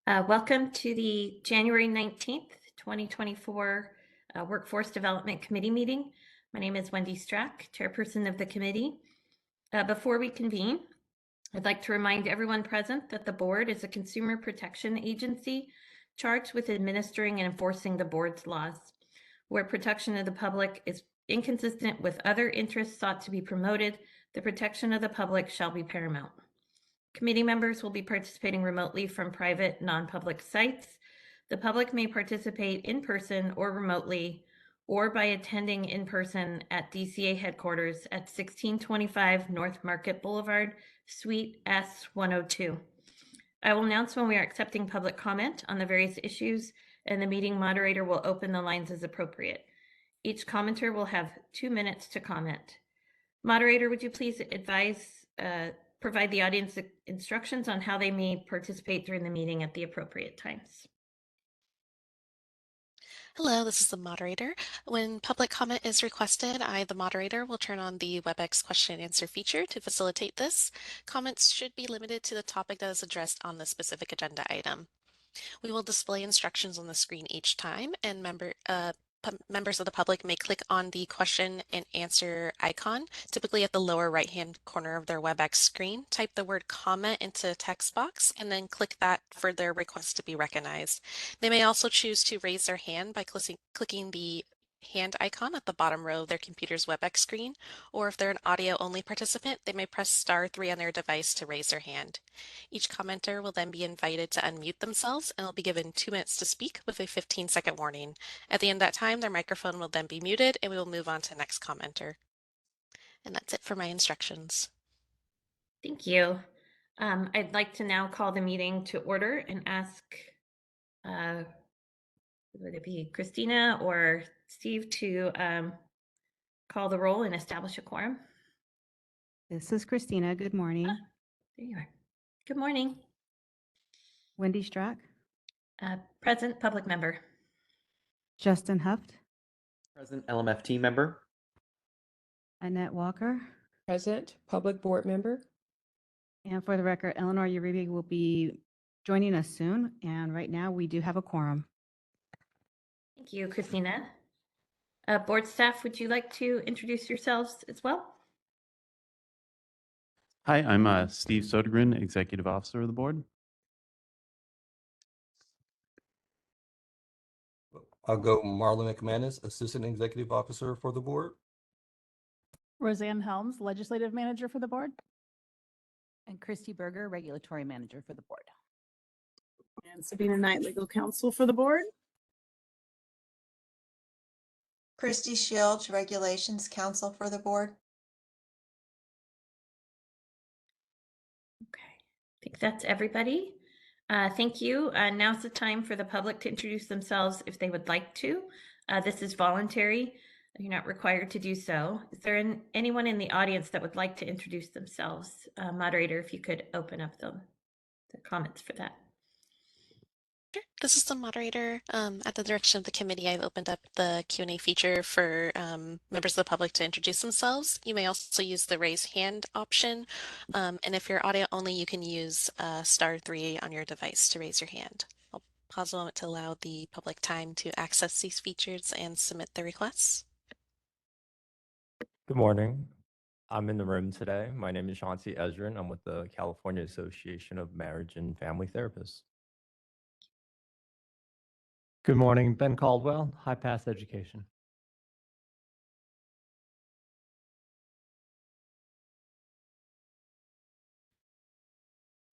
Welcome to the January 19th, 2024 Workforce Development Committee meeting. My name is Wendy Strack, chairperson of the committee. Before we convene, I'd like to remind everyone present that the board is a consumer protection agency charged with administering and enforcing the board's laws. Where protection of the public is inconsistent with other interests sought to be promoted, the protection of the public shall be paramount. Committee members will be participating remotely from private, non-public sites. The public may participate in person or remotely, or by attending in person at DCA headquarters at 1625 North Market Boulevard, Suite S102. I will announce when we are accepting public comment on the various issues, and the meeting moderator will open the lines as appropriate. Each commenter will have 2 minutes to comment. Moderator, would you please provide the audience instructions on how they may participate during the meeting at the appropriate times? Hello, this is the moderator. When public comment is requested, I, the moderator, will turn on the WebEx question and answer feature to facilitate this. Comments should be limited to the topic that is addressed on the specific agenda item. We will display instructions on the screen each time, and members of the public may click on the question and answer icon, typically at the lower right-hand corner of their WebEx screen, type the word comment into the text box, and then click that for their request to be recognized. They may also choose to raise their hand by clicking the hand icon at the bottom row of their computer's WebEx screen, or if they're an audio-only participant, they may press *3 on their device to raise their hand. Each commenter will then be invited to unmute themselves and will be given 2 minutes to speak with a 15-second warning. At the end of that time, their microphone will then be muted and we will move on to the next commenter. And that's it for my instructions. Thank you. I'd like to now call the meeting to order and ask, would it be Christina or Steve to call the roll and establish a quorum? This is Christina. Good morning. There you are. Good morning. Wendy Strack. Present public member. Justin Huft. Present LMFT member. Annette Walker. Present public board member. And for the record, Eleanor Uribe will be joining us soon. And right now we do have a quorum. Thank you, Christina. Board staff, would you like to introduce yourselves as well? Hi, I'm Steve Sodergren, Executive Officer of the board. I'll go Marlon McManus, Assistant Executive Officer for the board. Roseanne Helms, Legislative Manager for the board. And Christy Berger, Regulatory Manager for the board. And Sabina Knight, Legal Counsel for the board. Christy Shields, Regulations Counsel for the board. Okay, I think that's everybody. Thank you. Now's the time for the public to introduce themselves if they would like to. This is voluntary. You're not required to do so. Is there anyone in the audience that would like to introduce themselves? Moderator, if you could open up the comments for that. Sure. This is the moderator. At the direction of the committee, I've opened up the Q&A feature for members of the public to introduce themselves. You may also use the raise hand option. And if you're audio only, you can use *3 on your device to raise your hand. I'll pause a moment to allow the public time to access these features and submit their requests. Good morning. I'm in the room today. My name is Shanti Ezrin. I'm with the California Association of Marriage and Family Therapists. Good morning, Ben Caldwell, High Pass Education.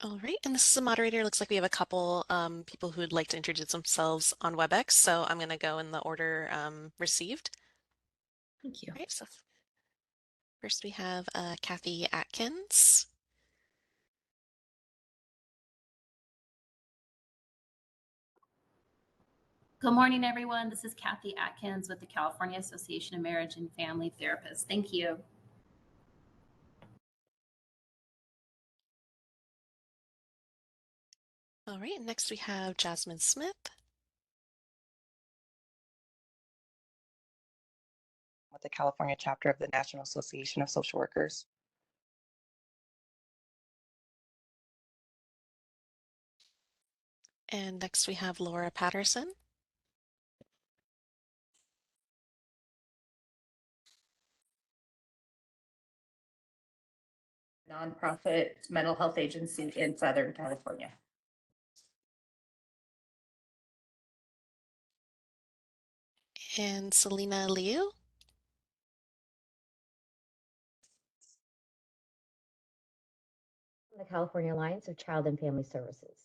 All right, and this is the moderator. Looks like we have a couple people who would like to introduce themselves on WebEx, so I'm going to go in the order received. Thank you. All right, so first we have Kathy Atkins. Good morning, everyone. This is Kathy Atkins with the California Association of Marriage and Family Therapists. Thank you. All right, next we have Jasmine Smith. With the California chapter of the National Association of Social Workers. And next we have Laura Patterson. Nonprofit mental health agency in Southern California. And Selena Liu. The California Alliance of Child and Family Services.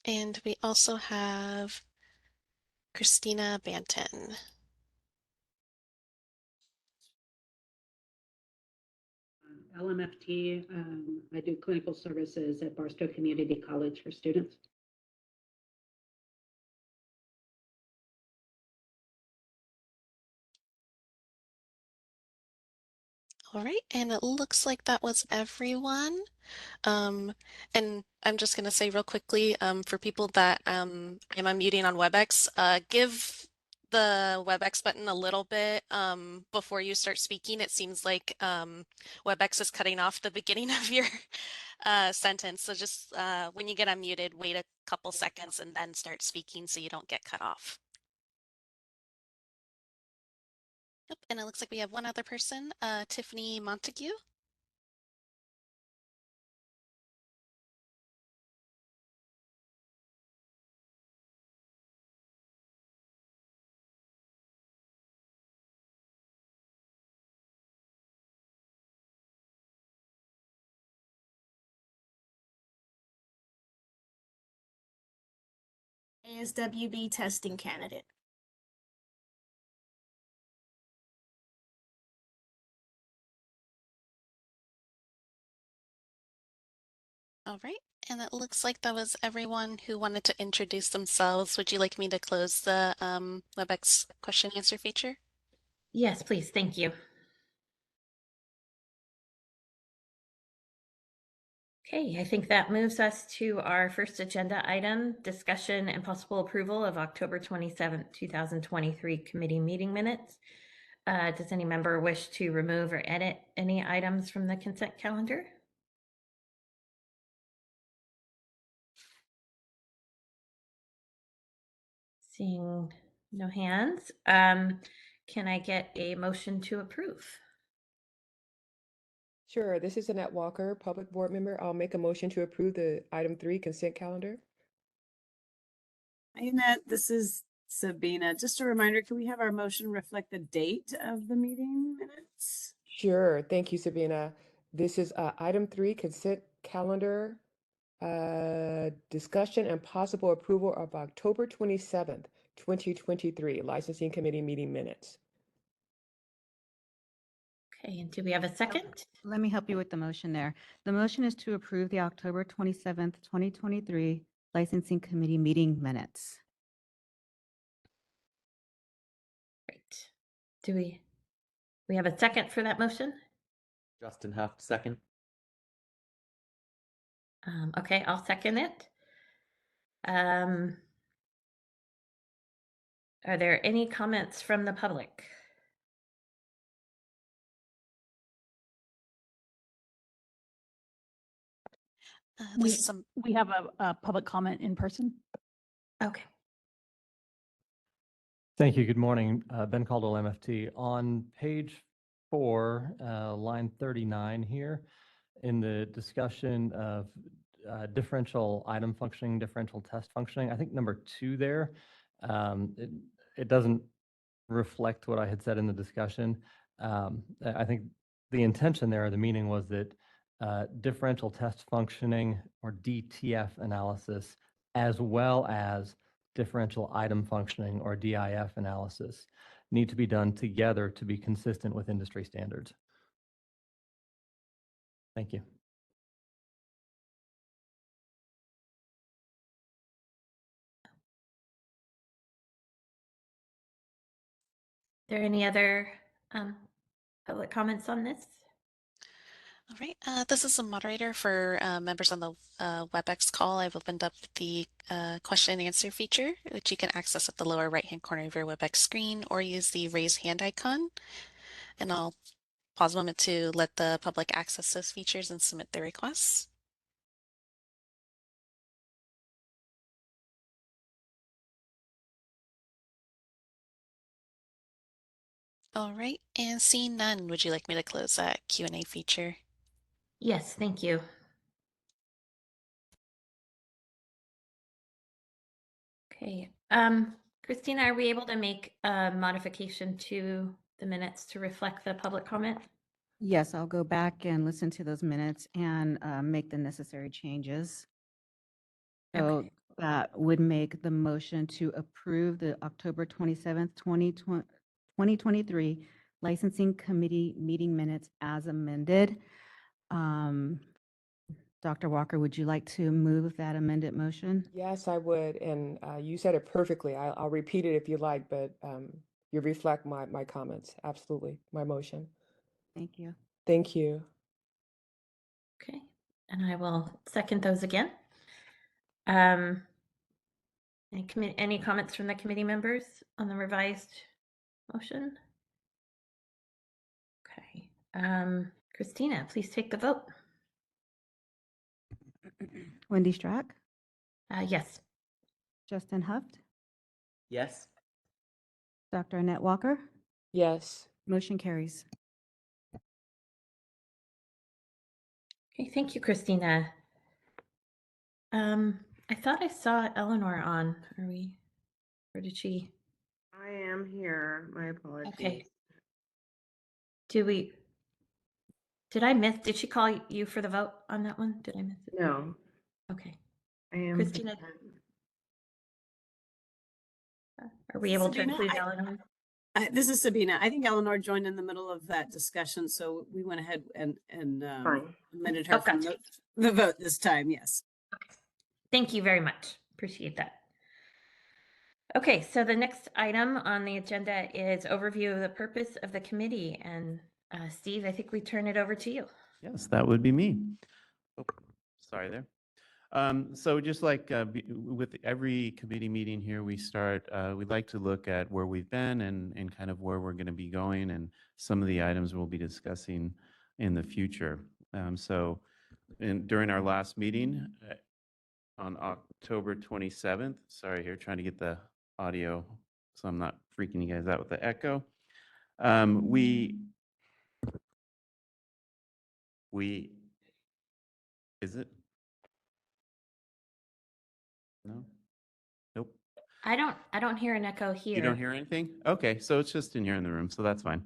And we also have Christina Banton. LMFT, I do clinical services at Barstow Community College for students. All right, and it looks like that was everyone. And I'm just going to say real quickly, for people that I'm unmuting on WebEx, give the WebEx button a little bit before you start speaking. It seems like WebEx is cutting off the beginning of your sentence. So just when you get unmuted, wait a couple seconds and then start speaking so you don't get cut off. Yep, and it looks like we have one other person, Tiffany Montague. ASWB testing candidate. All right, and it looks like that was everyone who wanted to introduce themselves. Would you like me to close the WebEx question answer feature? Yes, please. Thank you. Okay, I think that moves us to our first agenda item, discussion and possible approval of October 27th, 2023 committee meeting minutes. Does any member wish to remove or edit any items from the consent calendar? Seeing no hands, can I get a motion to approve? Sure, this is Annette Walker, Public Board Member. I'll make a motion to approve the item 3 consent calendar. Hi, Annette, this is Sabina. Just a reminder, can we have our motion reflect the date of the meeting minutes? Sure, thank you, Sabina. This is item 3 consent calendar, discussion and possible approval of October 27th, 2023 licensing committee meeting minutes. Okay, and do we have a second? Let me help you with the motion there. The motion is to approve the October 27th, 2023 Licensing Committee meeting minutes. Great. Do we have a second for that motion? Justin Huff, second. Okay, I'll second it. Are there any comments from the public? We have a public comment in person. Okay. Thank you. Good morning. Ben Caldwell, MFT. On page 4, line 39 here, in the discussion of differential item functioning, differential test functioning, I think number 2 there, it doesn't reflect what I had said in the discussion. I think the intention there, or the meaning was that differential test functioning, or DTF analysis, as well as differential item functioning, or DIF analysis, need to be done together to be consistent with industry standards. Thank you. Are there any other public comments on this? All right, this is the moderator for members on the WebEx call. I've opened up the question and answer feature, which you can access at the lower right-hand corner of your WebEx screen or use the raise hand icon. And I'll pause a moment to let the public access those features and submit their requests. All right, and seeing none, would you like me to close that Q&A feature? Yes, thank you. Okay, Christina, are we able to make a modification to the minutes to reflect the public comment? Yes, I'll go back and listen to those minutes and make the necessary changes. So Okay. that would make the motion to approve the October 27th, 2023 Licensing Committee meeting minutes as amended. Dr. Walker, would you like to move that amended motion? Yes, I would. And you said it perfectly. I'll repeat it if you like, but you reflect my comments. Absolutely. My motion. Thank you. Thank you. Okay, and I will second those again. Any comments from the committee members on the revised motion? Okay, Christina, please take the vote. Wendy Strack, Yes. Justin Huft, Yes. Dr. Annette Walker, Yes. motion carries. Okay, thank you, Christina. I thought I saw Eleanor on. Are we, or did she? I am here. My apologies. Okay. Did she call you for the vote on that one? Did I miss it? No, Okay. I am. Christina, are we able to Sabina, include Eleanor? This is Sabina. I think Eleanor joined in the middle of that discussion, so we went ahead and Fine. amended her from gotcha. the vote this time. Yes. Thank you very much. Appreciate that. Okay, so the next item on the agenda is overview of the purpose of the committee. And Steve, I think we turn it over to you. Yes, that would be me. Oh, sorry there. So just like with every committee meeting here, we'd like to look at where we've been and kind of where we're going to be going and some of the items we'll be discussing in the future. During our last meeting on October 27th, sorry here, trying to get the audio so I'm not freaking you guys out with the echo. Is it? No? Nope. I don't hear an echo here. You don't hear anything? Okay, so it's just in here in the room, so that's fine.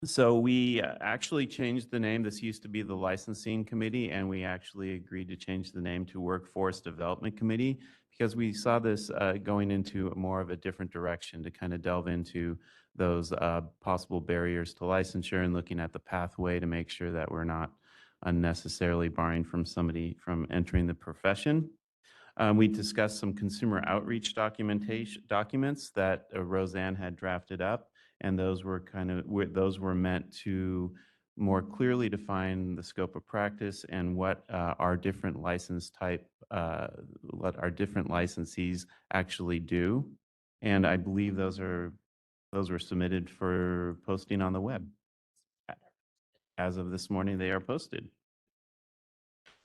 So we actually changed the name. This used to be the Licensing Committee, and we actually agreed to change the name to Workforce Development Committee because we saw this going into more of a different direction to kind of delve into those possible barriers to licensure and looking at the pathway to make sure that we're not unnecessarily barring from somebody from entering the profession. We discussed some consumer outreach documents that Roseanne had drafted up, and those were meant to more clearly define the scope of practice and what our different what our different licensees actually do. And I believe those were submitted for posting on the web. As of this morning, they are posted.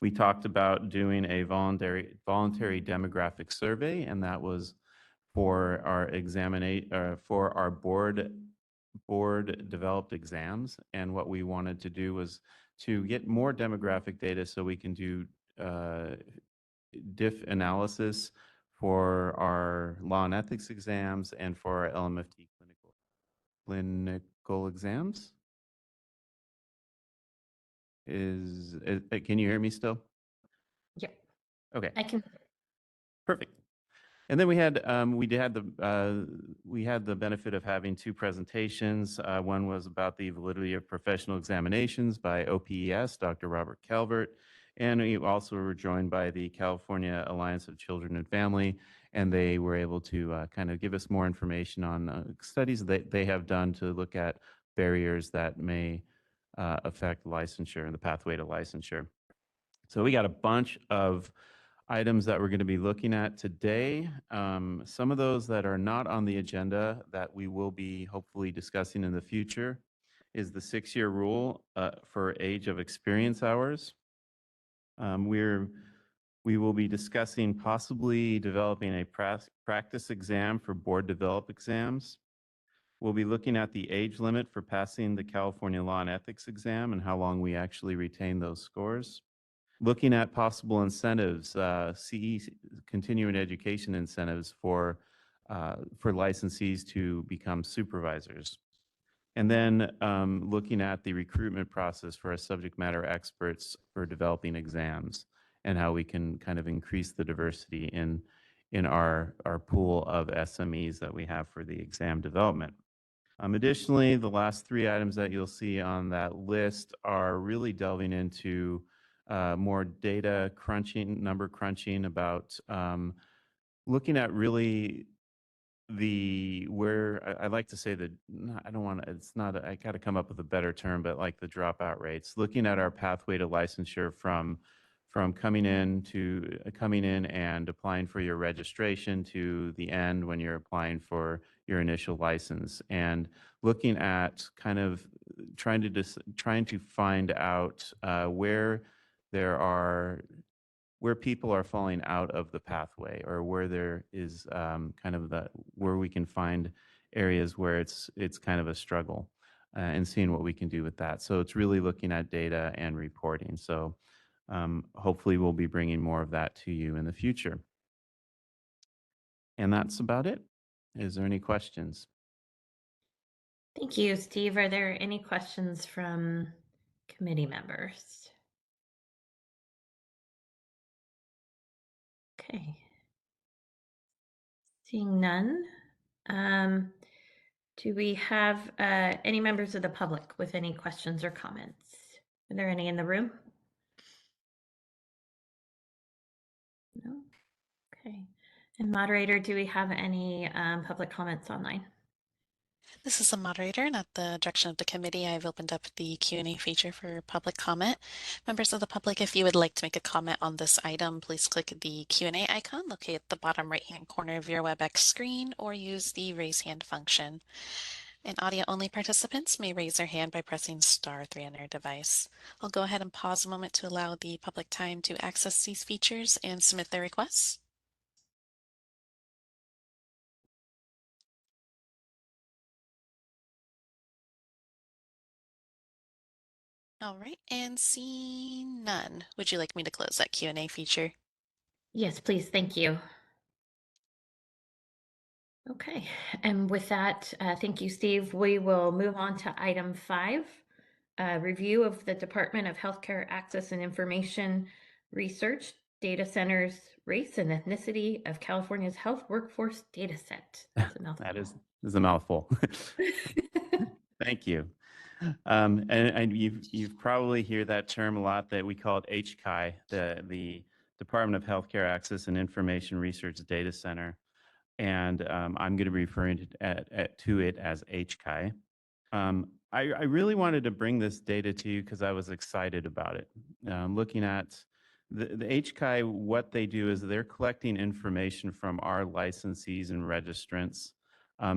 We talked about doing a voluntary demographic survey, and that was for our board developed exams. And what we wanted to do was to get more demographic data so we can do diff analysis for our law and ethics exams and for our LMFT clinical exams. Can you hear me still? Yep. Okay. I can. Perfect. And then we had the benefit of having two presentations. One was about the validity of professional examinations by OPES, Dr. Robert Calvert, and we also were joined by the California Alliance of Children and Family, and they were able to kind of give us more information on studies that they have done to look at barriers that may affect licensure and the pathway to licensure. So we got a bunch of items that we're going to be looking at today. Some of those that are not on the agenda that we will be hopefully discussing in the future is the 6-year rule for age of experience hours. We will be discussing possibly developing a practice exam for board developed exams. We'll be looking at the age limit for passing the California Law and Ethics exam and how long we actually retain those scores. Looking at possible incentives, CE, continuing education incentives for licensees to become supervisors. And then looking at the recruitment process for our subject matter experts for developing exams and how we can kind of increase the diversity in our pool of SMEs that we have for the exam development. Additionally, the last 3 items that you'll see on that list are really delving into more data crunching, number crunching about looking at really I like to say that I don't want to, it's not, I got to come up with a better term, but like the dropout rates, looking at our pathway to licensure from coming in and applying for your registration to the end when you're applying for your initial license, and looking at kind of trying to find out where people are falling out of the pathway, or where there is where we can find areas where it's kind of a struggle, and seeing what we can do with that. So it's really looking at data and reporting. So hopefully we'll be bringing more of that to you in the future. And that's about it. Is there any questions? Thank you, Steve. Are there any questions from committee members? Okay. Seeing none. Do we have any members of the public with any questions or comments? Are there any in the room? No? Okay. And moderator, do we have any public comments online? This is the moderator, and at the direction of the committee, I've opened up the Q&A feature for public comment. Members of the public, if you would like to make a comment on this item, please click the Q&A icon located at the bottom right-hand corner of your WebEx screen, or use the raise hand function. And audio-only participants may raise their hand by pressing *3 on their device. I'll go ahead and pause a moment to allow the public time to access these features and submit their requests. All right, and seeing none, would you like me to close that Q&A feature? Yes, please. Thank you. Okay, and with that, thank you, Steve. We will move on to item 5, review of the Department of Healthcare Access and Information Research Data Centers Race and Ethnicity of California's Health Workforce Data Set. That's a mouthful. That is a mouthful. Thank you. And you've probably heard that term a lot, that we call it HCI, the Department of Healthcare Access and Information Research Data Center. And I'm going to be referring to it as HCI. I really wanted to bring this data to you because I was excited about it. Looking at the HCI, what they do is they're collecting information from our licensees and registrants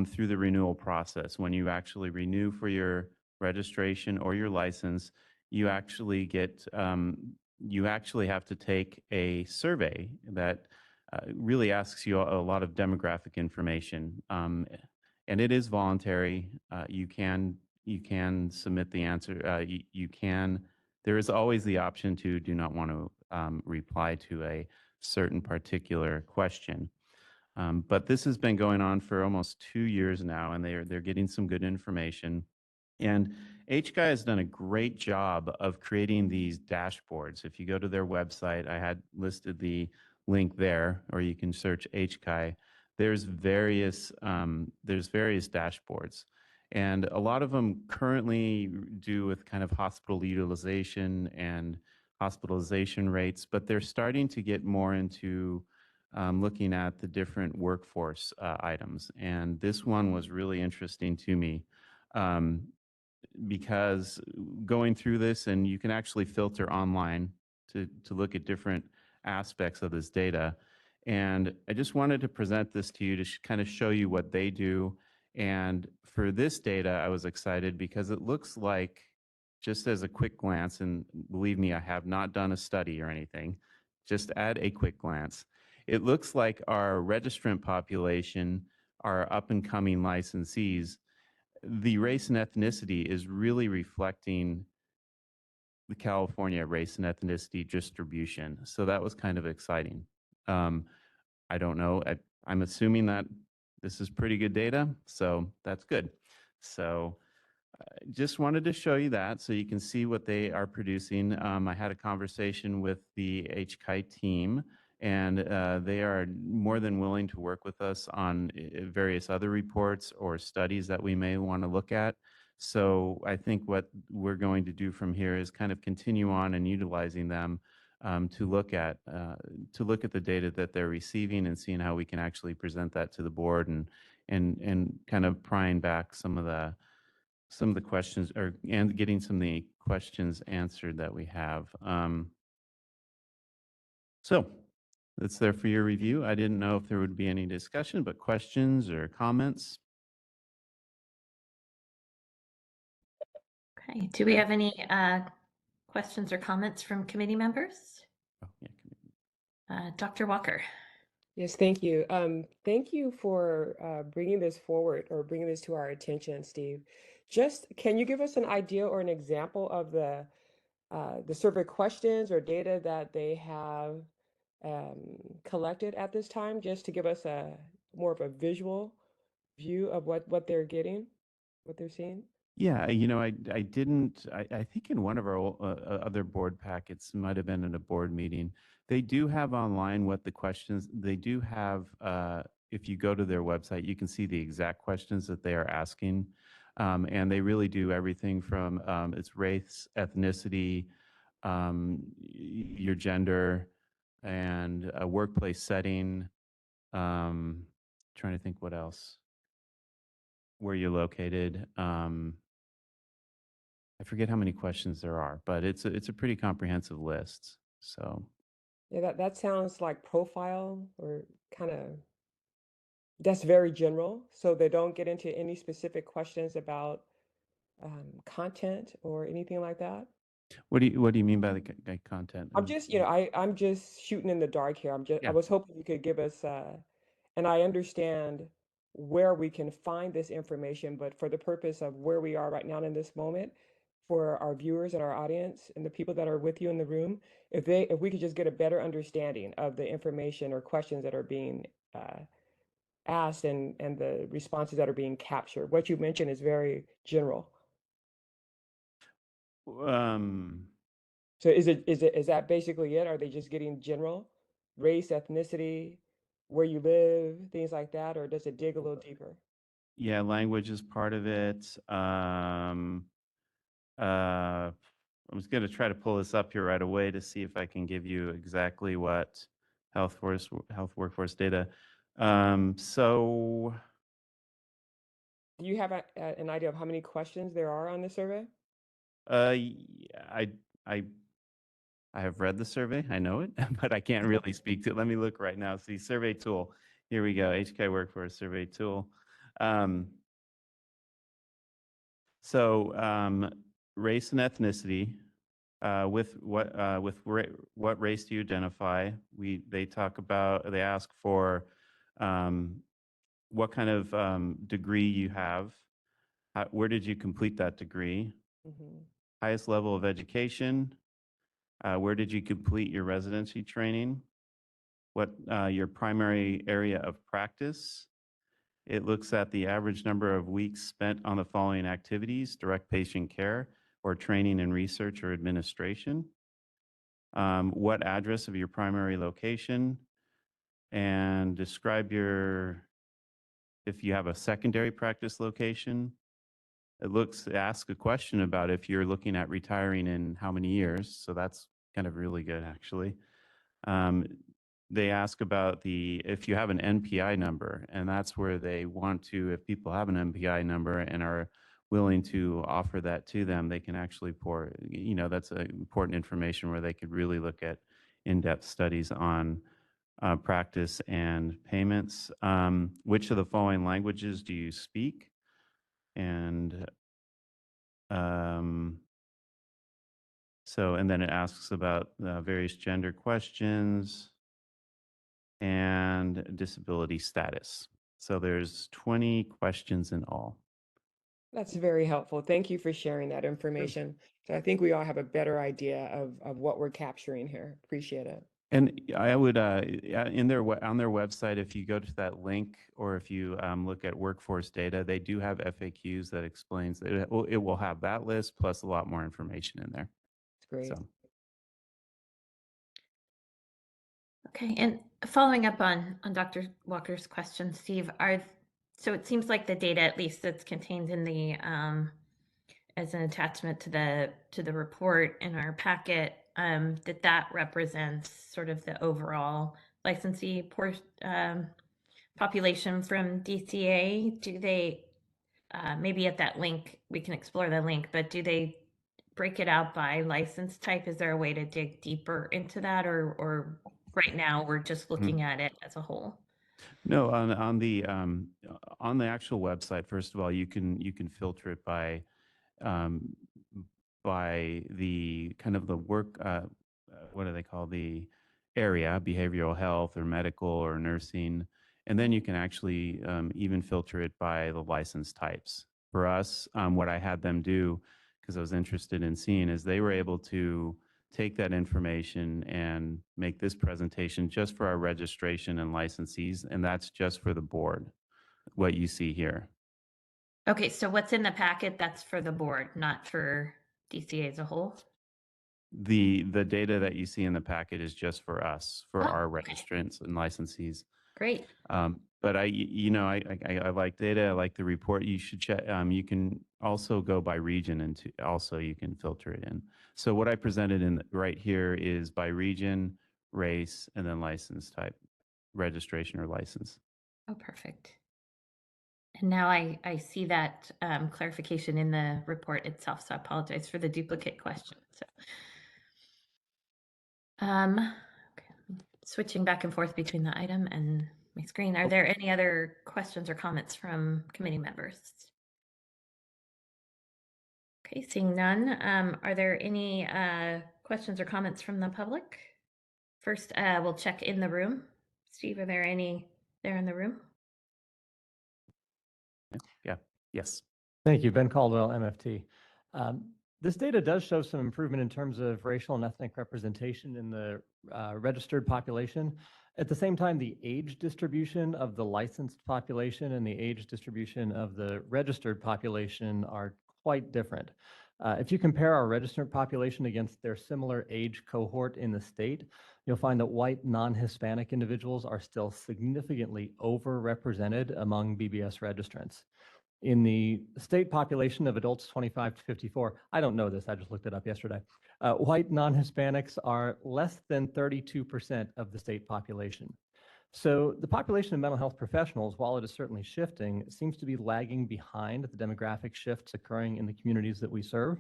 through the renewal process. When you actually renew for your registration or your license, you actually have to take a survey that really asks you a lot of demographic information, and it is voluntary. You can submit the answer. There is always the option to do not want to reply to a certain particular question. But this has been going on for almost 2 years now, and they're getting some good information. And HCI has done a great job of creating these dashboards. If you go to their website, I had listed the link there, or you can search HCI. There's various dashboards, and a lot of them currently do with kind of hospital utilization and hospitalization rates, but they're starting to get more into looking at the different workforce items. And this one was really interesting to me. because going through this, and you can actually filter online to look at different aspects of this data. And I just wanted to present this to you to kind of show you what they do. And for this data, I was excited because it looks like, just as a quick glance, and believe me, I have not done a study or anything, just at a quick glance, it looks like our registrant population, our up and coming licensees, the race and ethnicity is really reflecting the California race and ethnicity distribution. So that was kind of exciting. I don't know. I'm assuming that this is pretty good data, so that's good. So just wanted to show you that so you can see what they are producing. I had a conversation with the HCI team, and they are more than willing to work with us on various other reports or studies that we may want to look at. So I think what we're going to do from here is kind of continue on and utilizing them to look at the data that they're receiving and seeing how we can actually present that to the board and kind of prying back some of the questions and getting some of the questions answered that we have. So that's there for your review. I didn't know if there would be any discussion, but questions or comments? Okay, do we have any questions or comments from committee members? Oh, yeah. Dr. Walker. Yes, thank you. Thank you for bringing this forward or bringing this to our attention, Steve. Just can you give us an idea or an example of the survey questions or data that they have collected at this time, just to give us a more of a visual view of what they're getting, what they're seeing? Yeah, you know, I didn't, I think in one of our other board packets, might have been in a board meeting, they do have online what the questions, they do have, if you go to their website, you can see the exact questions that they are asking. And they really do everything from its race, ethnicity, your gender, and a workplace setting. Trying to think what else, where you're located. I forget how many questions there are, but it's a pretty comprehensive list. So Yeah, that sounds like profile or kind of, that's very general. So they don't get into any specific questions about content or anything like that. what do you mean by the content? I'm just, I'm just shooting in the dark here. I Yeah. was hoping you could give us, and I understand where we can find this information, but for the purpose of where we are right now in this moment, for our viewers and our audience and the people that are with you in the room, if we could just get a better understanding of the information or questions that are being asked and the responses that are being captured. What you mentioned is very general. So is that basically it? Are they just getting general race, ethnicity, where you live, things like that, or does it dig a little deeper? Yeah, language is part of it. I was going to try to pull this up here right away to see if I can give you exactly what health workforce data. So do you have an idea of how many questions there are on the survey? I have read the survey. I know it, but I can't really speak to it. Let me look right now. See, survey tool. Here we go. HCI Workforce Survey Tool. Race and ethnicity. With what race do you identify? They ask for what kind of degree you have. Where did you complete that degree? Mm-hmm. Highest level of education. Where did you complete your residency training? What your primary area of practice? It looks at the average number of weeks spent on the following activities: direct patient care or training in research or administration. What address of your primary location? And describe if you have a secondary practice location. It asks a question about if you're looking at retiring in how many years. So that's kind of really good, actually. They ask about if you have an NPI number, and that's where they want to, if people have an NPI number and are willing to offer that to them, they can actually that's important information where they could really look at in-depth studies on practice and payments. Which of the following languages do you speak? And and then it asks about various gender questions and disability status. So there's 20 questions in all. That's very helpful. Thank you for sharing that information. So I think we all have a better idea of what we're capturing here. Appreciate it. And I would, on their website, if you go to that link, or if you look at workforce data, they do have FAQs that explains that it will have that list plus a lot more information in there. That's great. So. Okay, and following up on Dr. Walker's question, Steve, so it seems like the data, at least that's contained in the as an attachment to the report in our packet, that represents sort of the overall licensee population from DCA. Do they maybe at that link we can explore the link, but do they break it out by license type? Is there a way to dig deeper into that, or right now we're just looking at it as a whole? No, on the actual website, first of all, you can filter it by the kind of the work, what do they call the area, behavioral health or medical or nursing. And then you can actually even filter it by the license types. For us, what I had them do, because I was interested in seeing, is they were able to take that information and make this presentation just for our registration and licensees, and that's just for the board, what you see here. Okay, so what's in the packet, that's for the board, not for DCA as a whole? The data that you see in the packet is just for us, for our registrants and licensees. Great. But I like data. I like the report. You should check. You can also go by region, and also you can filter it in. So what I presented right here is by region, race, and then license type, registration or license. Oh, perfect. And now I see that clarification in the report itself, so I apologize for the duplicate question. So, okay, switching back and forth between the item and my screen. Are there any other questions or comments from committee members? Okay, seeing none. Are there any questions or comments from the public? First, we'll check in the room. Steve, are there any there in the room? Yeah. Yes. Thank you. Ben Caldwell, MFT. This data does show some improvement in terms of racial and ethnic representation in the registered population. At the same time, the age distribution of the licensed population and the age distribution of the registered population are quite different. If you compare our registered population against their similar age cohort in the state, you'll find that white non-Hispanic individuals are still significantly overrepresented among BBS registrants. In the state population of adults 25 to 54, I don't know this, I just looked it up yesterday. White non-Hispanics are less than 32% of the state population. So the population of mental health professionals, while it is certainly shifting, seems to be lagging behind the demographic shifts occurring in the communities that we serve.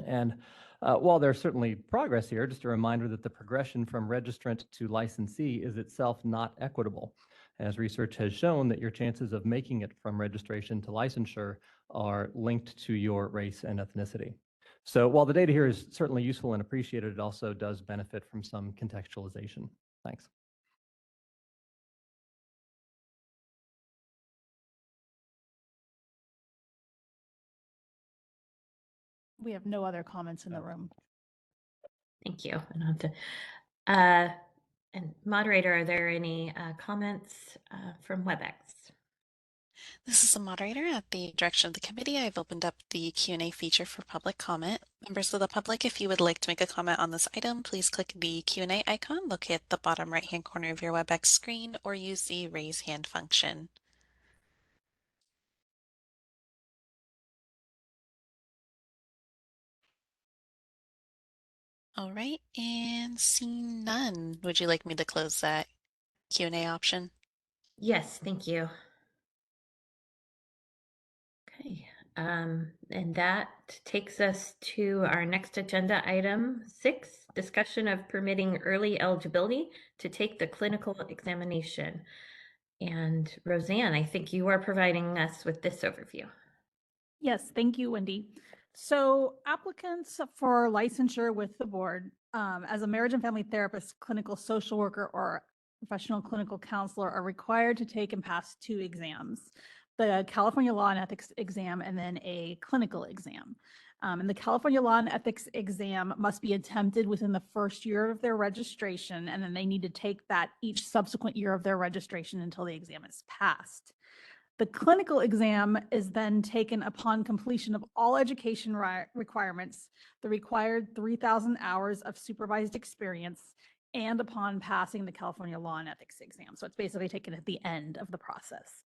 And while there's certainly progress here, just a reminder that the progression from registrant to licensee is itself not equitable, as research has shown that your chances of making it from registration to licensure are linked to your race and ethnicity. So while the data here is certainly useful and appreciated, it also does benefit from some contextualization. Thanks. We have no other comments in the room. Thank you. I don't have to. And moderator, are there any comments from WebEx? This is the moderator. At the direction of the committee, I've opened up the Q&A feature for public comment. Members of the public, if you would like to make a comment on this item, please click the Q&A icon located at the bottom right-hand corner of your WebEx screen, or use the raise hand function. All right, and seeing none, would you like me to close that Q&A option? Yes, thank you. Okay. And that takes us to our next agenda item 6, discussion of permitting early eligibility to take the clinical examination. And Roseanne, I think you are providing us with this overview. Yes, thank you, Wendy. So applicants for licensure with the board as a marriage and family therapist, clinical social worker, or professional clinical counselor are required to take and pass 2 exams, the California Law and Ethics exam and then a clinical exam. And the California Law and Ethics exam must be attempted within the first year of their registration, and then they need to take that each subsequent year of their registration until the exam is passed. The clinical exam is then taken upon completion of all education requirements, the required 3,000 hours of supervised experience, and upon passing the California Law and Ethics exam. So it's basically taken at the end of the process.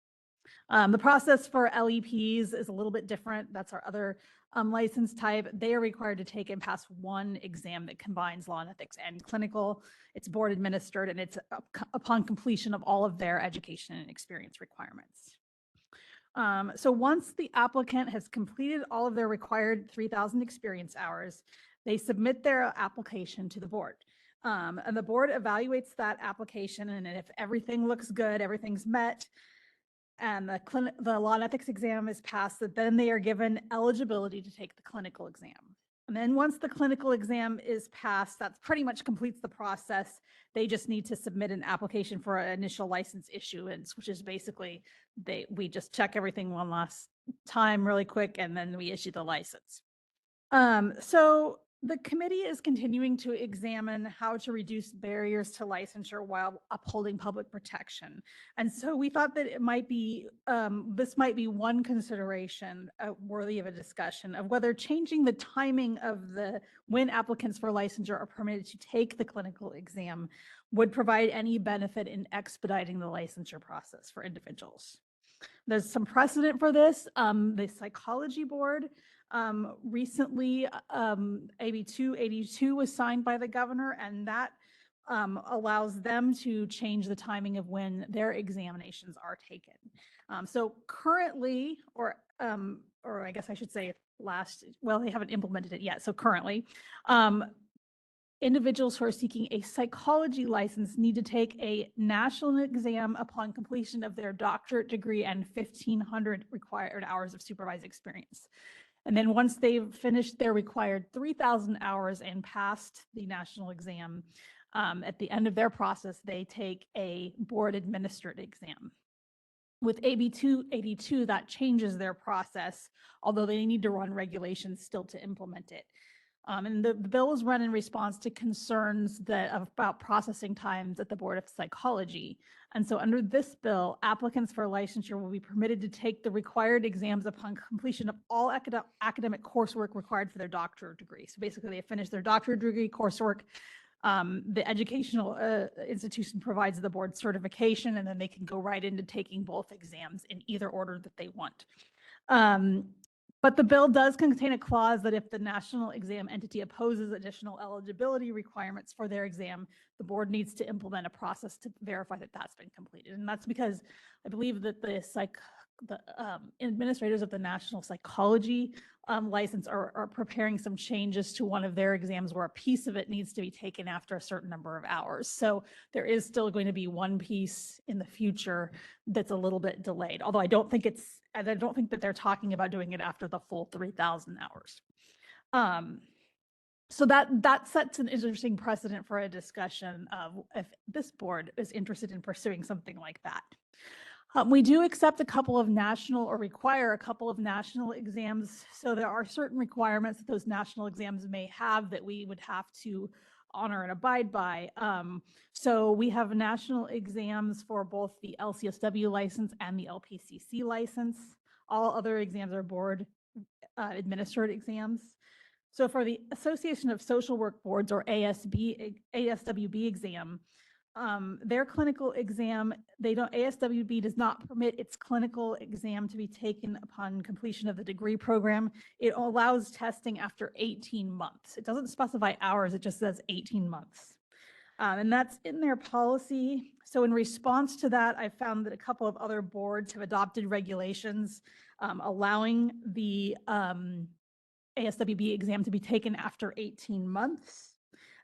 The process for LEPs is a little bit different. That's our other license type. They are required to take and pass 1 exam that combines law and ethics and clinical. It's board administered, and it's upon completion of all of their education and experience requirements. So once the applicant has completed all of their required 3,000 experience hours, they submit their application to the board. And the board evaluates that application, and if everything looks good, everything's met, and the law and ethics exam is passed, then they are given eligibility to take the clinical exam. And then once the clinical exam is passed, that pretty much completes the process. They just need to submit an application for an initial license issuance, which is basically we just check everything one last time really quick, and then we issue the license. So the committee is continuing to examine how to reduce barriers to licensure while upholding public protection. And so we thought that it might be, this might be one consideration worthy of a discussion of whether changing the timing of when applicants for licensure are permitted to take the clinical exam would provide any benefit in expediting the licensure process for individuals. There's some precedent for this. The Psychology Board recently, AB 282 was signed by the governor, and that allows them to change the timing of when their examinations are taken. So currently, or I guess I should say well, they haven't implemented it yet. So currently, individuals who are seeking a psychology license need to take a national exam upon completion of their doctorate degree and 1,500 required hours of supervised experience. And then once they've finished their required 3,000 hours and passed the national exam, at the end of their process, they take a board administered exam. With AB 282, that changes their process, although they need to run regulations still to implement it. And the bill was run in response to concerns about processing times at the Board of Psychology. And so under this bill, applicants for licensure will be permitted to take the required exams upon completion of all academic coursework required for their doctorate degree. So basically they finish their doctorate degree coursework. The educational institution provides the board certification, and then they can go right into taking both exams in either order that they want. But the bill does contain a clause that if the national exam entity opposes additional eligibility requirements for their exam, the board needs to implement a process to verify that that's been completed. And that's because I believe that the administrators of the National Psychology license are preparing some changes to one of their exams where a piece of it needs to be taken after a certain number of hours. So there is still going to be one piece in the future that's a little bit delayed, although I don't think that they're talking about doing it after the full 3,000 hours. So that sets an interesting precedent for a discussion of if this board is interested in pursuing something like that. We do accept a couple of national or require a couple of national exams. So there are certain requirements that those national exams may have that we would have to honor and abide by. So we have national exams for both the LCSW license and the LPCC license. All other exams are board administered exams. So for the Association of Social Work Boards, or ASWB exam, their clinical exam, ASWB does not permit its clinical exam to be taken upon completion of the degree program. It allows testing after 18 months. It doesn't specify hours, it just says 18 months. And that's in their policy. So in response to that, I found that a couple of other boards have adopted regulations allowing the ASWB exam to be taken after 18 months.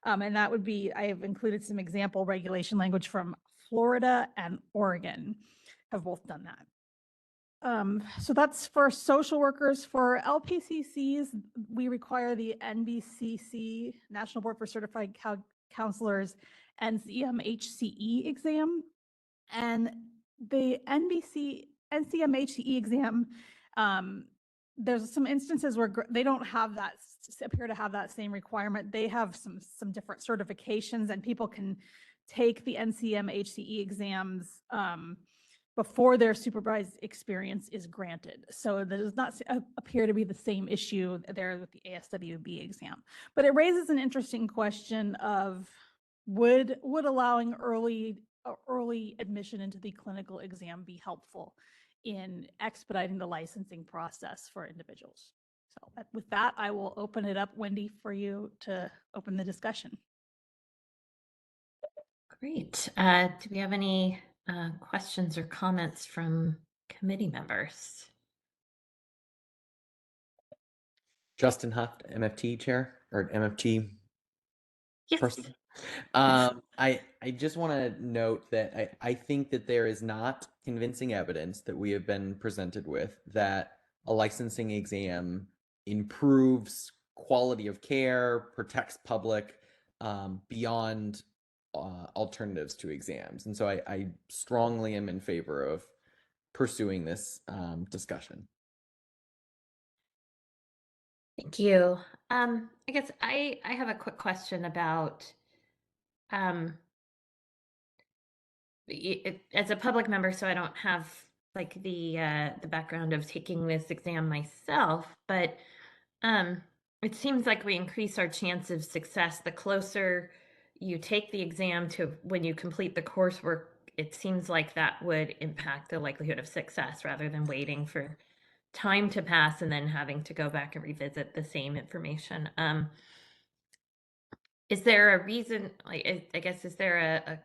And that would be, I have included some example regulation language from Florida and Oregon have both done that. So that's for social workers. For LPCCs, we require the NBCC, National Board for Certified Counselors, NCMHCE exam. And the NCMHCE exam, there's some instances where they don't have that, appear to have that same requirement. They have some different certifications, and people can take the NCMHCE exams before their supervised experience is granted. So there does not appear to be the same issue there with the ASWB exam. But it raises an interesting question of would allowing early admission into the clinical exam be helpful in expediting the licensing process for individuals? So with that, I will open it up, Wendy, for you to open the discussion. Great. Do we have any questions or comments from committee members? Justin Huft, MFT chair or MFT Yes. person. I just want to note that I think that there is not convincing evidence that we have been presented with that a licensing exam improves quality of care, protects public beyond alternatives to exams. And so I strongly am in favor of pursuing this discussion. Thank you. I guess I have a quick question about as a public member, so I don't have like the background of taking this exam myself, but it seems like we increase our chance of success the closer you take the exam to when you complete the coursework. It seems like that would impact the likelihood of success rather than waiting for time to pass and then having to go back and revisit the same information. Is there a reason, like, I guess, is there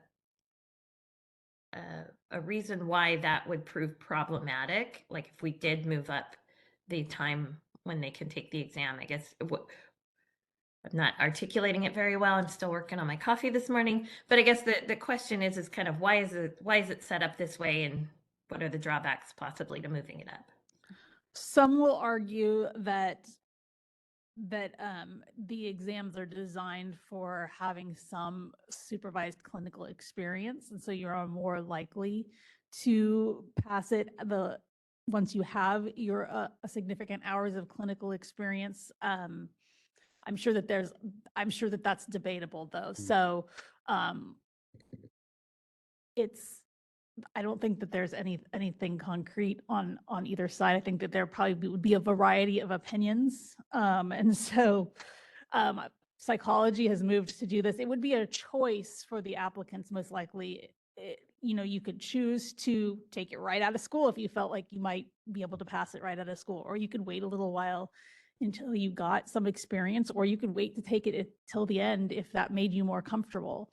a reason why that would prove problematic? Like if we did move up the time when they can take the exam, I guess I'm not articulating it very well. I'm still working on my coffee this morning, but I guess the question is kind of why is it set up this way, and what are the drawbacks possibly to moving it up? Some will argue that the exams are designed for having some supervised clinical experience, and so you're more likely to pass it once you have your a significant hours of clinical experience. I'm sure that that's debatable though. So I don't think that there's anything concrete on either side. I think that there probably would be a variety of opinions. And so psychology has moved to do this. It would be a choice for the applicants, most likely. You could choose to take it right out of school if you felt like you might be able to pass it right out of school, or you could wait a little while until you got some experience, or you could wait to take it till the end if that made you more comfortable.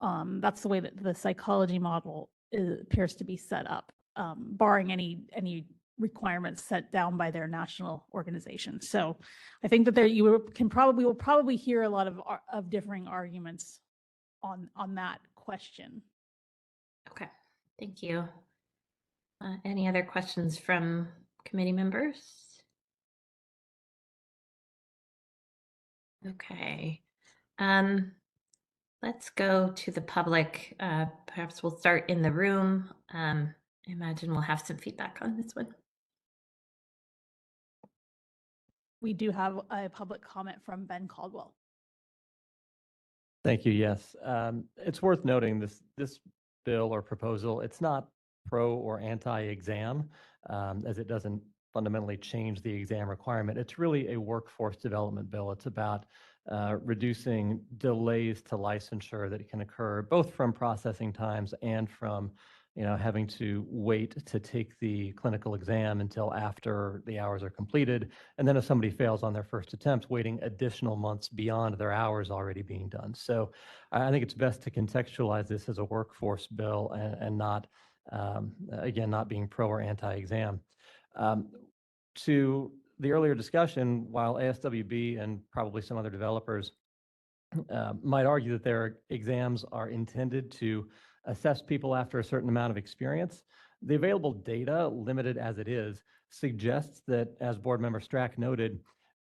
That's the way that the psychology model appears to be set up, barring any requirements set down by their national organization. So I think that you will probably hear a lot of differing arguments on that question. Okay, thank you. Any other questions from committee members? Okay. Let's go to the public. Perhaps we'll start in the room. I imagine we'll have some feedback on this one. We do have a public comment from Ben Caldwell. Thank you. Yes. It's worth noting this bill or proposal, it's not pro or anti-exam, as it doesn't fundamentally change the exam requirement. It's really a workforce development bill. It's about reducing delays to licensure that can occur both from processing times and from having to wait to take the clinical exam until after the hours are completed. And then if somebody fails on their first attempt, waiting additional months beyond their hours already being done. So I think it's best to contextualize this as a workforce bill and not, again, not being pro or anti-exam. To the earlier discussion, while ASWB and probably some other developers might argue that their exams are intended to assess people after a certain amount of experience, the available data, limited as it is, suggests that, as Board Member Strack noted,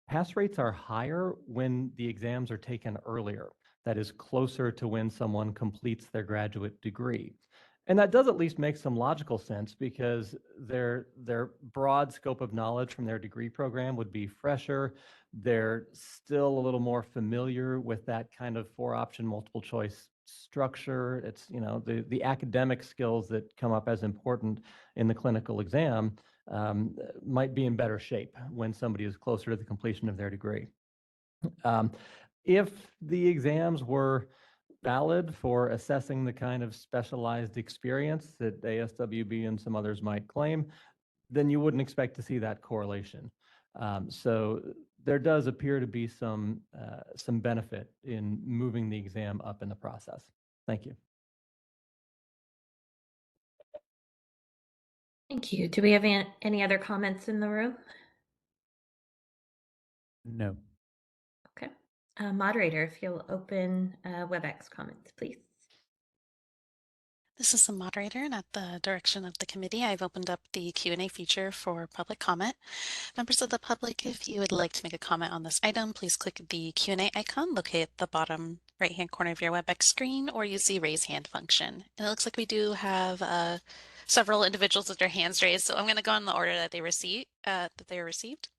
pass rates are higher when the exams are taken earlier. That is closer to when someone completes their graduate degree. And that does at least make some logical sense because their broad scope of knowledge from their degree program would be fresher. They're still a little more familiar with that kind of 4-option multiple choice structure. It's, the academic skills that come up as important in the clinical exam might be in better shape when somebody is closer to the completion of their degree. If the exams were valid for assessing the kind of specialized experience that ASWB and some others might claim, then you wouldn't expect to see that correlation. So there does appear to be some benefit in moving the exam up in the process. Thank you. Thank you. Do we have any other comments in the room? No. Okay. Moderator, if you'll open WebEx comments, please. This is the moderator, and at the direction of the committee, I've opened up the Q&A feature for public comment. Members of the public, if you would like to make a comment on this item, please click the Q&A icon located at the bottom right-hand corner of your WebEx screen, or use the raise hand function. And it looks like we do have several individuals with their hands raised, so I'm going to go in the order that they were received.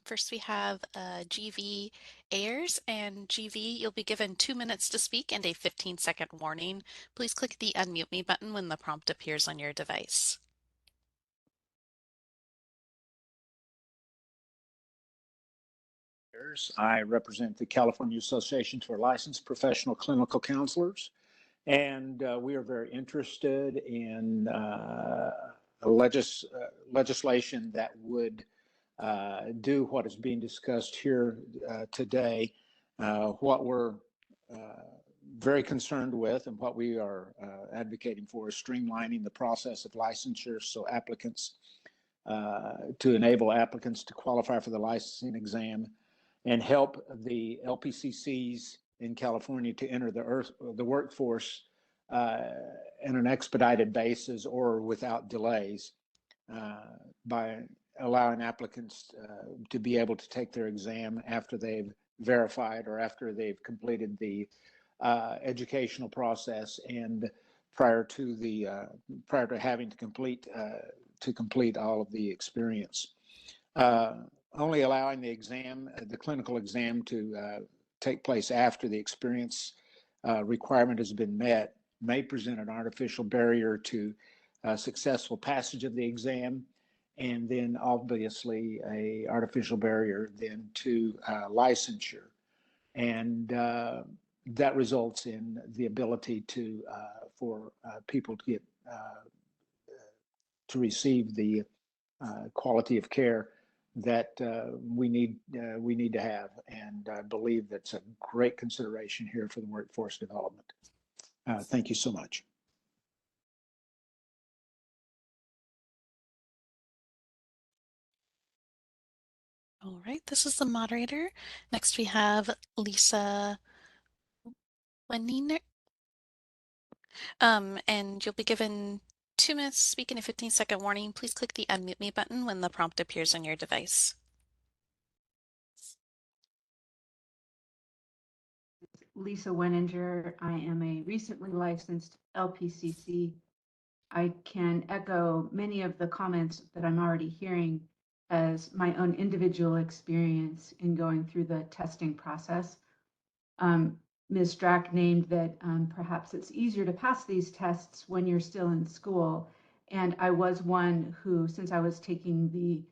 First, we have GV Ayers, and GV, you'll be given 2 minutes to speak and a 15-second warning. Please click the unmute me button when the prompt appears on your device. I represent the California Association for Licensed Professional Clinical Counselors, and we are very interested in legislation that would do what is being discussed here today. What we're very concerned with and what we are advocating for is streamlining the process of licensure so applicants, to enable applicants to qualify for the licensing exam and help the LPCCs in California to enter the workforce in an expedited basis or without delays by allowing applicants to be able to take their exam after they've verified or after they've completed the educational process and prior to having to complete all of the experience. Only allowing the clinical exam to take place after the experience requirement has been met may present an artificial barrier to successful passage of the exam, and then obviously a artificial barrier then to licensure. And that results in the ability for people to get to receive the quality of care that we need to have, and I believe that's a great consideration here for the workforce development. Thank you so much. All right, this is the moderator. Next, we have Lisa Weniner. And you'll be given 2 minutes to speak and a 15-second warning. Please click the unmute me button when the prompt appears on your device. Lisa Wenninger. I am a recently licensed LPCC. I can echo many of the comments that I'm already hearing as my own individual experience in going through the testing process. Ms. Strack named that perhaps it's easier to pass these tests when you're still in school. And I was one who, since I was taking the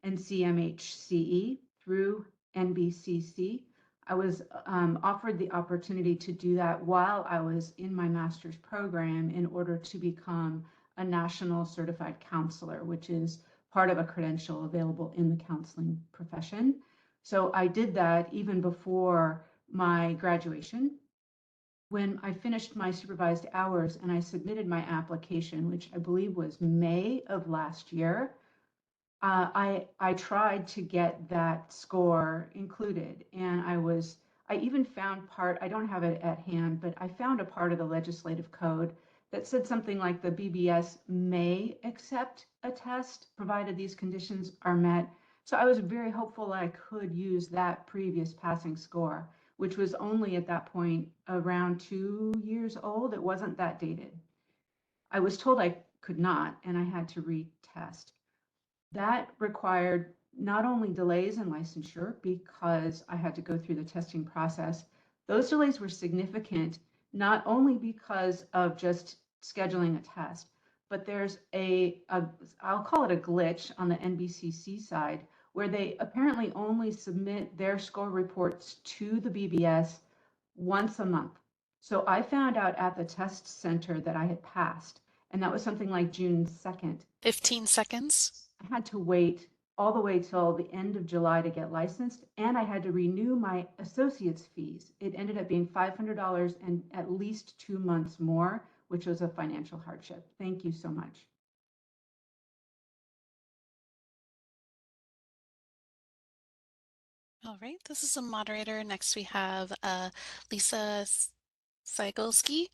NCMHCE through NBCC, I was offered the opportunity to do that while I was in my master's program in order to become a national certified counselor, which is part of a credential available in the counseling profession. So I did that even before my graduation. When I finished my supervised hours and I submitted my application, which I believe was May of last year, I tried to get that score included, and I even found I don't have it at hand, but I found a part of the legislative code that said something like the BBS may accept a test provided these conditions are met. So I was very hopeful that I could use that previous passing score, which was only at that point around 2 years old. It wasn't that dated. I was told I could not, and I had to retest. That required not only delays in licensure because I had to go through the testing process. Those delays were significant, not only because of just scheduling a test, but there's I'll call it a glitch on the NBCC side, where they apparently only submit their score reports to the BBS once a month. So I found out at the test center that I had passed, and that was something like June 2nd. 15 seconds. I had to wait all the way till the end of July to get licensed, and I had to renew my associate's fees. It ended up being $500 and at least 2 months more, which was a financial hardship. Thank you so much. All right, this is a moderator. Next we have Lisa Cygolski.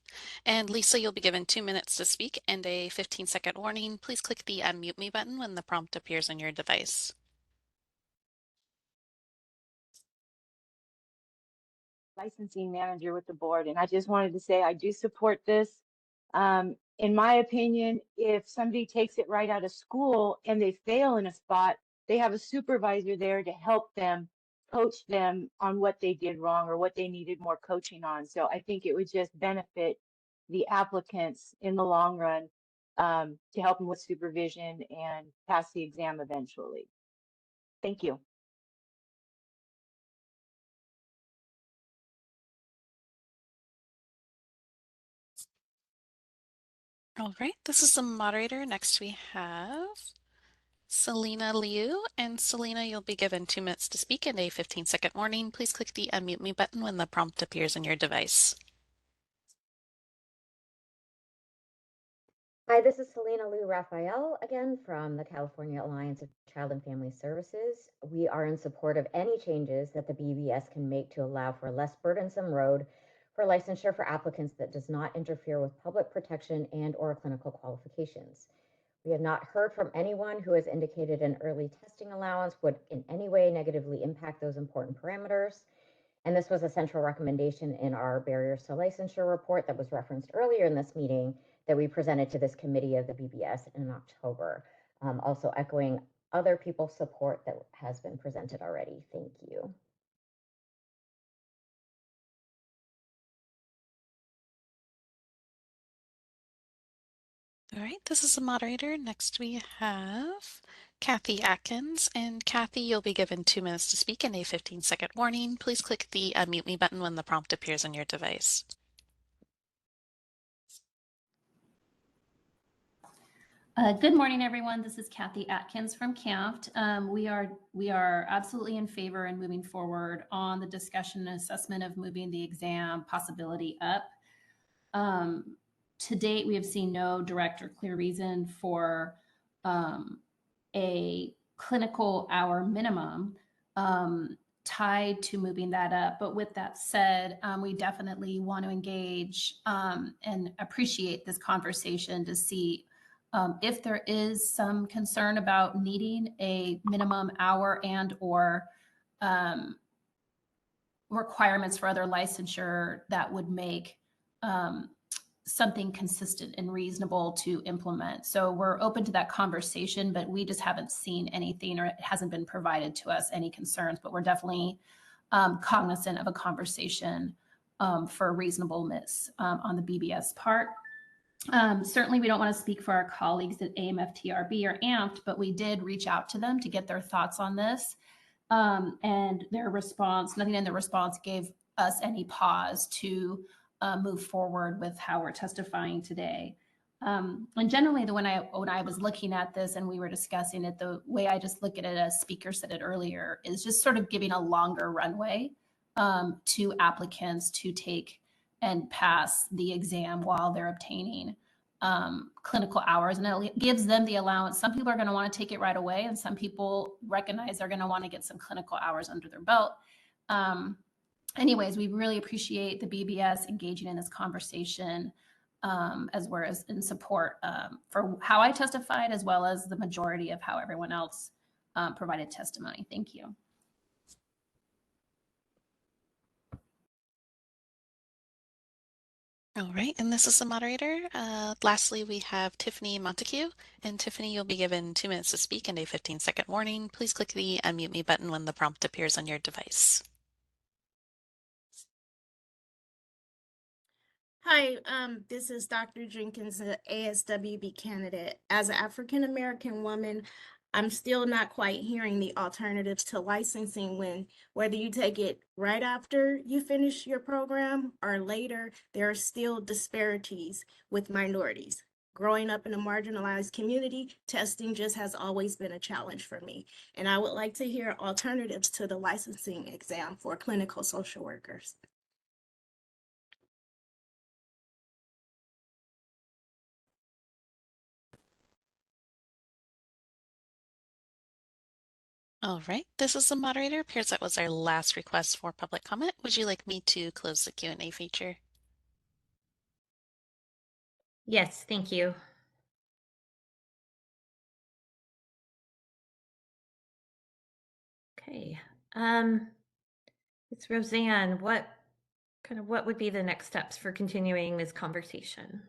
And Lisa, you'll be given 2 minutes to speak and a 15-second warning. Please click the unmute me button when the prompt appears on your device. Licensing manager with the board, and I just wanted to say I do support this. In my opinion, if somebody takes it right out of school and they fail in a spot, they have a supervisor there to help them, coach them on what they did wrong or what they needed more coaching on. So I think it would just benefit the applicants in the long run to help them with supervision and pass the exam eventually. Thank you. All right, this is the moderator. Next we have Selena Liu. And Selena, you'll be given 2 minutes to speak and a 15-second warning. Please click the unmute me button when the prompt appears on your device. Hi, this is Selena Lou Raphael again from the California Alliance of Child and Family Services. We are in support of any changes that the BBS can make to allow for a less burdensome road for licensure for applicants that does not interfere with public protection and/or clinical qualifications. We have not heard from anyone who has indicated an early testing allowance would in any way negatively impact those important parameters. And this was a central recommendation in our Barriers to Licensure report that was referenced earlier in this meeting that we presented to this committee of the BBS in October. Also echoing other people's support that has been presented already. Thank you. All right, this is the moderator. Next we have Kathy Atkins. And Kathy, you'll be given 2 minutes to speak and a 15-second warning. Please click the unmute me button when the prompt appears on your device. Good morning, everyone. This is Kathy Atkins from CAMFT. We are absolutely in favor and moving forward on the discussion and assessment of moving the exam possibility up. To date, we have seen no direct or clear reason for a clinical hour minimum tied to moving that up. But with that said, we definitely want to engage and appreciate this conversation to see if there is some concern about needing a minimum hour and/or requirements for other licensure that would make something consistent and reasonable to implement. So we're open to that conversation, but we just haven't seen anything, or it hasn't been provided to us any concerns, but we're definitely cognizant of a conversation for reasonableness on the BBS part. Certainly we don't want to speak for our colleagues at AMFTRB or AMFT, but we did reach out to them to get their thoughts on this. And their response, nothing in the response gave us any pause to move forward with how we're testifying today. And generally, when I was looking at this and we were discussing it, the way I just look at it, as speaker said it earlier, is just sort of giving a longer runway to applicants to take and pass the exam while they're obtaining clinical hours, and it gives them the allowance. Some people are going to want to take it right away, and some people recognize they're going to want to get some clinical hours under their belt. Anyways, we really appreciate the BBS engaging in this conversation, as well as in support for how I testified, as well as the majority of how everyone else provided testimony. Thank you. All right, and this is the moderator. Lastly, we have Tiffany Montague. And Tiffany, you'll be given 2 minutes to speak and a 15-second warning. Please click the unmute me button when the prompt appears on your device. Hi, this is Dr. Jenkins, an ASWB candidate. As an African-American woman, I'm still not quite hearing the alternatives to licensing whether you take it right after you finish your program or later, there are still disparities with minorities. Growing up in a marginalized community, testing just has always been a challenge for me. And I would like to hear alternatives to the licensing exam for clinical social workers. All right, this is the moderator. Appears that was our last request for public comment. Would you like me to close the Q&A feature? Yes, thank you. Okay. It's Roseanne. What would be the next steps for continuing this conversation?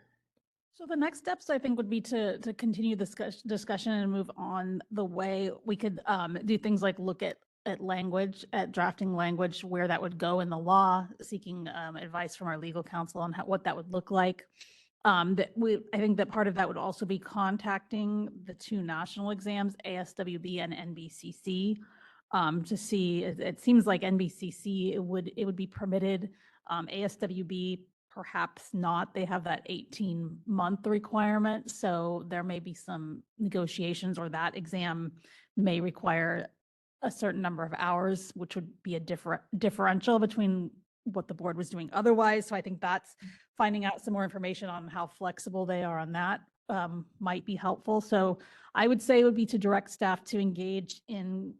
So the next steps, I think, would be to continue this discussion and move on the way we could do things like look at language, at drafting language, where that would go in the law, seeking advice from our legal counsel on what that would look like. I think that part of that would also be contacting the 2 national exams, ASWB and NBCC, to see. It seems like NBCC it would be permitted. ASWB perhaps not. They have that 18-month requirement, so there may be some negotiations, or that exam may require a certain number of hours, which would be a differential between what the board was doing otherwise. So I think that's finding out some more information on how flexible they are on that might be helpful. So I would say it would be to direct staff to engage in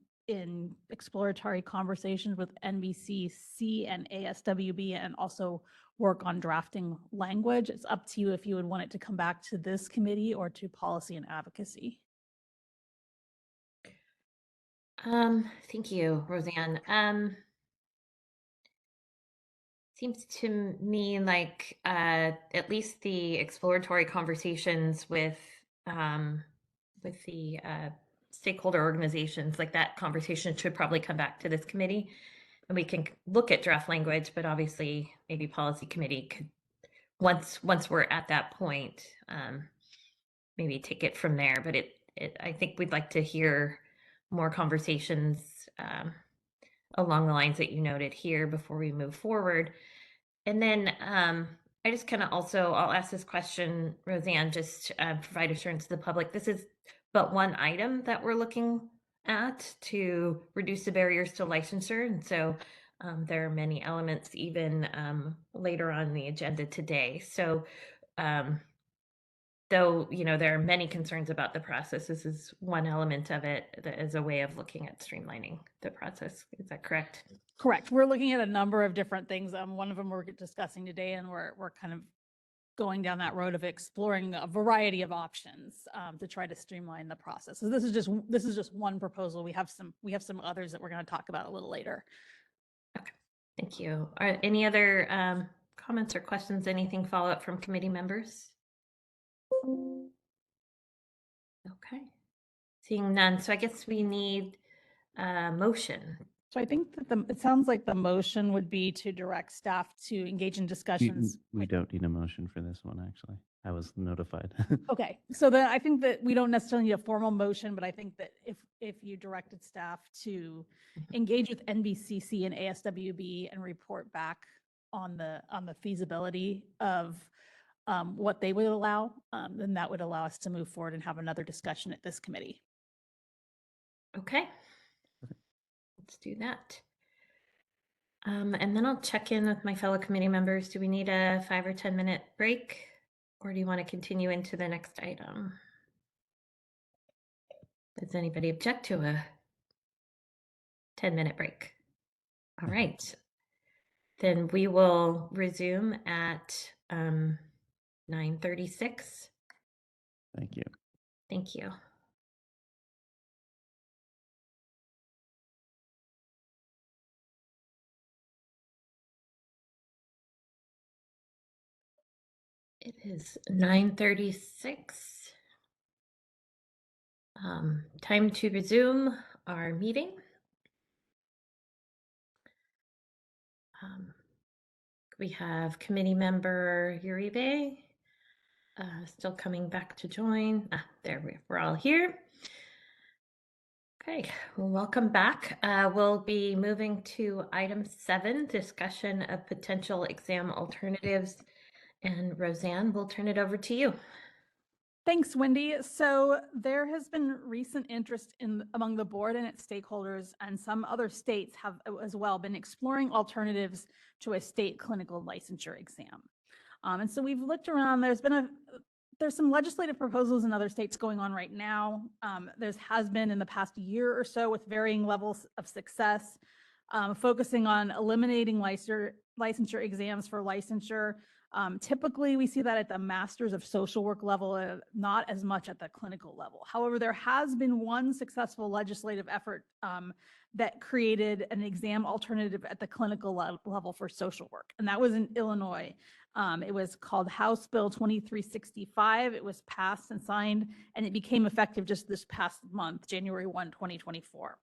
exploratory conversations with NBCC and ASWB, and also work on drafting language. It's up to you if you would want it to come back to this committee or to policy and advocacy. Thank you, Roseanne. Seems to me like at least the exploratory conversations with the stakeholder organizations, like that conversation should probably come back to this committee, and we can look at draft language, but obviously maybe policy committee could, once we're at that point, maybe take it from there. But I think we'd like to hear more conversations along the lines that you noted here before we move forward. And then I just kind of also, I'll ask this question, Roseanne, just provide assurance to the public. This is but one item that we're looking at to reduce the barriers to licensure. And so there are many elements even later on the agenda today. So though, there are many concerns about the process, this is one element of it that is a way of looking at streamlining the process. Is that correct? Correct. We're looking at a number of different things. One of them we're discussing today, and we're kind of going down that road of exploring a variety of options to try to streamline the process. So this is just one proposal. We have some others that we're going to talk about a little later. Okay, thank you. Are any other comments or questions? Anything follow up from committee members? Okay, seeing none. So I guess we need a motion. So I think that it sounds like the motion would be to direct staff to engage in discussions. We don't need a motion for this one, actually. I was notified. Okay, so then I think that we don't necessarily need a formal motion, but I think that if you directed staff to engage with NBCC and ASWB and report back on the feasibility of what they would allow, then that would allow us to move forward and have another discussion at this committee. Okay, let's do that. And then I'll check in with my fellow committee members. Do we need a 5 or 10 minute break, or do you want to continue into the next item? Does anybody object to a 10-minute break? All right, then we will resume at 9:36. Thank you. Thank you. It is 9:36. Time to resume our meeting. We have committee member Uribe still coming back to join. There we're all here. Okay, well, welcome back. We'll be moving to item 7, discussion of potential exam alternatives. And Roseanne, we'll turn it over to you. Thanks, Wendy. So there has been recent interest among the board and its stakeholders, and some other states have as well been exploring alternatives to a state clinical licensure exam. And so we've looked around. There's some legislative proposals in other states going on right now. There has been in the past year or so with varying levels of success, focusing on eliminating licensure exams for licensure. Typically, we see that at the Masters of Social Work level, not as much at the clinical level. However, there has been one successful legislative effort that created an exam alternative at the clinical level for social work, and that was in Illinois. It was called House Bill 2365. It was passed and signed, and it became effective just this past month, January 1, 2024.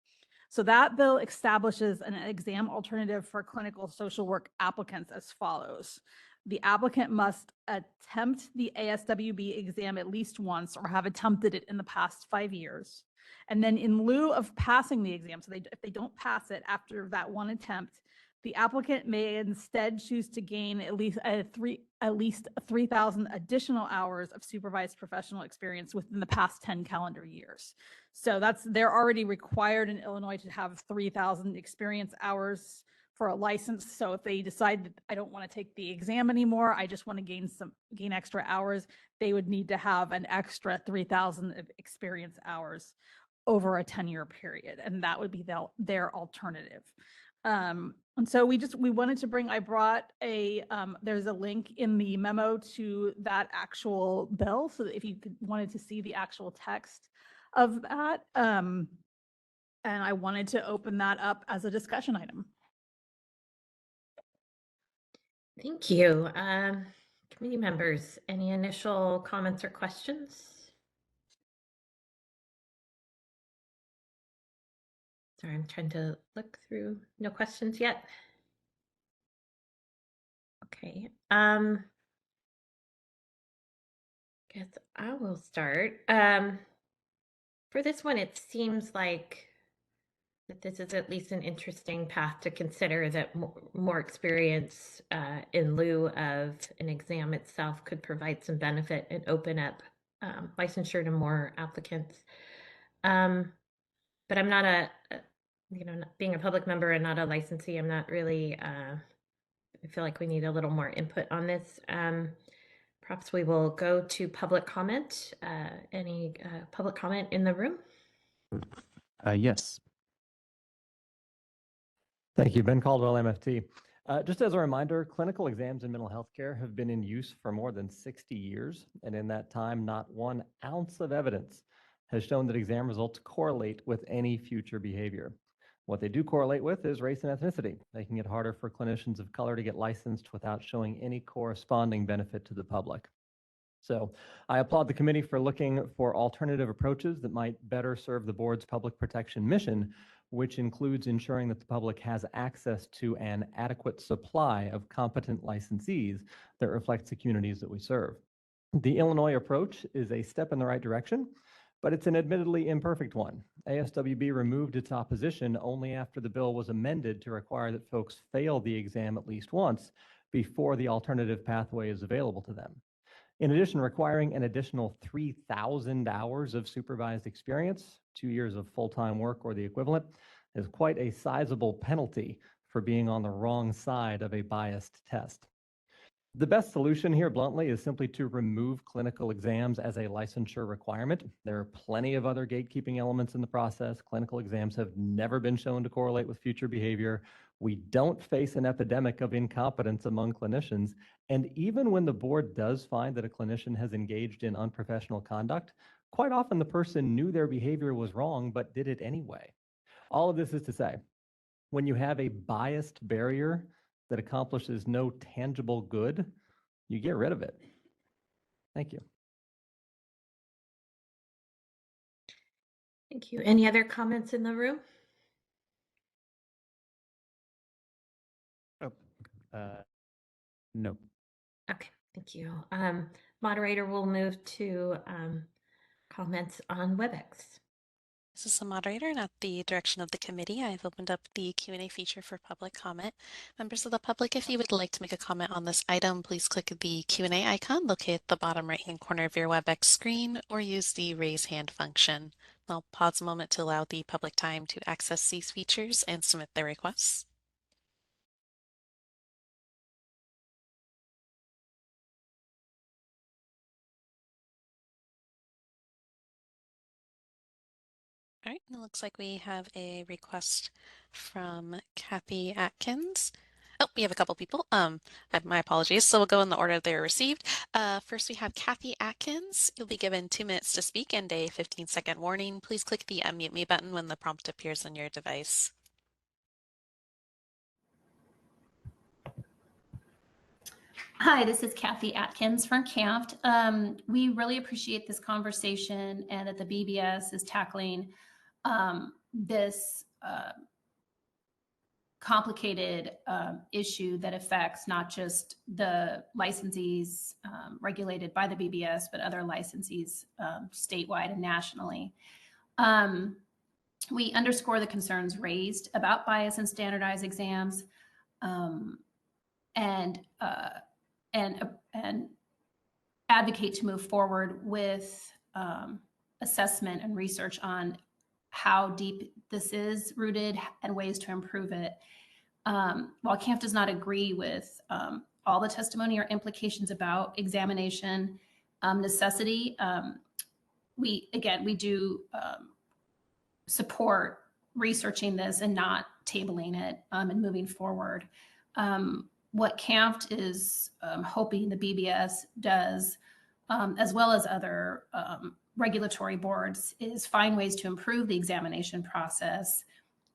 So that bill establishes an exam alternative for clinical social work applicants as follows. The applicant must attempt the ASWB exam at least once or have attempted it in the past 5 years. And then in lieu of passing the exam, so if they don't pass it after that one attempt, the applicant may instead choose to gain at least 3,000 additional hours of supervised professional experience within the past 10 calendar years. So they're already required in Illinois to have 3,000 experience hours for a license. So if they decide that I don't want to take the exam anymore, I just want to gain extra hours, they would need to have an extra 3,000 experience hours over a 10-year period, and that would be their alternative. And so we wanted to bring, I brought there's a link in the memo to that actual bill, so that if you wanted to see the actual text of that, and I wanted to open that up as a discussion item. Thank you. Committee members, any initial comments or questions? Sorry, I'm trying to look through. No questions yet? Okay. Guess I will start. For this one, it seems like that this is at least an interesting path to consider, that more experience in lieu of an exam itself could provide some benefit and open up licensure to more applicants. But I'm not being a public member and not a licensee, I'm not really, I feel like we need a little more input on this. Perhaps we will go to public comment. Any public comment in the room? Yes. Thank you. Ben Caldwell, MFT. Just as a reminder, clinical exams in mental health care have been in use for more than 60 years. And in that time, not 1 ounce of evidence has shown that exam results correlate with any future behavior. What they do correlate with is race and ethnicity, making it harder for clinicians of color to get licensed without showing any corresponding benefit to the public. So I applaud the committee for looking for alternative approaches that might better serve the board's public protection mission, which includes ensuring that the public has access to an adequate supply of competent licensees that reflects the communities that we serve. The Illinois approach is a step in the right direction, but it's an admittedly imperfect one. ASWB removed its opposition only after the bill was amended to require that folks fail the exam at least once before the alternative pathway is available to them. In addition, requiring an additional 3,000 hours of supervised experience, 2 years of full-time work or the equivalent, is quite a sizable penalty for being on the wrong side of a biased test. The best solution here, bluntly, is simply to remove clinical exams as a licensure requirement. There are plenty of other gatekeeping elements in the process. Clinical exams have never been shown to correlate with future behavior. We don't face an epidemic of incompetence among clinicians. And even when the board does find that a clinician has engaged in unprofessional conduct, quite often the person knew their behavior was wrong, but did it anyway. All of this is to say, when you have a biased barrier that accomplishes no tangible good, you get rid of it. Thank you. Thank you. Any other comments in the room? No. Okay, thank you. Moderator will move to comments on WebEx. This is the moderator, and at the direction of the committee, I've opened up the Q&A feature for public comment. Members of the public, if you would like to make a comment on this item, please click the Q&A icon located at the bottom right-hand corner of your WebEx screen, or use the raise hand function. I'll pause a moment to allow the public time to access these features and submit their requests. All right, it looks like we have a request from Kathy Atkins. Oh, we have a couple people. My apologies. So we'll go in the order they were received. First, we have Kathy Atkins. You'll be given 2 minutes to speak and a 15-second warning. Please click the unmute me button when the prompt appears on your device. Hi, this is Kathy Atkins from CAMFT. We really appreciate this conversation and that the BBS is tackling this complicated issue that affects not just the licensees regulated by the BBS, but other licensees statewide and nationally. We underscore the concerns raised about bias in standardized exams and advocate to move forward with assessment and research on how deep this is rooted and ways to improve it. While CAMF does not agree with all the testimony or implications about examination necessity, we do support researching this and not tabling it and moving forward. What CAMF is hoping the BBS does, as well as other regulatory boards, is find ways to improve the examination process,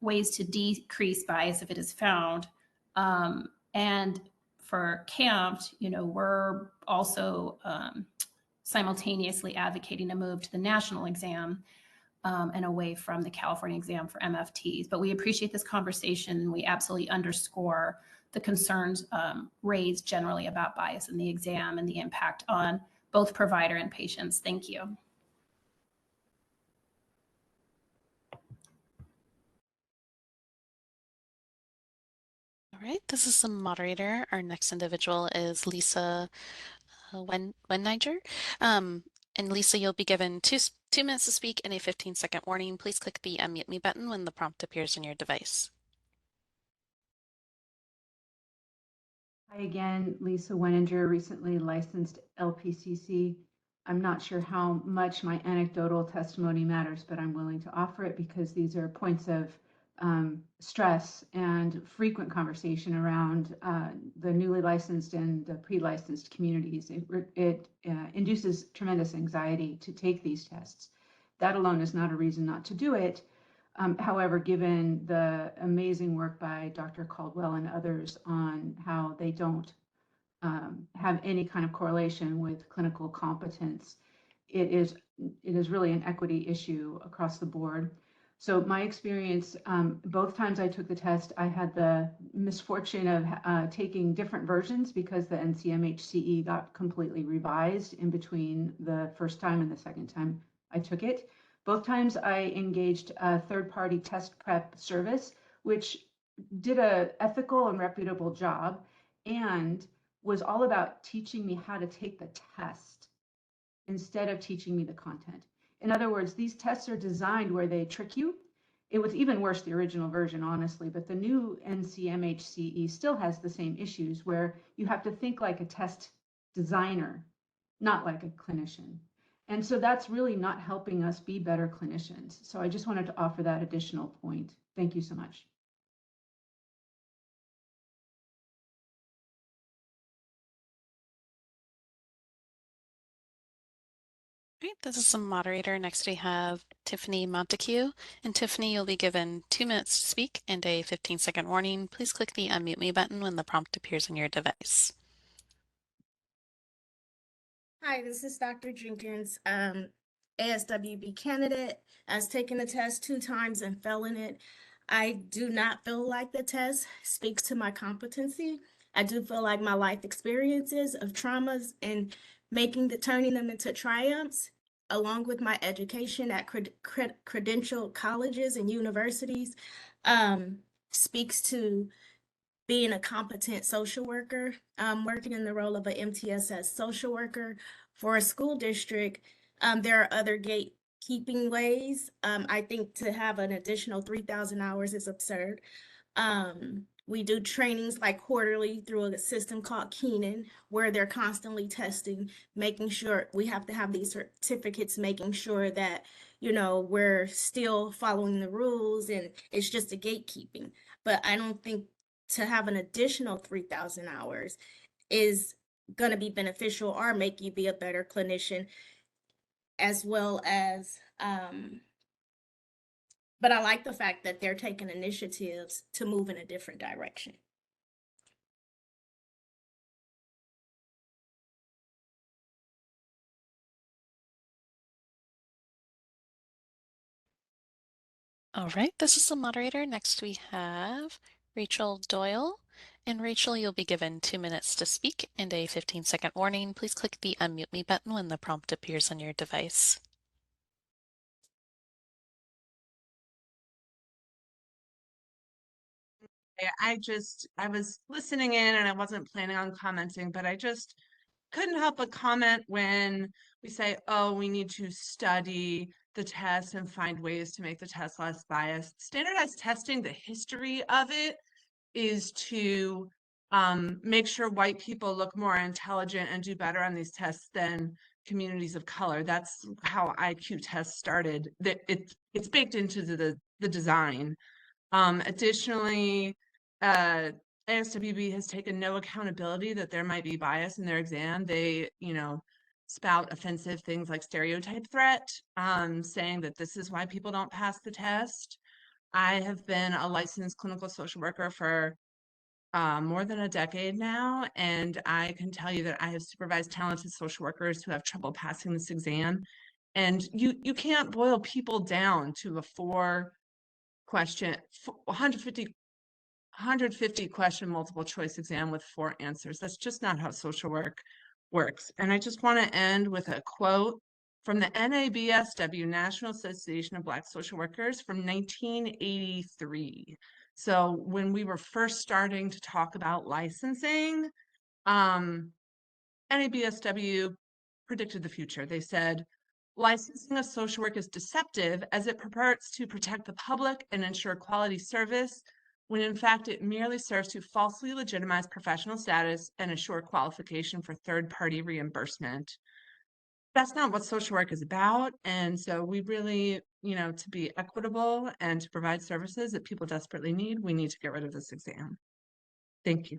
ways to decrease bias if it is found. And for CAMF, we're also simultaneously advocating a move to the national exam and away from the California exam for MFTs. But we appreciate this conversation. We absolutely underscore the concerns raised generally about bias in the exam and the impact on both provider and patients. Thank you. All right, this is the moderator. Our next individual is Lisa Wenninger. And Lisa, you'll be given two minutes to speak and a 15-second warning. Please click the unmute me button when the prompt appears on your device. Hi again, Lisa Wenninger, recently licensed LPCC. I'm not sure how much my anecdotal testimony matters, but I'm willing to offer it because these are points of stress and frequent conversation around the newly licensed and the pre-licensed communities. It induces tremendous anxiety to take these tests. That alone is not a reason not to do it. However, given the amazing work by Dr. Caldwell and others on how they don't have any kind of correlation with clinical competence, it is really an equity issue across the board. So my experience, both times I took the test, I had the misfortune of taking different versions because the NCMHCE got completely revised in between the first time and the second time I took it. Both times I engaged a third-party test prep service, which did an ethical and reputable job. And was all about teaching me how to take the test instead of teaching me the content. In other words, these tests are designed where they trick you. It was even worse, the original version, honestly, but the new NCMHCE still has the same issues where you have to think like a test designer, not like a clinician. And so that's really not helping us be better clinicians. So I just wanted to offer that additional point. Thank you so much. Great, this is the moderator. Next we have Tiffany Montague. And Tiffany, you'll be given 2 minutes to speak and a 15-second warning. Please click the unmute me button when the prompt appears on your device. Hi, this is Dr. Jenkins, ASWB candidate. Has taken the test 2 times and fell in it. I do not feel like the test speaks to my competency. I do feel like my life experiences of traumas and turning them into triumphs, along with my education at credentialed colleges and universities, speaks to being a competent social worker, working in the role of an MTSS social worker for a school district. There are other gatekeeping ways. I think to have an additional 3,000 hours is absurd. We do trainings like quarterly through a system called Keenan, where they're constantly testing, making sure we have to have these certificates, making sure that, you know, we're still following the rules, and it's just a gatekeeping. But I don't think to have an additional 3,000 hours is going to be beneficial or make you be a better clinician, as well as, but I like the fact that they're taking initiatives to move in a different direction. All right, this is the moderator. Next we have Rachel Doyle. And Rachel, you'll be given 2 minutes to speak and a 15-second warning. Please click the unmute me button when the prompt appears on your device. I was listening in and I wasn't planning on commenting, but I just couldn't help but comment when we say, oh, we need to study the test and find ways to make the test less biased. Standardized testing, the history of it is to make sure white people look more intelligent and do better on these tests than communities of color. That's how IQ tests started. It's baked into the design. Additionally, ASWB has taken no accountability that there might be bias in their exam. They, you know, spout offensive things like stereotype threat, saying that this is why people don't pass the test. I have been a licensed clinical social worker for more than a decade now, and I can tell you that I have supervised talented social workers who have trouble passing this exam. And you can't boil people down to a 150 question multiple choice exam with 4 answers. That's just not how social work works. And I just want to end with a quote from the NABSW, National Association of Black Social Workers, from 1983. So when we were first starting to talk about licensing, NABSW predicted the future. They said, licensing of social work is deceptive as it purports to protect the public and ensure quality service, when in fact it merely serves to falsely legitimize professional status and assure qualification for third-party reimbursement. That's not what social work is about. And so we really, you know, to be equitable and to provide services that people desperately need, we need to get rid of this exam. Thank you.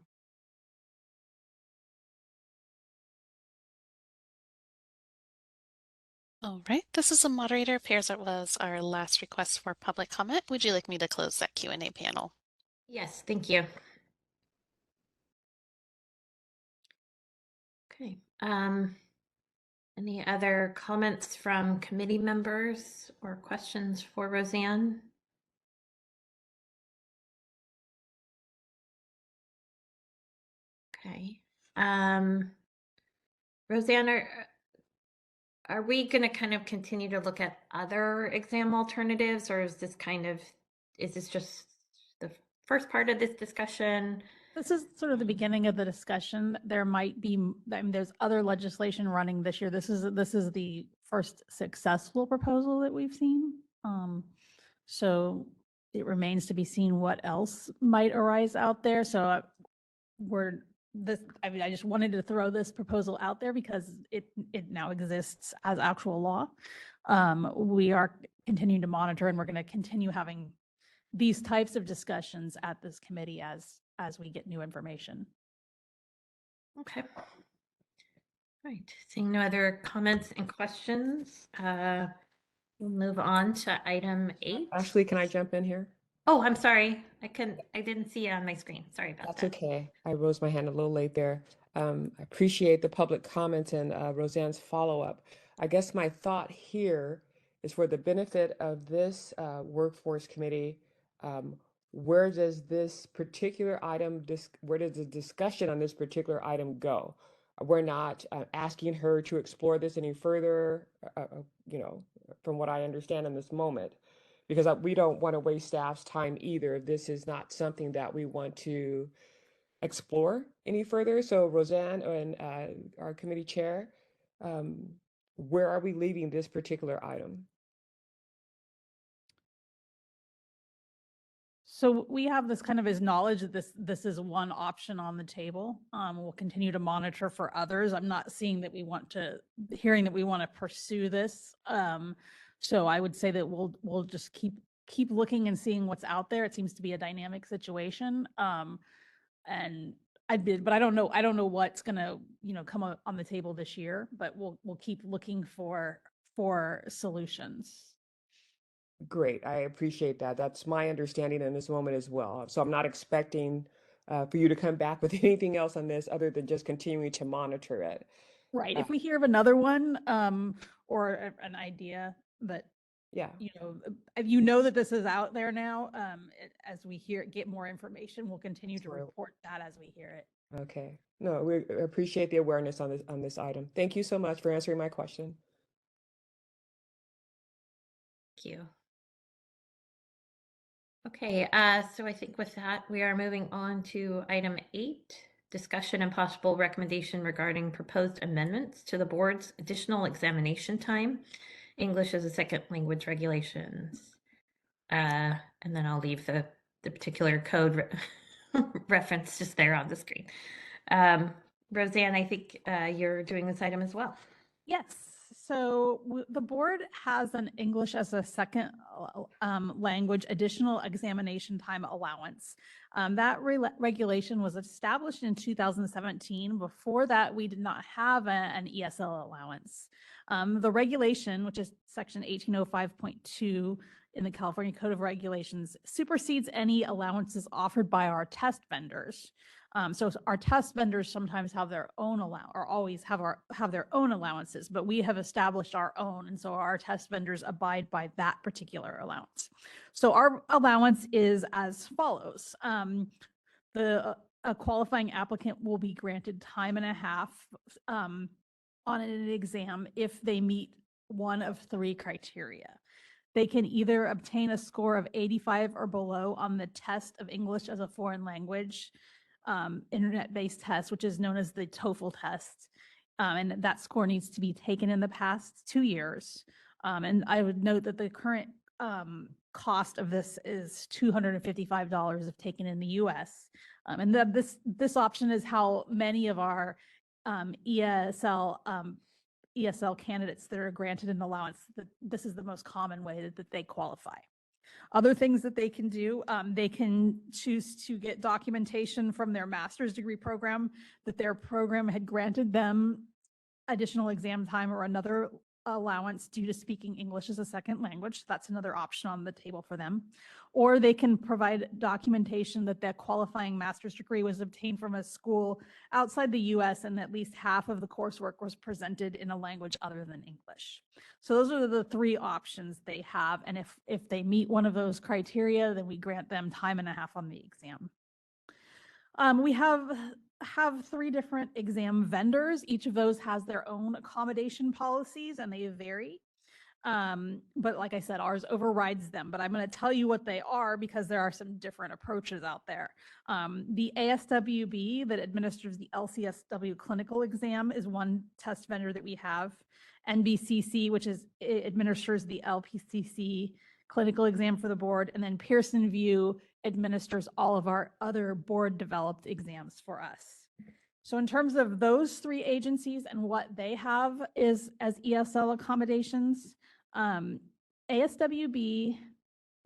All right, this is the moderator. Appears it was our last request for public comment. Would you like me to close that Q&A panel? Yes, thank you. Okay. Any other comments from committee members or questions for Roseanne? Okay. Roseanne, are we going to kind of continue to look at other exam alternatives, or is this just the first part of this discussion? This is sort of the beginning of the discussion. There might be, I mean, there's other legislation running this year. This is the first successful proposal that we've seen. So it remains to be seen what else might arise out there. So I mean, I just wanted to throw this proposal out there because it now exists as actual law. We are continuing to monitor, and we're going to continue having these types of discussions at this committee as we get new information. Okay. Right. Seeing no other comments and questions, we'll move on to item 8. Ashley, can I jump in here? Oh, I'm sorry. I didn't see it on my screen. Sorry about That's that. okay. I rose my hand a little late there. I appreciate the public comments and Roseanne's follow-up. I guess my thought here is for the benefit of this workforce committee, where does this particular item, where does the discussion on this particular item go? We're not asking her to explore this any further, you know, from what I understand in this moment, because we don't want to waste staff's time either. This is not something that we want to explore any further. So Roseanne and our committee chair, where are we leaving this particular item? So we have this kind of as knowledge that this is one option on the table. We'll continue to monitor for others. I'm not hearing that we want to pursue this. So I would say that we'll just keep looking and seeing what's out there. It seems to be a dynamic situation. And but I don't know what's gonna, come on the table this year, but we'll keep looking for solutions. Great, I appreciate that. That's my understanding in this moment as well. So I'm not expecting for you to come back with anything else on this other than just continuing to monitor it. Right. If we hear of another one, or an idea that, Yeah. That this is out there now, as we get more information, we'll continue to report that as we hear it. Okay. No, we appreciate the awareness on this item. Thank you so much for answering my question. Thank you. Okay, so I think with that, we are moving on to item 8, discussion and possible recommendation regarding proposed amendments to the board's additional examination time, English as a second language regulations. And then I'll leave the particular code reference just there on the screen. Roseanne, I think you're doing this item as well. Yes. So the board has an English as a second language additional examination time allowance. That regulation was established in 2017. Before that, we did not have an ESL allowance. The regulation, which is section 1805.2 in the California Code of Regulations, supersedes any allowances offered by our test vendors. So our test vendors sometimes have their own always have their own allowances, but we have established our own, and so our test vendors abide by that particular allowance. So our allowance is as follows: a qualifying applicant will be granted time and a half on an exam if they meet one of 3 criteria. They can either obtain a score of 85 or below on the test of English as a foreign language, internet-based test, which is known as the TOEFL test. And that score needs to be taken in the past 2 years. And I would note that the current cost of this is $255 if taken in the US. And this option is how many of our ESL candidates that are granted an allowance, this is the most common way that they qualify. Other things that they can do, they can choose to get documentation from their master's degree program that their program had granted them additional exam time or another allowance due to speaking English as a second language. That's another option on the table for them. Or they can provide documentation that their qualifying master's degree was obtained from a school outside the US and at least half of the coursework was presented in a language other than English. So those are the 3 options they have. And if they meet one of those criteria, then we grant them time and a half on the exam. We have 3 different exam vendors. Each of those has their own accommodation policies and they vary. But like I said, ours overrides them, but I'm going to tell you what they are because there are some different approaches out there. The ASWB that administers the LCSW clinical exam is one test vendor that we have. NBCC, which administers the LPCC clinical exam for the board, and then Pearson VUE administers all of our other board developed exams for us. So in terms of those three agencies and what they have is as ESL accommodations, ASWB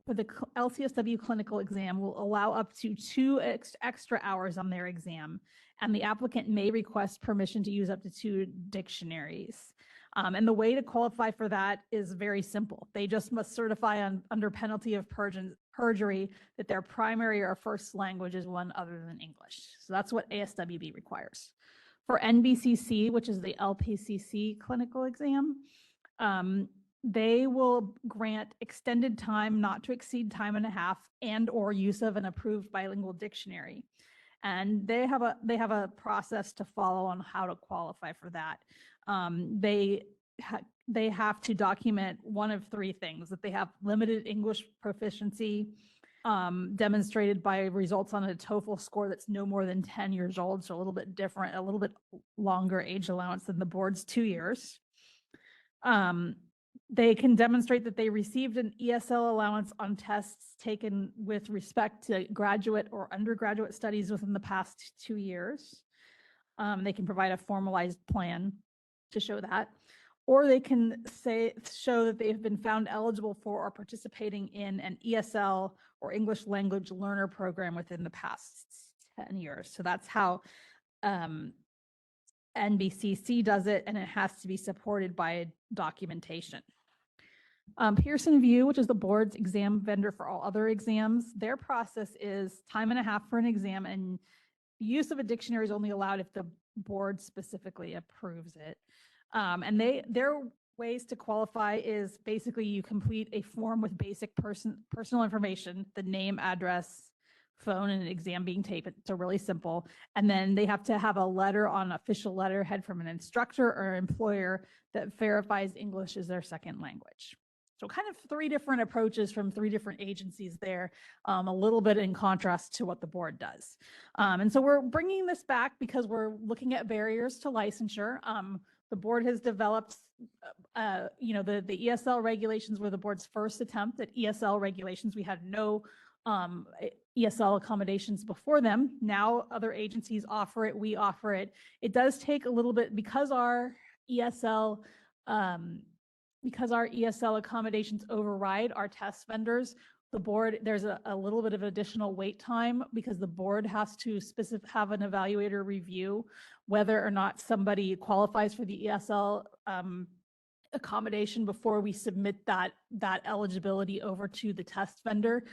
for the LCSW clinical exam will allow up to 2 extra hours on their exam, and the applicant may request permission to use up to 2 dictionaries. And the way to qualify for that is very simple. They just must certify under penalty of perjury that their primary or first language is one other than English. So that's what ASWB requires. For NBCC, which is the LPCC clinical exam, they will grant extended time not to exceed time and a half and or use of an approved bilingual dictionary. And they have a process to follow on how to qualify for that. They have to document one of 3 things: that they have limited English proficiency, demonstrated by results on a TOEFL score that's no more than 10 years old, so a little bit different, a little bit longer age allowance than the board's 2 years. They can demonstrate that they received an ESL allowance on tests taken with respect to graduate or undergraduate studies within the past 2 years. They can provide a formalized plan to show that, or they can show that they have been found eligible for or participating in an ESL or English language learner program within the past 10 years. So that's how NBCC does it, and it has to be supported by documentation. Pearson VUE, which is the board's exam vendor for all other exams, their process is time and a half for an exam, and use of a dictionary is only allowed if the board specifically approves it. And their ways to qualify is basically you complete a form with basic personal information, the name, address, phone, and an exam being taped. So really simple. And then they have to have a letter on official letterhead from an instructor or employer that verifies English is their second language. So kind of 3 different approaches from 3 different agencies there, a little bit in contrast to what the board does. And so we're bringing this back because we're looking at barriers to licensure. The board has developed, the ESL regulations were the board's first attempt at ESL regulations. We had no ESL accommodations before them. Now other agencies offer it, we offer it. It does take a little bit because our ESL accommodations override our test vendors. The board, there's a little bit of additional wait time because the board has to have an evaluator review whether or not somebody qualifies for the ESL accommodation before we submit that eligibility over to the test vendor.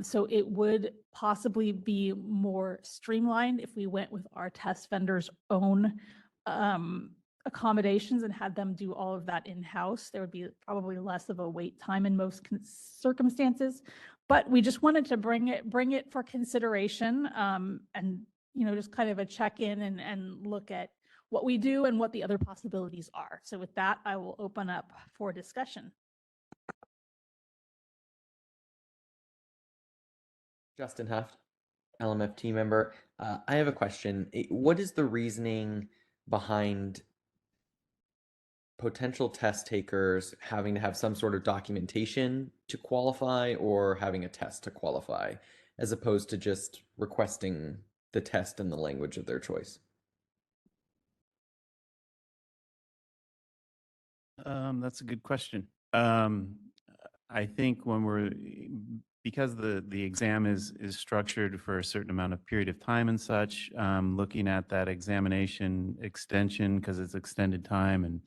So it would possibly be more streamlined if we went with our test vendor's own accommodations and had them do all of that in-house. There would be probably less of a wait time in most circumstances, but we just wanted to bring it for consideration, and just kind of a check-in and look at what we do and what the other possibilities are. So with that, I will open up for discussion. Justin Heft, LMFT member. I have a question. What is the reasoning behind potential test takers having to have some sort of documentation to qualify or having a test to qualify, as opposed to just requesting the test in the language of their choice? That's a good question. I think because the exam is structured for a certain amount of period of time and such, looking at that examination extension because it's extended time and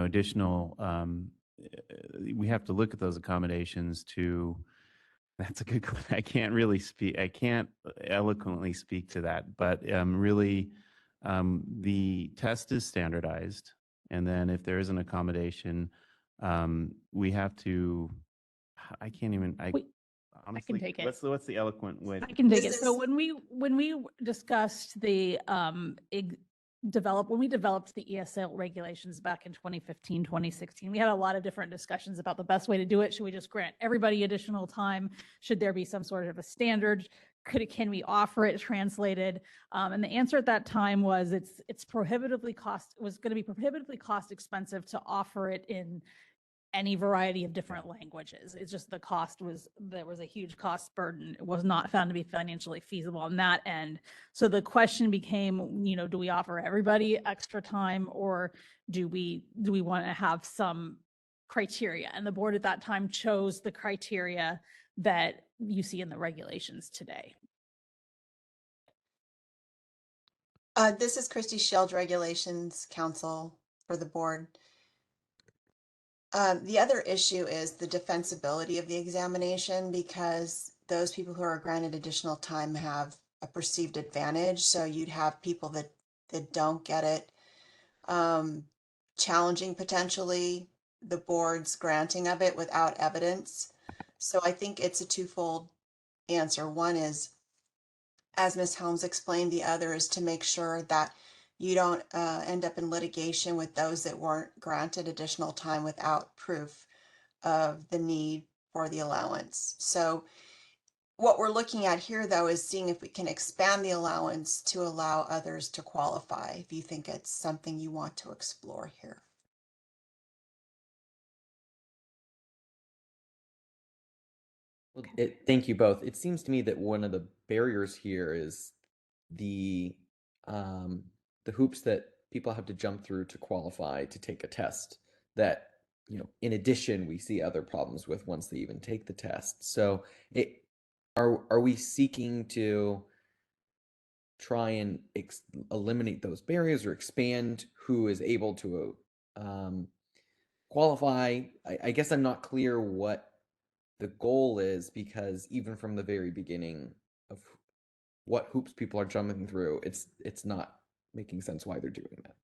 additional, we have to look at those accommodations to. That's a good question. I can't eloquently speak to that, but really, the test is standardized, and then if there is an accommodation, we have to. I can't even. Honestly, I can take it. What's the eloquent way? I can take it. So when we discussed the when we developed the ESL regulations back in 2015, 2016, we had a lot of different discussions about the best way to do it. Should we just grant everybody additional time? Should there be some sort of a standard? Can we offer it translated? And the answer at that time was it was going to be prohibitively cost expensive to offer it in any variety of different languages. It's just there was a huge cost burden. It was not found to be financially feasible on that end. So the question became, do we offer everybody extra time, or do we want to have some criteria? And the board at that time chose the criteria that you see in the regulations today. This is Christy Shields, Regulations Counsel for the board. The other issue is the defensibility of the examination, because those people who are granted additional time have a perceived advantage. So you'd have people that don't get it, challenging potentially the board's granting of it without evidence. So I think it's a twofold answer. One is, as Ms. Helms explained, the other is to make sure that you don't end up in litigation with those that weren't granted additional time without proof of the need for the allowance. So what we're looking at here, though, is seeing if we can expand the allowance to allow others to qualify, if you think it's something you want to explore here. Thank you both. It seems to me that one of the barriers here is the hoops that people have to jump through to qualify to take a test that, in addition, we see other problems with once they even take the test. So are we seeking to try and eliminate those barriers or expand who is able to qualify? I guess I'm not clear what the goal is, because even from the very beginning of what hoops people are jumping through, it's not making sense why they're doing that.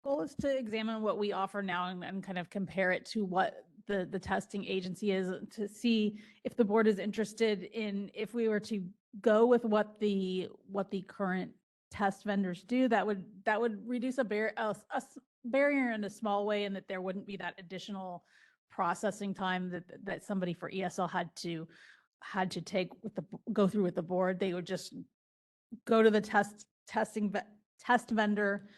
Goal is to examine what we offer now and kind of compare it to what the testing agency is, to see if the board is interested in, if we were to go with what the current test vendors do, that would reduce a barrier in a small way, and that there wouldn't be that additional processing time that somebody for ESL had to go through with the board. They would just go to the test vendor,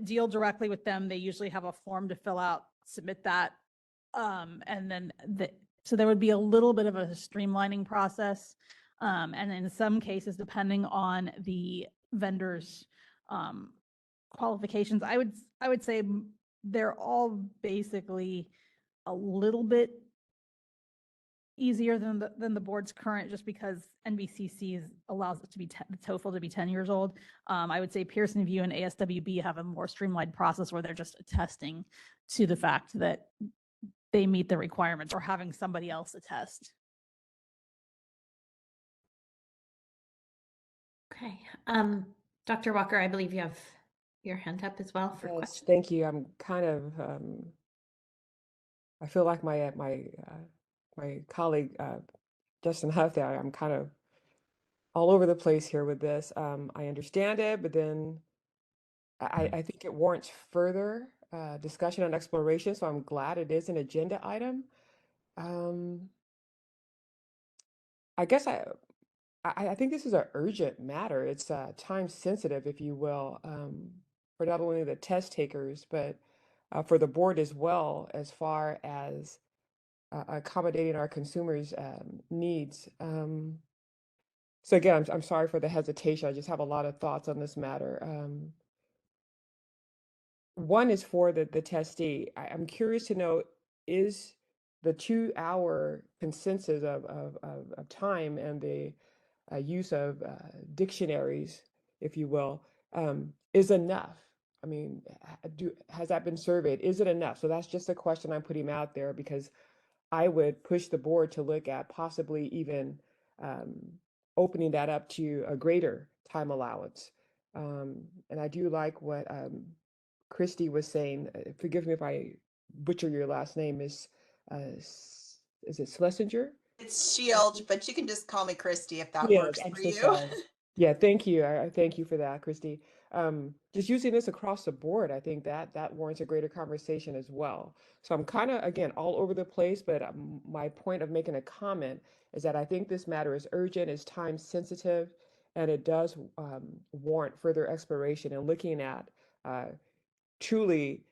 deal directly with them. They usually have a form to fill out, submit that, and then so there would be a little bit of a streamlining process. And in some cases, depending on the vendor's qualifications, I would say they're all basically a little bit easier than the board's current, just because NBCC allows it to be the TOEFL to be 10 years old. I would say Pearson VUE and ASWB have a more streamlined process where they're just attesting to the fact that they meet the requirements, or having somebody else attest. Okay. Dr. Walker, I believe you have your hand up as well for Yes, questions. thank you. I'm kind of, I feel like my colleague, Justin Huff there, I'm kind of all over the place here with this. I understand it, but then I think it warrants further discussion and exploration, so I'm glad it is an agenda item. I guess I think this is an urgent matter. It's time sensitive, if you will, for not only the test takers, but for the board as well, as far as accommodating our consumers' needs. So again, I'm sorry for the hesitation. I just have a lot of thoughts on this matter. One is for the testee. I'm curious to know, is the 2-hour consensus of time and the use of dictionaries, if you will, is enough? I mean, has that been surveyed? Is it enough? So that's just a question I'm putting out there, because I would push the board to look at possibly even opening that up to a greater time allowance. And I do like what Christy was saying. Forgive me if I butcher your last name. Is it Schlesinger? It's Shields, but you can just call me Christy if that Yes, works I'm for so you. sorry. Yeah, thank you. I thank you for that, Christy. Just using this across the board, I think that warrants a greater conversation as well. So I'm kind of, again, all over the place, but my point of making a comment is that I think this matter is urgent, is time sensitive, and it does warrant further exploration and looking at truly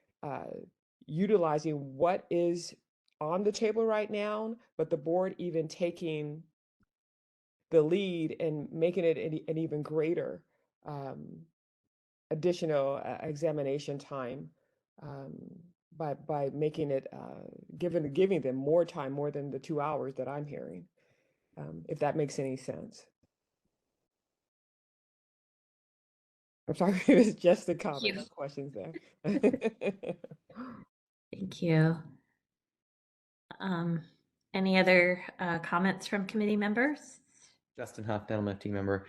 utilizing what is on the table right now, but the board even taking the lead and making it an even greater additional examination time um, by making it giving them more time, more than the 2 hours that I'm hearing, if that makes any sense. I'm sorry if it's just a comment, no questions there. Thank you. Any other comments from committee members? Justin Hoffman, LMFT member.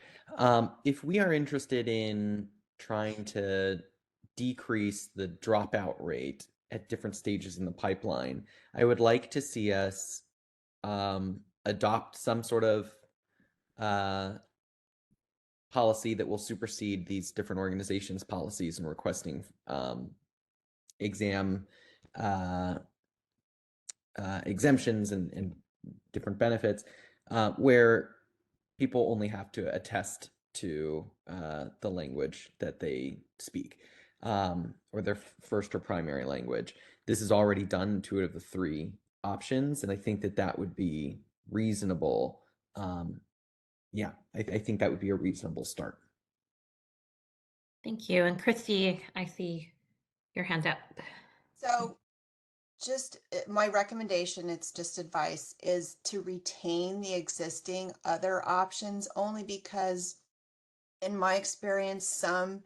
If we are interested in trying to decrease the dropout rate at different stages in the pipeline, I would like to see us adopt some sort of policy that will supersede these different organizations' policies and requesting exam exemptions and different benefits, where people only have to attest to the language that they speak, or their first or primary language. This is already done in 2 of the 3 options, and I think that would be reasonable. Yeah, I think that would be a reasonable start. Thank you. And Christy, I see your hand up. So just my recommendation, it's just advice, is to retain the existing other options, only because in my experience, some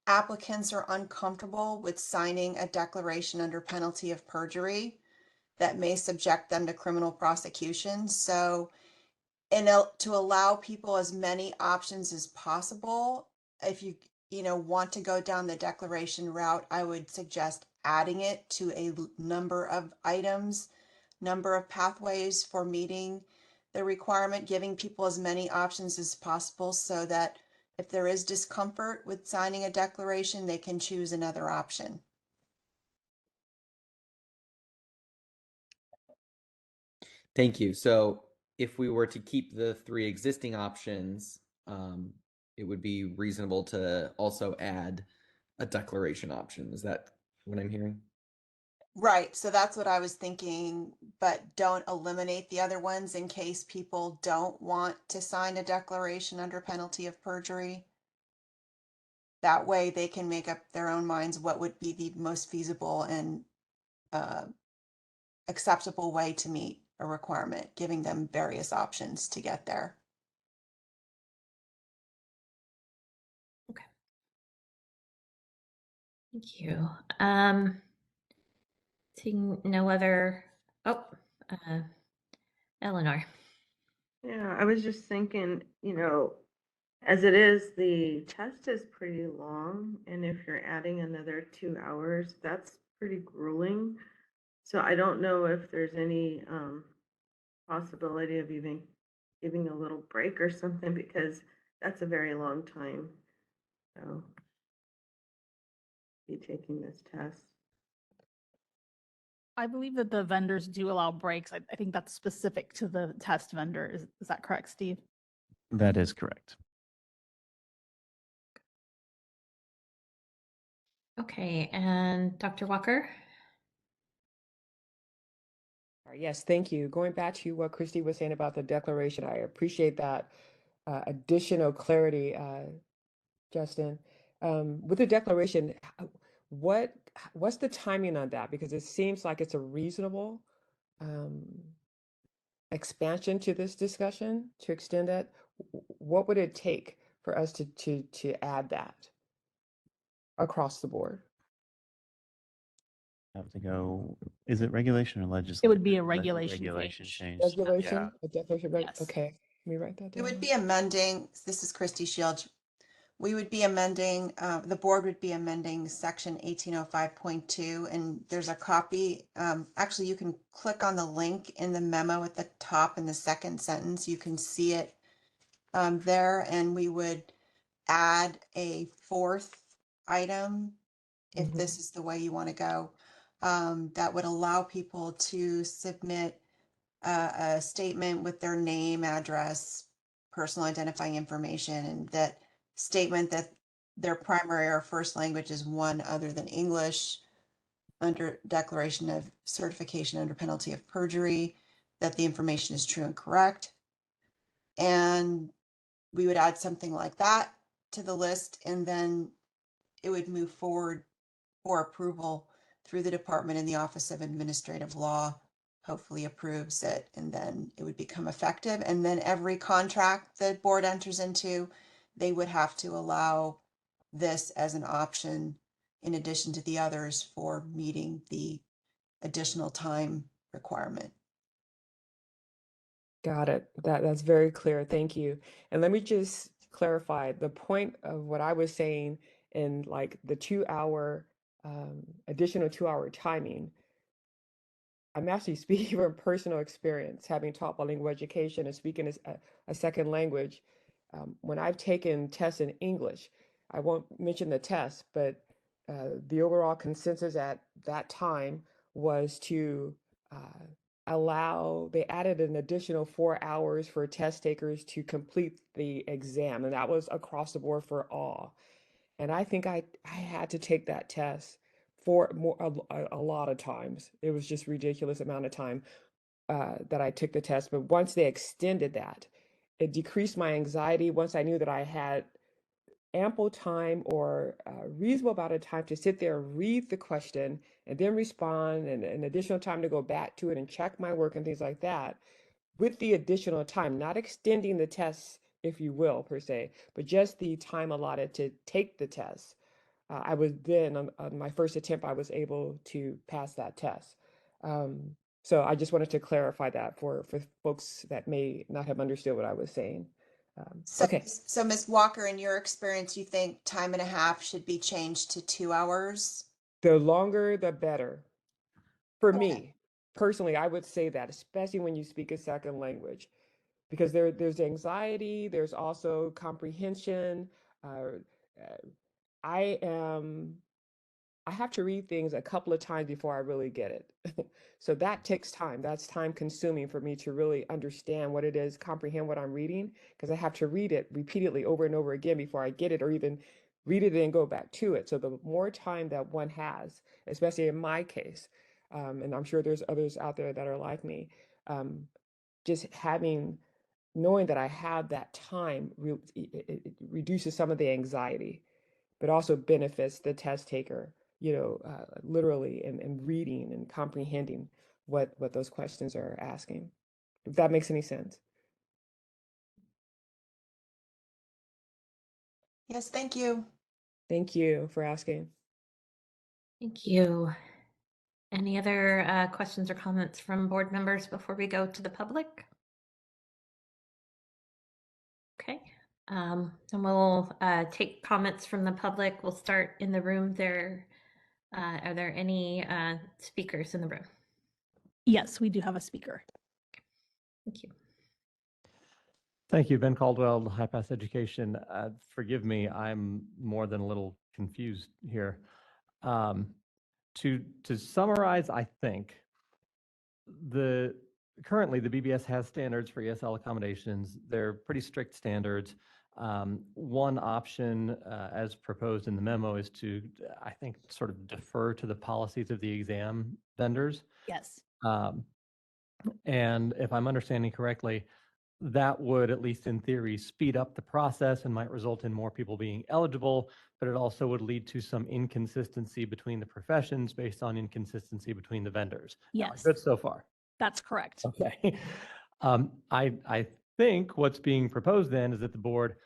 applicants are uncomfortable with signing a declaration under penalty of perjury that may subject them to criminal prosecution. So to allow people as many options as possible, if you want to go down the declaration route, I would suggest adding it to a number of items, number of pathways for meeting the requirement, giving people as many options as possible so that if there is discomfort with signing a declaration, they can choose another option. Thank you. So if we were to keep the 3 existing options, it would be reasonable to also add a declaration option. Is that what I'm hearing? Right. So that's what I was thinking, but don't eliminate the other ones in case people don't want to sign a declaration under penalty of perjury. That way they can make up their own minds what would be the most feasible and acceptable way to meet a requirement, giving them various options to get there. Thank you. Seeing no other, Eleanor. Yeah, I was just thinking, as it is, the test is pretty long, and if you're adding another 2 hours, that's pretty grueling. So I don't know if there's any possibility of even giving a little break or something, because that's a very long time. So be taking this test. I believe that the vendors do allow breaks. I think that's specific to the test vendor. Is that correct, Steve? That is correct. Okay, and Dr. Walker? Yes, thank you. Going back to what Christy was saying about the declaration, I appreciate that additional clarity, Justin. With the declaration, what's the timing on that? Because it seems like it's a reasonable expansion to this discussion to extend it. What would it take for us to add that across the board? Have to go, is it regulation or legislation? It would be a regulation Regulation change. change. Regulation? Yeah. A declaration, Yes. okay. Let me write that We down. would be amending, this is Christy Shields. We would be amending, the board would be amending section 1805.2, and there's a copy. Actually, you can click on the link in the memo at the top in the second sentence. You can see it there, and we would add a fourth item if this is the way you want to go, that would allow people to submit a statement with their name, address, personal identifying information, and that statement that their primary or first language is one other than English, under declaration of certification under penalty of perjury, that the information is true and correct. And we would add something like that to the list, and then it would move forward for approval through the department, and the Office of Administrative Law hopefully approves it, and then it would become effective. And then every contract the board enters into, they would have to allow this as an option in addition to the others for meeting the additional time requirement. Got it. That's very clear. Thank you. And let me just clarify the point of what I was saying in like the 2-hour additional 2-hour timing. I'm actually speaking from personal experience, having taught bilingual education and speaking a second language. When I've taken tests in English, I won't mention the test, but the overall consensus at that time was to they added an additional 4 hours for test takers to complete the exam, and that was across the board for all. And I think I had to take that test for a lot of times. It was just ridiculous amount of time that I took the test. But once they extended that, it decreased my anxiety. Once I knew that I had ample time or a reasonable amount of time to sit there, read the question, and then respond, and an additional time to go back to it and check my work and things like that, with the additional time, not extending the test, if you will, per se, but just the time allotted to take the test. I was then, on my first attempt, I was able to pass that test. So I just wanted to clarify that for folks that may not have understood what I was saying. Okay. So Ms. Walker, in your experience, you think time and a half should be changed to 2 hours? The longer, the better. For me, personally, I would say that, especially when you speak a second language, because there's anxiety, there's also comprehension. I have to read things a couple of times before I really get it. So that takes time. That's time consuming for me to really understand what it is, comprehend what I'm reading, because I have to read it repeatedly over and over again before I get it, or even read it and go back to it. So the more time that one has, especially in my case, and I'm sure there's others out there that are like me, just knowing that I have that time, it reduces some of the anxiety, but also benefits the test taker, literally and reading and comprehending what those questions are asking, if that makes any sense. Yes, thank you. Thank you for asking. Thank you. Any other questions or comments from board members before we go to the public? Okay, and we'll take comments from the public. We'll start in the room there. Are there any speakers in the room? Yes, we do have a speaker. Thank you. Thank you, Ben Caldwell, High Pass Education. Forgive me, I'm more than a little confused here. To summarize, I think currently the BBS has standards for ESL accommodations. They're pretty strict standards. One option, as proposed in the memo, is to, I think, sort of defer to the policies of the exam vendors. Yes. And if I'm understanding correctly, that would, at least in theory, speed up the process and might result in more people being eligible, but it also would lead to some inconsistency between the professions based on inconsistency between the vendors. Yes. Good so far. That's correct. Okay. I think what's being proposed then is that the board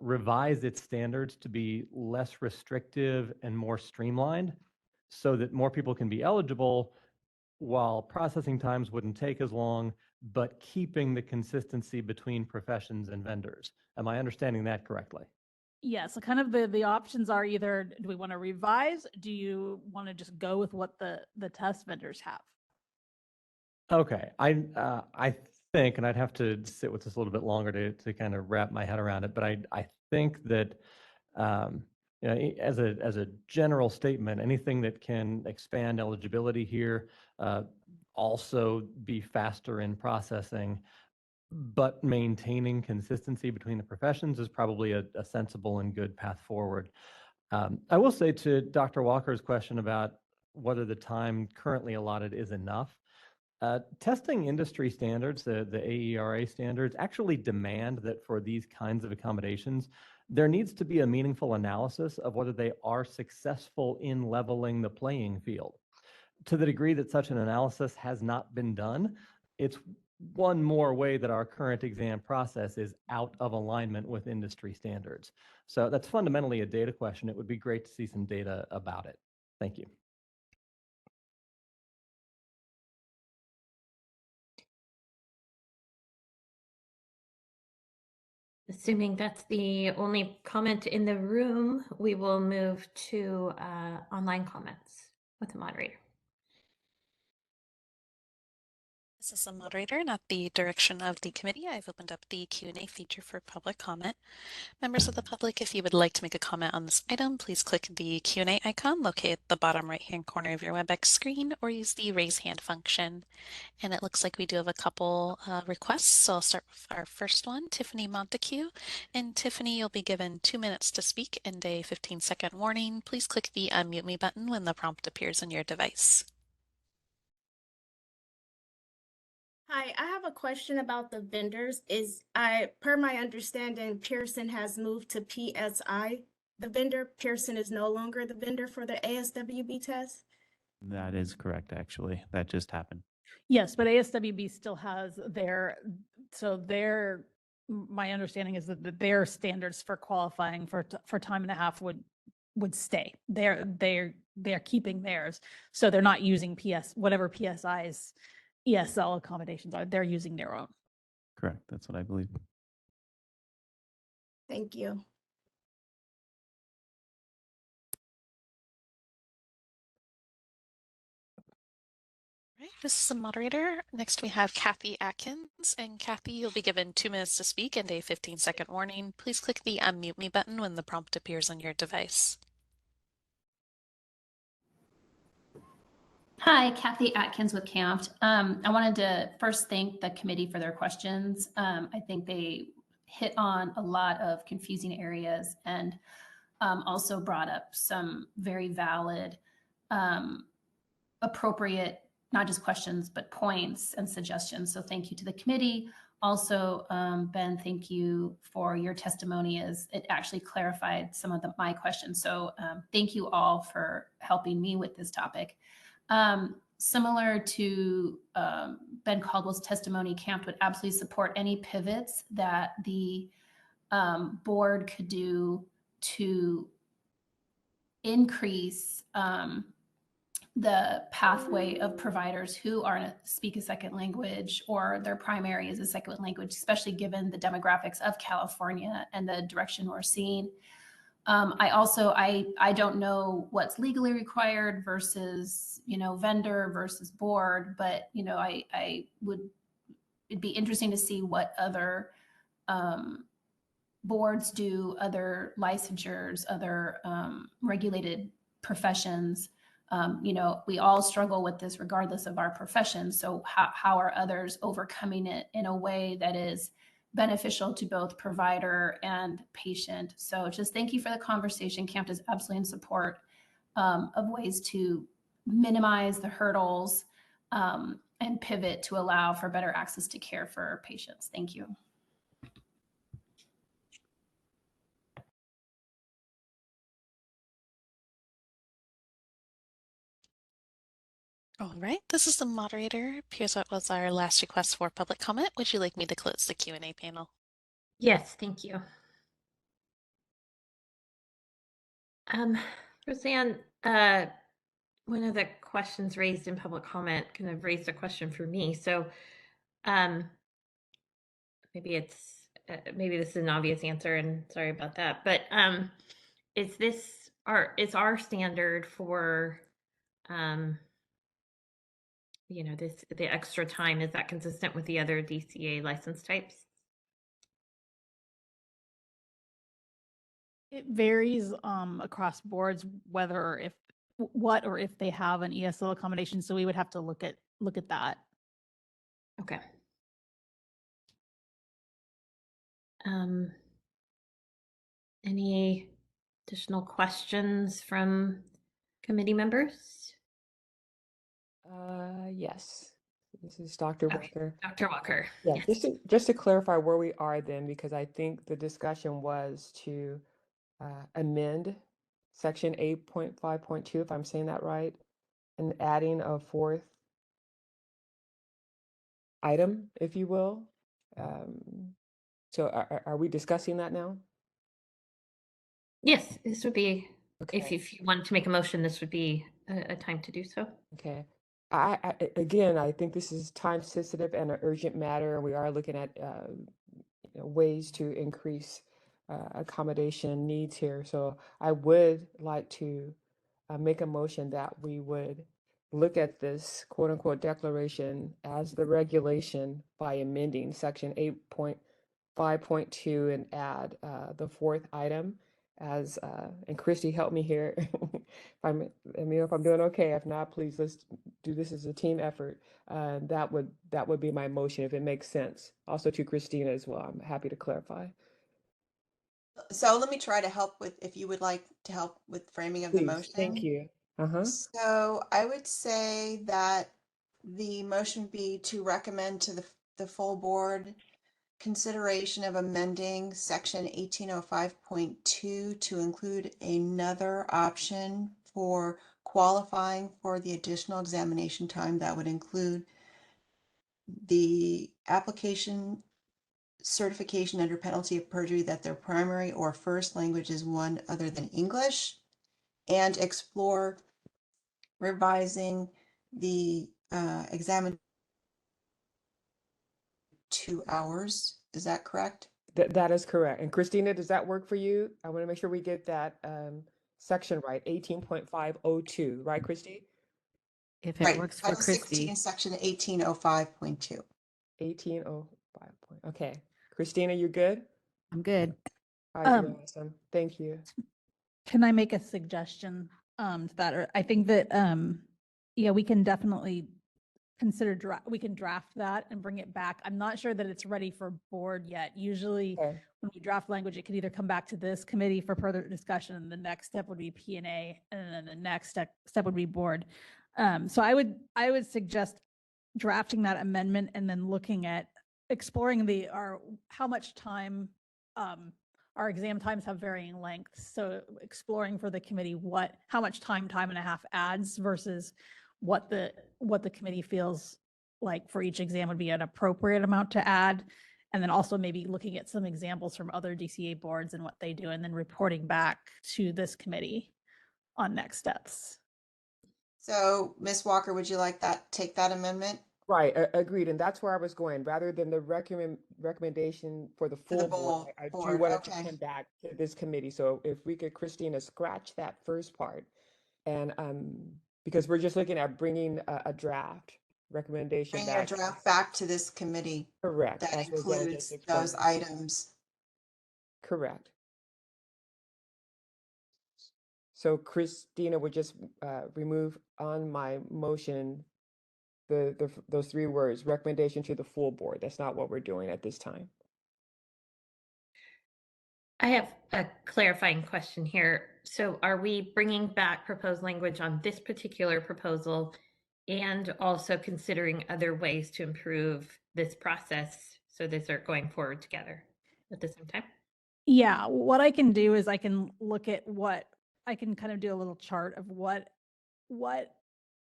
revise its standards to be less restrictive and more streamlined so that more people can be eligible while processing times wouldn't take as long, but keeping the consistency between professions and vendors. Am I understanding that correctly? Yeah, so kind of the options are either, do we want to revise? Do you want to just go with what the test vendors have? Okay, I think, and I'd have to sit with this a little bit longer to kind of wrap my head around it, but I think that you know, as a general statement, anything that can expand eligibility here, also be faster in processing, but maintaining consistency between the professions is probably a sensible and good path forward. I will say to Dr. Walker's question about whether the time currently allotted is enough, testing industry standards, the AERA standards, actually demand that for these kinds of accommodations, there needs to be a meaningful analysis of whether they are successful in leveling the playing field. To the degree that such an analysis has not been done, it's one more way that our current exam process is out of alignment with industry standards. So that's fundamentally a data question. It would be great to see some data about it. Thank you. Assuming that's the only comment in the room, we will move to online comments with the moderator. This is the moderator, not the direction of the committee. I've opened up the Q&A feature for public comment. Members of the public, if you would like to make a comment on this item, please click the Q&A icon located at the bottom right-hand corner of your WebEx screen or use the raise hand function. And it looks like we do have a couple requests. So I'll start with our first one, Tiffany Montague. And Tiffany, you'll be given 2 minutes to speak and a 15-second warning. Please click the unmute me button when the prompt appears on your device. Hi, I have a question about the vendors. Per my understanding, Pearson has moved to PSI. The vendor, Pearson is no longer the vendor for the ASWB test. That is correct, actually. That just happened. Yes, but ASWB still has my understanding is that their standards for qualifying for time and a half would stay. They're keeping theirs. So they're not using whatever PSI's ESL accommodations are. They're using their own. Correct. That's what I believe. Thank you. Right, this is the moderator. Next we have Kathy Atkins. And Kathy, you'll be given 2 minutes to speak and a 15-second warning. Please click the unmute me button when the prompt appears on your device. Hi, Kathy Atkins with CAMPT. I wanted to first thank the committee for their questions. I think they hit on a lot of confusing areas and also brought up some very valid, appropriate, not just questions, but points and suggestions. So thank you to the committee. Also, Ben, thank you for your testimony as it actually clarified some of my questions. So thank you all for helping me with this topic. Similar to Ben Caldwell's testimony, CAMPT would absolutely support any pivots that the board could do to increase the pathway of providers who speak a second language or their primary is a second language, especially given the demographics of California and the direction we're seeing. I don't know what's legally required versus, vendor versus board, but, it'd be interesting to see what other boards do, other licensures, other regulated professions. We all struggle with this regardless of our profession. So how are others overcoming it in a way that is beneficial to both provider and patient? So just thank you for the conversation. CAMPT is absolutely in support of ways to minimize the hurdles and pivot to allow for better access to care for patients. Thank you. All right, this is the moderator. Appears that was our last request for public comment. Would you like me to close the Q&A panel? Yes, thank you. Roseanne, one of the questions raised in public comment kind of raised a question for me. So maybe this is an obvious answer, and sorry about that. But is our standard for the extra time, is that consistent with the other DCA license types? It varies across boards whether what or if they have an ESL accommodation. So we would have to look at that. Okay. Any additional questions from committee members? Yes. This is Dr. Okay, Walker. Dr. Walker. Yeah, Yes. just to clarify where we are then, because I think the discussion was to amend section 8.5.2, if I'm saying that right, and adding a fourth item, if you will. So are we discussing that now? Yes, this would be, Okay. if you wanted to make a motion, this would be a time to do so. Okay. Again, I think this is time sensitive and an urgent matter, and we are looking at ways to increase accommodation needs here. So I would like to make a motion that we would look at this quote unquote declaration as the regulation by amending section 8.5.2 and add the fourth item as and Christy, help me here. If I'm doing okay. If not, please let's do this as a team effort. That would be my motion if it makes sense. Also to Christina as well. I'm happy to clarify. So let me try to help with, if you would like to help with framing of the Please, motion. thank you. So I would say that the motion would be to recommend to the full board consideration of amending section 1805.2 to include another option for qualifying for the additional examination time that would include the application certification under penalty of perjury that their primary or first language is one other than English, and explore revising the examination 2 hours. Is that correct? That is correct. And Christina, does that work for you? I want to make sure we get that section right. 18.502, right, Christy? If it Right. works for Title Christy. 16, section 1805.2. 1805. Okay. Christina, you good? I'm good. All right, you're awesome. Thank you. Can I make a suggestion to that? Or I think that yeah, we can definitely consider we can draft that and bring it back. I'm not sure that it's ready for board yet. Usually Okay. when we draft language, it can either come back to this committee for further discussion, and the next step would be P&A, and then the next step would be board. So I would suggest drafting that amendment and then looking at exploring how much time our exam times have varying lengths. So exploring for the committee how much time and a half adds versus what the committee feels like for each exam would be an appropriate amount to add. And then also maybe looking at some examples from other DCA boards and what they do, and then reporting back to this committee on next steps. So Ms. Walker, would you like take that amendment? Right, agreed. And that's where I was going. Rather than the recommendation for the full board, I do want to come back to this committee. So if we could, Christina, scratch that first part. And because we're just looking at bringing a draft recommendation Bring your draft back to this committee. Correct. That As Rosanna includes just those explained. items. Correct. So Christina would just remove on my motion those three words, recommendation to the full board. That's not what we're doing at this time. I have a clarifying question here. So are we bringing back proposed language on this particular proposal and also considering other ways to improve this process so these are going forward together at the same time? Yeah, what I can do is I can look at I can kind of do a little chart of what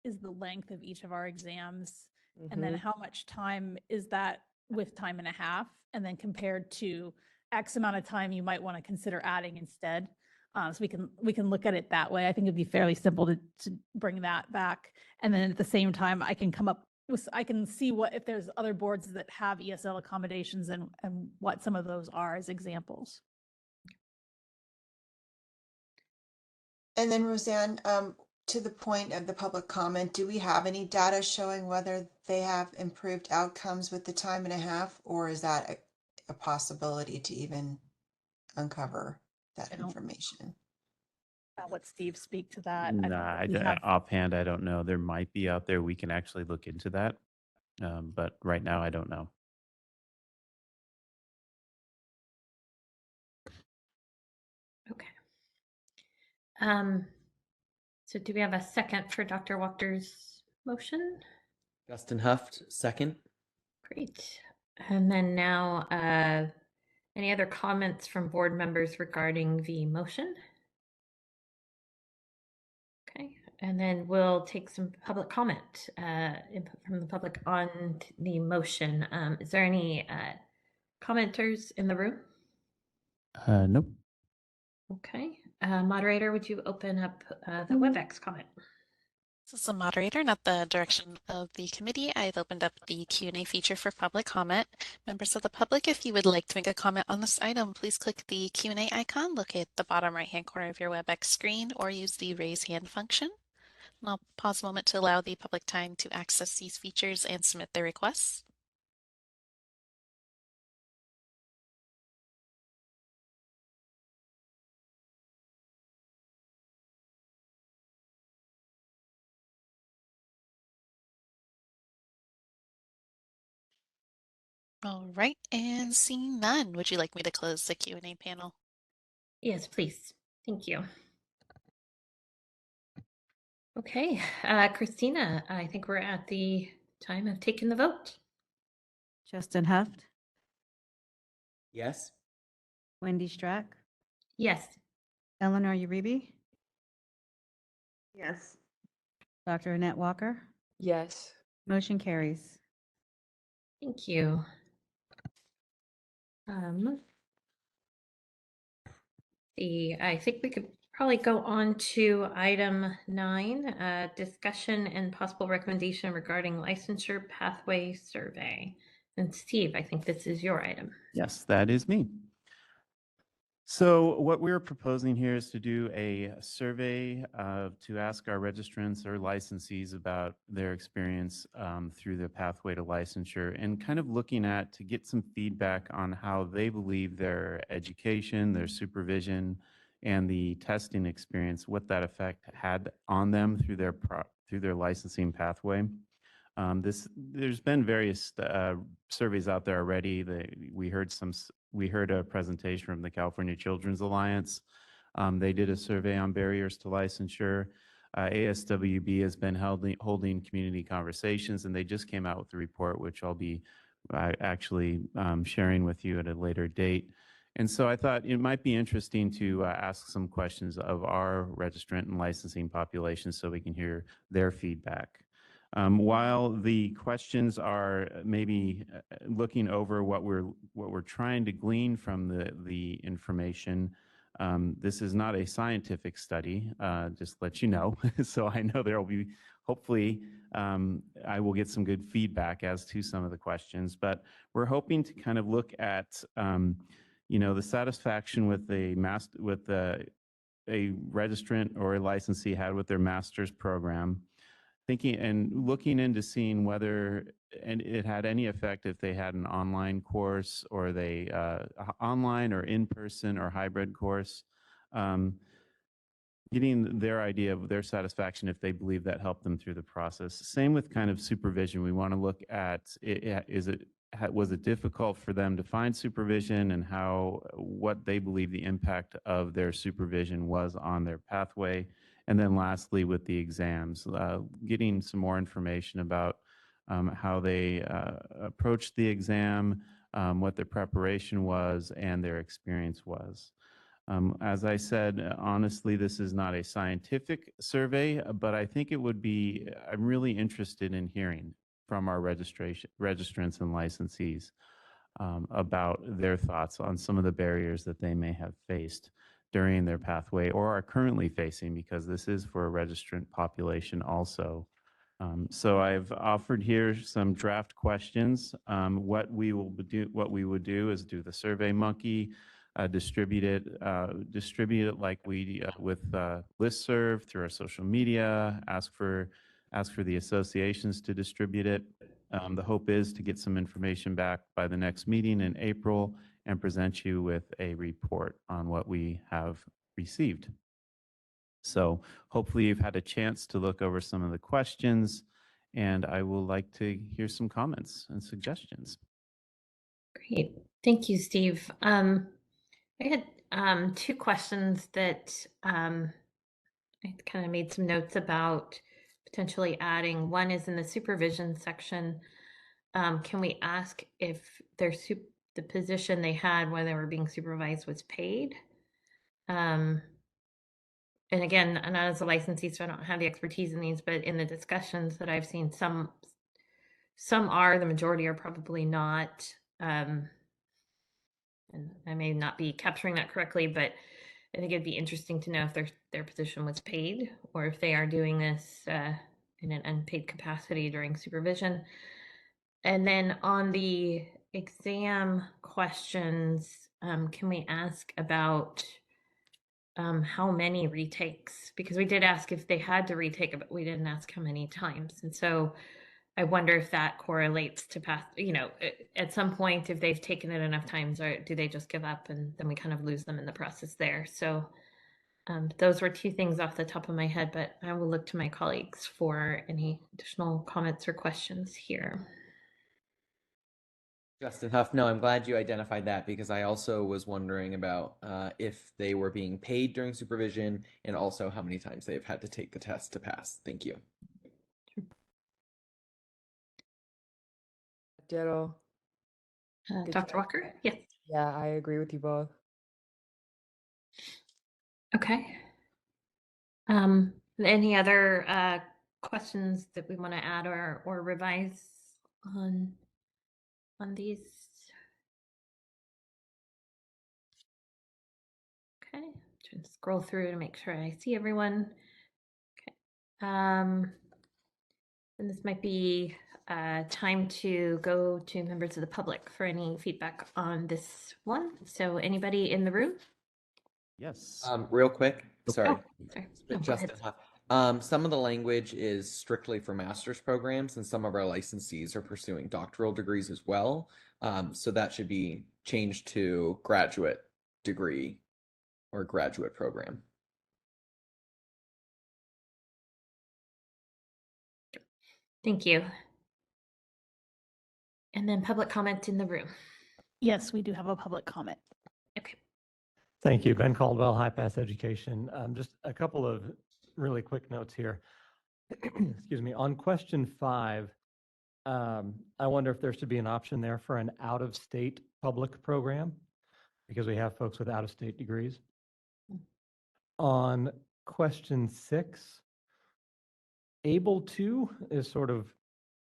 is the length of each of our exams, and then how much time is that with time and a half, and then compared to X amount of time you might want to consider adding instead. So we can look at it that way. I think it'd be fairly simple to bring that back, and then at the same time I can come up with, I can see if there's other boards that have ESL accommodations and what some of those are as examples. And then Roseanne, to the point of the public comment, do we have any data showing whether they have improved outcomes with the time and a half, or is that a possibility to even uncover that information? I'll let Steve speak to that. I Nah, think that we have- offhand, I don't know. There might be out there. We can actually look into that. But right now, I don't know. Okay. So do we have a second for Dr. Walker's motion? Justin Huft, second. Great. And then now, any other comments from board members regarding the motion? Okay, and then we'll take some public comment, input from the public on the motion. Is there any commenters in the room? Nope. Okay, moderator, would you open up the WebEx comment? This is the moderator, not the direction of the committee. I've opened up the Q&A feature for public comment. Members of the public, if you would like to make a comment on this item, please click the Q&A icon located at the bottom right-hand corner of your WebEx screen or use the raise hand function. And I'll pause a moment to allow the public time to access these features and submit their requests. All right, and seeing none, would you like me to close the Q&A panel? Yes, please. Thank you. Okay, Christina, I think we're at the time of taking the vote. Justin Huft, Yes. Wendy Strack, Yes. Eleanor Uribe, Yes. Dr. Annette Walker. Yes. Motion carries. Thank you. I think we could probably go on to item 9, discussion and possible recommendation regarding licensure pathway survey. And Steve, I think this is your item. Yes, that is me. So what we're proposing here is to do a survey to ask our registrants or licensees about their experience through the pathway to licensure, and kind of looking at to get some feedback on how they believe their education, their supervision, and the testing experience, what that effect had on them through their licensing pathway. There's been various surveys out there already. We heard a presentation from the California Children's Alliance. They did a survey on barriers to licensure. ASWB has been holding community conversations, and they just came out with a report, which I'll be actually sharing with you at a later date. And so I thought it might be interesting to ask some questions of our registrant and licensing population so we can hear their feedback. While the questions are maybe looking over what we're trying to glean from the information, this is not a scientific study, just to let you know. So I know there will be, hopefully, I will get some good feedback as to some of the questions, but we're hoping to kind of look at, the satisfaction with a registrant or a licensee had with their master's program, thinking and looking into seeing whether it had any effect if they had an online course or they online or in-person or hybrid course, getting their idea of their satisfaction if they believe that helped them through the process. Same with kind of supervision. We want to look at was it difficult for them to find supervision, and what they believe the impact of their supervision was on their pathway. And then lastly, with the exams, getting some more information about how they approached the exam, what their preparation was, and their experience was. As I said, honestly, this is not a scientific survey, but I think it would be, I'm really interested in hearing from our registrants and licensees about their thoughts on some of the barriers that they may have faced during their pathway or are currently facing, because this is for a registrant population also. So I've offered here some draft questions. What we would do is do the Survey Monkey distribute it like we with listserv through our social media, ask for the associations to distribute it. The hope is to get some information back by the next meeting in April and present you with a report on what we have received. So hopefully you've had a chance to look over some of the questions, and I will like to hear some comments and suggestions. Great. Thank you, Steve. I had two questions that I kind of made some notes about potentially adding. One is in the supervision section. Can we ask if the position they had while they were being supervised was paid? And again, I'm not as a licensee, so I don't have the expertise in these, but in the discussions that I've seen, some are, the majority are probably not. And I may not be capturing that correctly, but I think it'd be interesting to know if their position was paid or if they are doing this in an unpaid capacity during supervision. And then on the exam questions, can we ask about how many retakes? Because we did ask if they had to retake, but we didn't ask how many times. And so I wonder if that correlates to past, at some point, if they've taken it enough times, or do they just give up and then we kind of lose them in the process there? So those were two things off the top of my head, but I will look to my colleagues for any additional comments or questions here. Justin Huff, no, I'm glad you identified that because I also was wondering about if they were being paid during supervision and also how many times they've had to take the test to pass. Thank you. Ditto. Dr. Walker? Yes. Yeah, I agree with you both. Okay. Any other questions that we want to add or revise on these? Okay, trying to scroll through to make sure I see everyone. Okay. And this might be time to go to members of the public for any feedback on this one. So anybody in the room? Yes. Real quick, sorry. Sorry. No, go Justin ahead. Huff. Some of the language is strictly for master's programs, and some of our licensees are pursuing doctoral degrees as well. So that should be changed to graduate degree or graduate program. Thank you. And then public comment in the room. Yes, we do have a public comment. Okay. Thank you. Ben Caldwell, High Pass Education. Just a couple of really quick notes here. Excuse me. On question 5, I wonder if there should be an option there for an out-of-state public program because we have folks with out-of-state degrees. On question 6, able to is sort of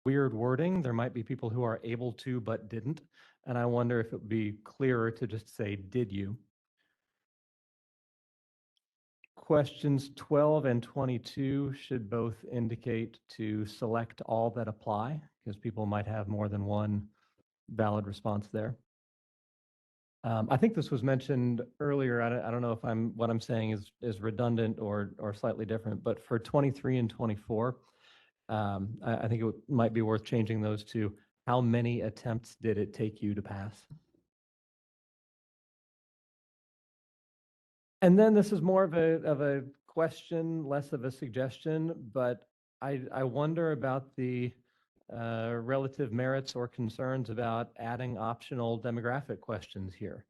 weird wording. There might be people who are able to but didn't. And I wonder if it would be clearer to just say, did you? Questions 12 and 22 should both indicate to select all that apply because people might have more than one valid response there. I think this was mentioned earlier. I don't know if what I'm saying is redundant or slightly different, but for 23 and 24, I think it might be worth changing those to how many attempts did it take you to pass? And then this is more of a question, less of a suggestion, but I wonder about the relative merits or concerns about adding optional demographic questions here.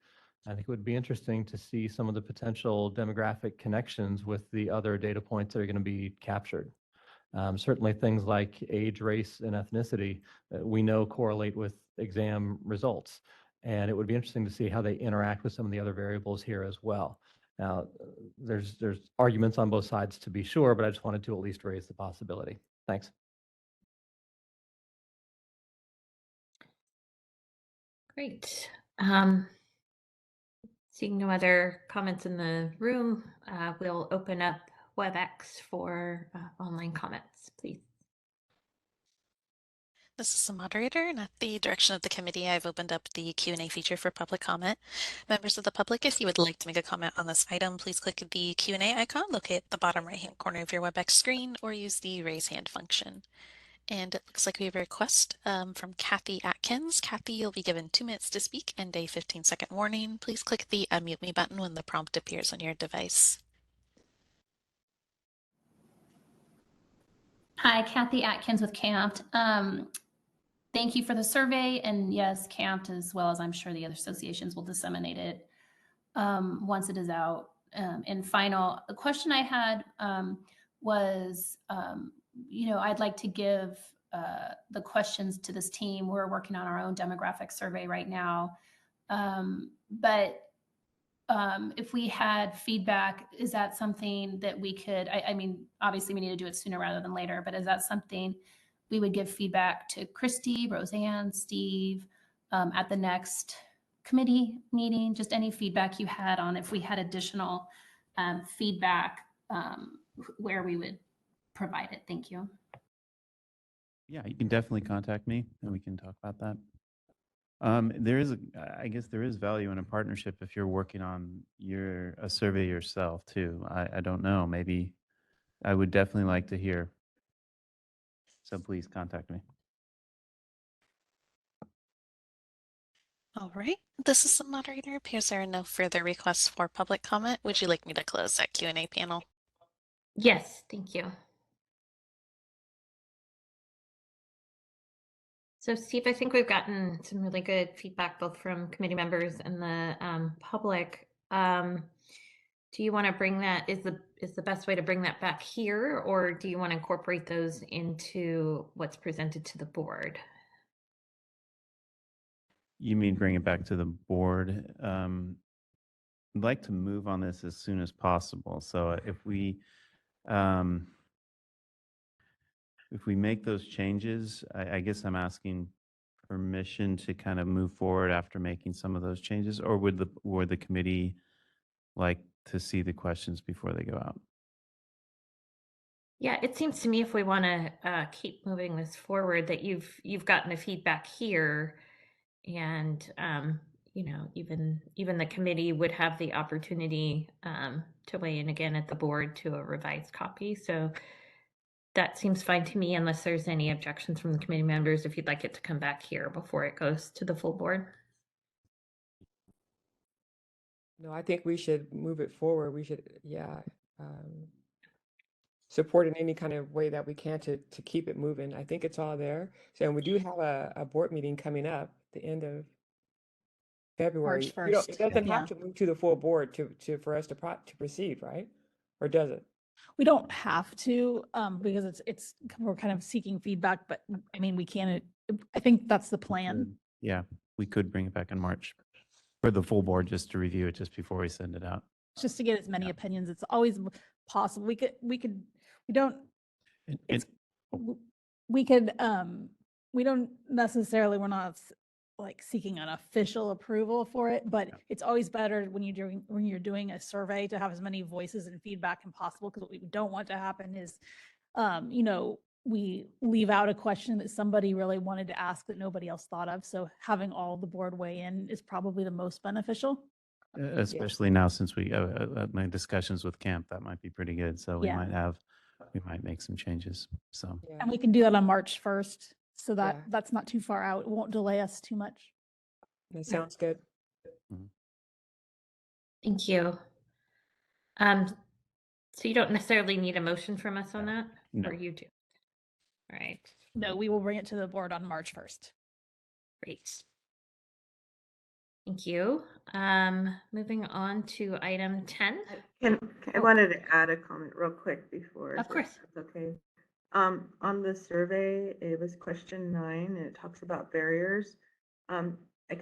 I think it would be interesting to see some of the potential demographic connections with the other data points that are going to be captured. Certainly things like age, race, and ethnicity, we know correlate with exam results. And it would be interesting to see how they interact with some of the other variables here as well. Now, there's arguments on both sides to be sure, but I just wanted to at least raise the possibility. Thanks. Great. Seeing no other comments in the room, we'll open up WebEx for online comments, please. This is the moderator, and at the direction of the committee, I've opened up the Q&A feature for public comment. Members of the public, if you would like to make a comment on this item, please click the Q&A icon located at the bottom right-hand corner of your WebEx screen or use the raise hand function. And it looks like we have a request from Kathy Atkins. Kathy, you'll be given 2 minutes to speak and a 15-second warning. Please click the unmute me button when the prompt appears on your device. Hi, Kathy Atkins with CAMPT. Thank you for the survey. And yes, CAMPT, as well as I'm sure the other associations, will disseminate it once it is out. And final, the question I had was, I'd like to give the questions to this team. We're working on our own demographic survey right now. But if we had feedback, is that something that we could, I mean, obviously we need to do it sooner rather than later, but is that something we would give feedback to Christy, Roseanne, Steve, at the next committee meeting? Just any feedback you had on if we had additional feedback, where we would provide it. Thank you. Yeah, you can definitely contact me and we can talk about that. I guess there is value in a partnership if you're working on a survey yourself too. I don't know, maybe I would definitely like to hear. So please contact me. All right, this is the moderator. Appears there are no further requests for public comment. Would you like me to close that Q&A panel? Yes, thank you. So Steve, I think we've gotten some really good feedback both from committee members and the public. Do you want to bring that, is the best way to bring that back here, or do you want to incorporate those into what's presented to the board? You mean bring it back to the board? I'd like to move on this as soon as possible. So if we make those changes, I guess I'm asking permission to kind of move forward after making some of those changes, or would the committee like to see the questions before they go out? Yeah, it seems to me if we want to keep moving this forward, that you've gotten the feedback here, and even the committee would have the opportunity to weigh in again at the board to a revised copy. So that seems fine to me, unless there's any objections from the committee members, if you'd like it to come back here before it goes to the full board. No, I think we should move it forward. We should, support in any kind of way that we can to keep it moving. I think it's all there. So, and we do have a board meeting coming up at the end of February. March 1st. It doesn't have to move to the full board for us to proceed, right? Or does it? We don't have to, because we're kind of seeking feedback, but I mean, we can, I think that's the plan. Yeah, we could bring it back in March for the full board just to review it just before we send it out. Just to get as many opinions. It's always possible. We don't necessarily, we're not like seeking an official approval for it, but it's always better when you're doing a survey to have as many voices and feedback as possible, because what we don't want to happen is we leave out a question that somebody really wanted to ask that nobody else thought of. So having all the board weigh in is probably the most beneficial. Especially now, since we my discussions with CAMP, that might be pretty good. So we might make some changes. So and we can do that on March 1st. So that's not too far out. It won't delay us too much. That sounds good. Thank you. So you don't necessarily need a motion from us on that, or you do? All right. No, we will bring it to the board on March 1st. Great. Thank you. Moving on to item 10. I wanted to add a comment real quick before. Of course. That's okay. On the survey, it was question 9, and it talks about barriers. I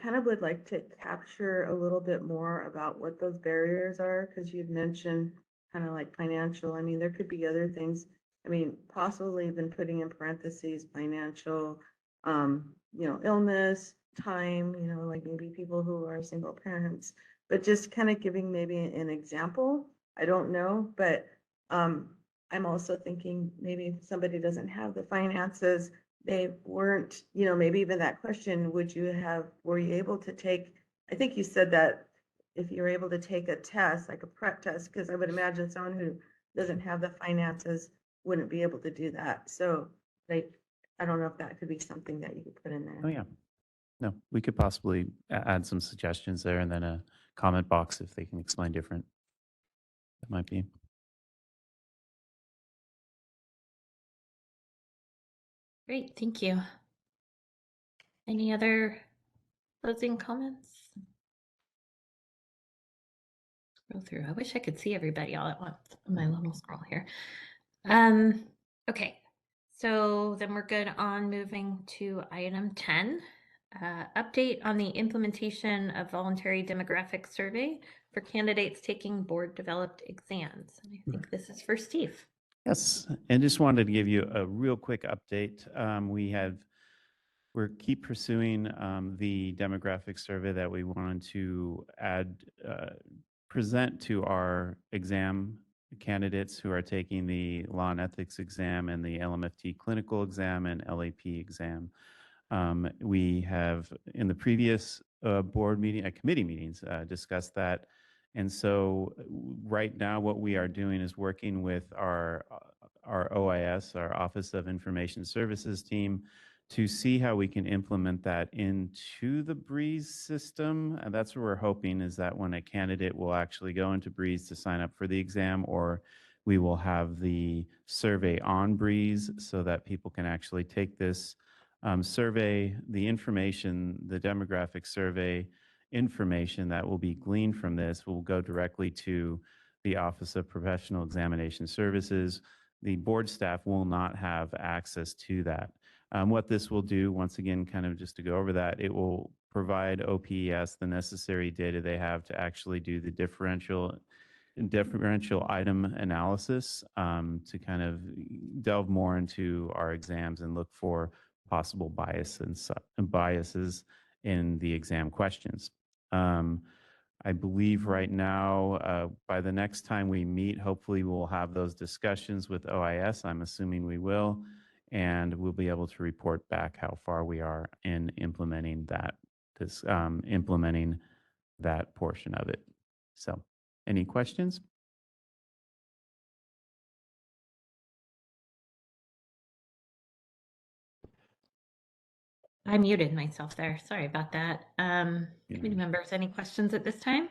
kind of would like to capture a little bit more about what those barriers are, because you'd mentioned kind of like financial. I mean, there could be other things. I mean, possibly even putting in parentheses financial, illness, time, like maybe people who are single parents, but just kind of giving maybe an example. I don't know, but I'm also thinking maybe if somebody doesn't have the finances, they weren't, you know, maybe even that question, were you able to take, I think you said that if you're able to take a test, like a prep test, because I would imagine someone who doesn't have the finances wouldn't be able to do that. So I don't know if that could be something that you could put in there. Oh, yeah. No, we could possibly add some suggestions there and then a comment box if they can explain different. That might be. Great, thank you. Any other closing comments? Scroll through. I wish I could see everybody all at once on my little scroll here. Okay, so then we're good on moving to item 10. Update on the implementation of voluntary demographic survey for candidates taking board developed exams. And I think this is for Steve. Yes, and just wanted to give you a real quick update. We're keep pursuing the demographic survey that we wanted to present to our exam candidates who are taking the law and ethics exam and the LMFT clinical exam and LAP exam. We have in the previous board meeting, committee meetings, discussed that. And so right now what we are doing is working with our OIS, our Office of Information Services team, to see how we can implement that into the Breeze system. And that's what we're hoping, is that when a candidate will actually go into Breeze to sign up for the exam, or we will have the survey on Breeze so that people can actually take this survey, the information, the demographic survey information that will be gleaned from this will go directly to the Office of Professional Examination Services. The board staff will not have access to that. What this will do, once again, kind of just to go over that, it will provide OPES the necessary data they have to actually do the differential item analysis, to kind of delve more into our exams and look for possible biases in the exam questions. I believe right now, by the next time we meet, hopefully we'll have those discussions with OIS. I'm assuming we will, and we'll be able to report back how far we are in implementing that portion of it. So, any questions? I muted myself there. Sorry about that. Committee members, any questions at this time?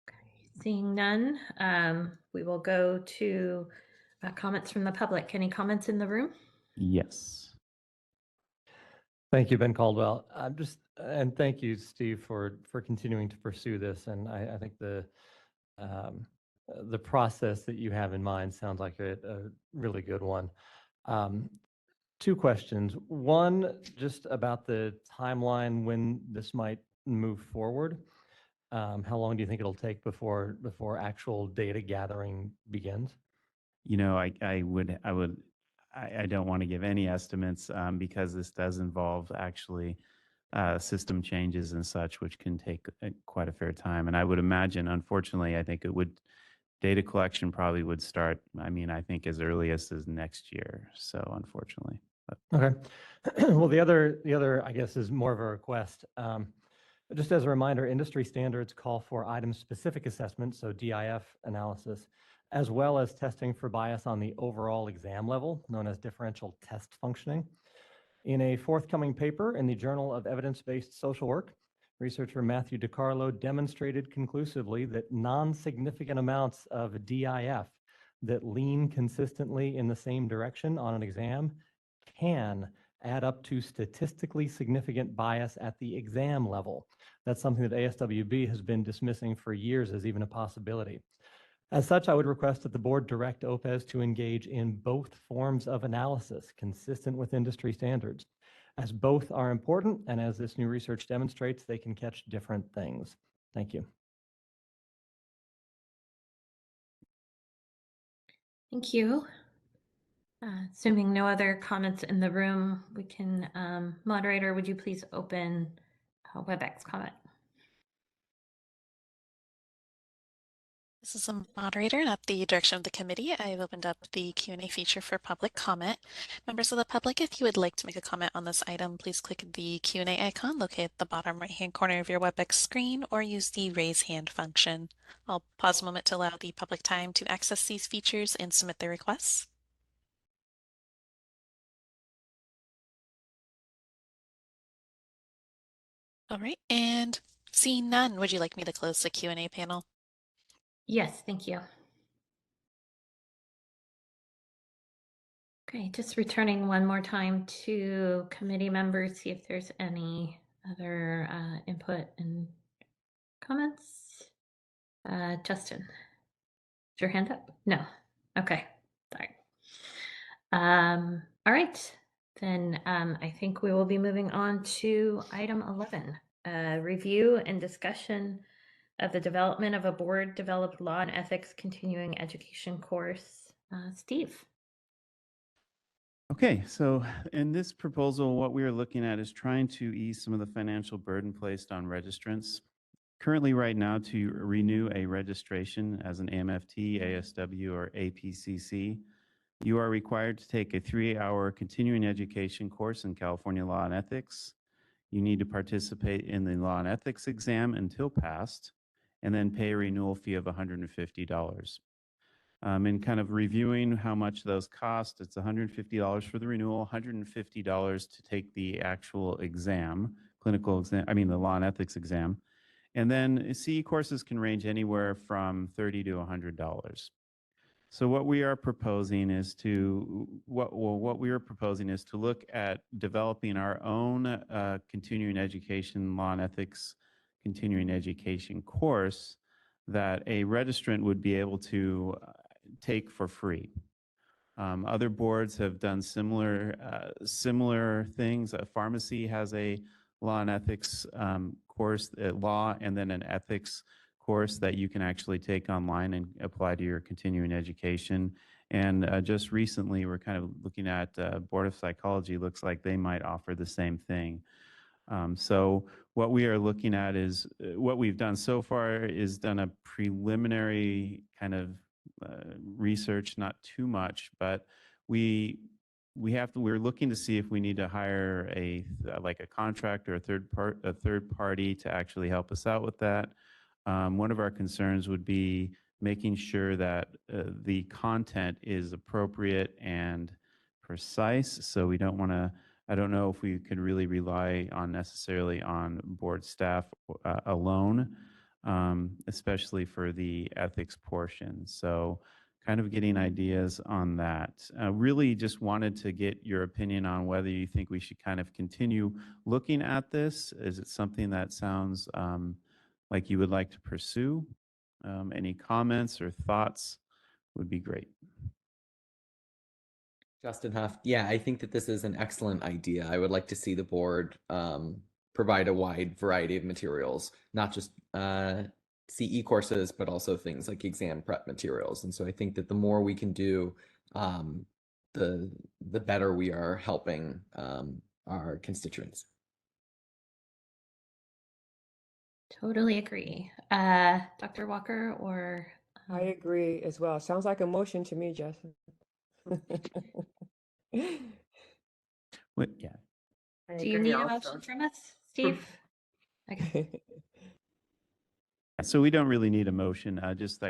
Okay, seeing none, we will go to comments from the public. Any comments in the room? Yes. Thank you, Ben Caldwell. And thank you, Steve, for continuing to pursue this. And I think the process that you have in mind sounds like a really good one. Two questions. One, just about the timeline when this might move forward. How long do you think it'll take before actual data gathering begins? You know, I don't want to give any estimates because this does involve actually system changes and such, which can take quite a fair time. And I would imagine, unfortunately, I think data collection probably would start, I mean, I think as early as next year. So unfortunately. Okay. Well, the other, I guess, is more of a request. Just as a reminder, industry standards call for item-specific assessment, so DIF analysis, as well as testing for bias on the overall exam level, known as differential test functioning. In a forthcoming paper in the Journal of Evidence-Based Social Work, researcher Matthew DiCarlo demonstrated conclusively that non-significant amounts of DIF that lean consistently in the same direction on an exam can add up to statistically significant bias at the exam level. That's something that ASWB has been dismissing for years as even a possibility. As such, I would request that the board direct OPES to engage in both forms of analysis consistent with industry standards, as both are important, and as this new research demonstrates, they can catch different things. Thank you. Thank you. Assuming no other comments in the room, we can, moderator, would you please open WebEx comment? This is a moderator, and at the direction of the committee, I've opened up the Q&A feature for public comment. Members of the public, if you would like to make a comment on this item, please click the Q&A icon located at the bottom right-hand corner of your WebEx screen or use the raise hand function. I'll pause a moment to allow the public time to access these features and submit their requests. All right, and seeing none, would you like me to close the Q&A panel? Yes, thank you. Okay, just returning one more time to committee members, see if there's any other input and comments. Justin, is your hand up? No. Okay, sorry. All right, then I think we will be moving on to item 11, review and discussion of the development of a board-developed law and ethics continuing education course. Steve. Okay, so in this proposal, what we are looking at is trying to ease some of the financial burden placed on registrants. Currently, right now, to renew a registration as an AMFT, ASW, or APCC, you are required to take a 3-hour continuing education course in California Law and Ethics. You need to participate in the Law and Ethics exam until passed, and then pay a renewal fee of $150. And kind of reviewing how much those cost, it's $150 for the renewal, $150 to take the actual exam, clinical exam, the Law and Ethics exam. And then CE courses can range anywhere from $30 to $100. So what we are proposing is to look at developing our own continuing education law and ethics continuing education course that a registrant would be able to take for free. Other boards have done similar things. Pharmacy has a law and ethics course, law and then an ethics course that you can actually take online and apply to your continuing education. And just recently, we're kind of looking at Board of Psychology. Looks like they might offer the same thing. So what we are looking at is what we've done so far is done a preliminary kind of research, not too much, but we're looking to see if we need to hire a contractor, a third party to actually help us out with that. One of our concerns would be making sure that the content is appropriate and precise. So we don't want to, I don't know if we could really rely on necessarily on board staff alone, especially for the ethics portion. So kind of getting ideas on that. Really just wanted to get your opinion on whether you think we should kind of continue looking at this. Is it something that sounds like you would like to pursue? Any comments or thoughts would be great. Justin Huff, yeah, I think that this is an excellent idea. I would like to see the board provide a wide variety of materials, not just CE courses, but also things like exam prep materials. And so I think that the more we can do, the better we are helping our constituents. Totally agree. Dr. Walker or? I agree as well. Sounds like a motion to me, Justin. Well, yeah. Do you need a motion from us, Steve? Okay. So we don't really need a motion. Just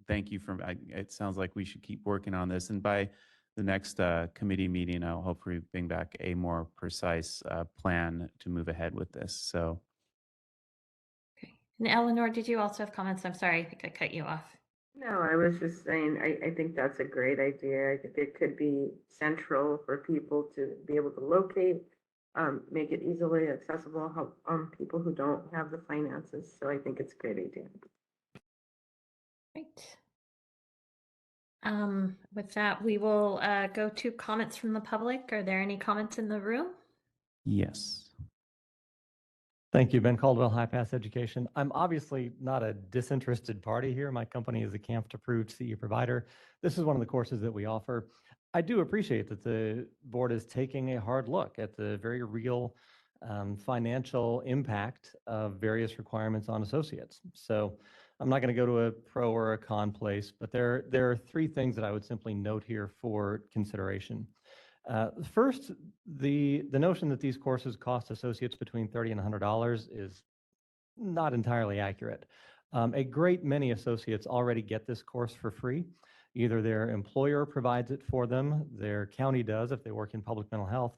thank you for. It sounds like we should keep working on this, and by the next committee meeting, I'll hopefully bring back a more precise plan to move ahead with this. So. Okay. And Eleanor, did you also have comments? I'm sorry, I think I cut you off. No, I was just saying, I think that's a great idea. I think it could be central for people to be able to locate, make it easily accessible, help people who don't have the finances. So I think it's a great idea. Great. With that, we will go to comments from the public. Are there any comments in the room? Yes. Thank you, Ben Caldwell, High Pass Education. I'm obviously not a disinterested party here. My company is a CAMFT-approved CE provider. This is one of the courses that we offer. I do appreciate that the board is taking a hard look at the very real financial impact of various requirements on associates. So I'm not going to go to a pro or a con place, but there are three things that I would simply note here for consideration. First, the notion that these courses cost associates between $30 and $100 is not entirely accurate. A great many associates already get this course for free. Either their employer provides it for them, their county does if they work in public mental health,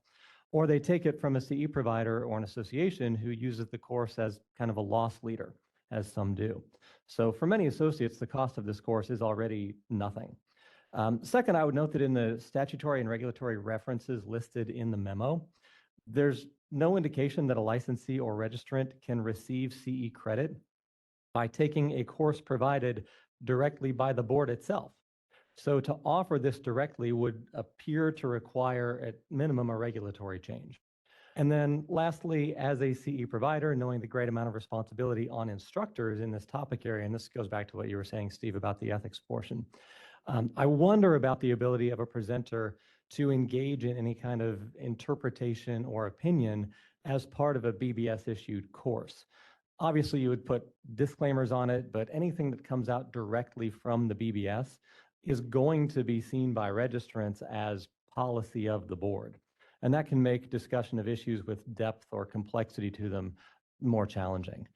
or they take it from a CE provider or an association who uses the course as kind of a loss leader, as some do. So for many associates, the cost of this course is already nothing. Second, I would note that in the statutory and regulatory references listed in the memo, there's no indication that a licensee or registrant can receive CE credit by taking a course provided directly by the board itself. So to offer this directly would appear to require at minimum a regulatory change. And then lastly, as a CE provider, knowing the great amount of responsibility on instructors in this topic area, and this goes back to what you were saying, Steve, about the ethics portion, I wonder about the ability of a presenter to engage in any kind of interpretation or opinion as part of a BBS issued course. Obviously, you would put disclaimers on it, but anything that comes out directly from the BBS is going to be seen by registrants as policy of the board. And that can make discussion of issues with depth or complexity to them more challenging.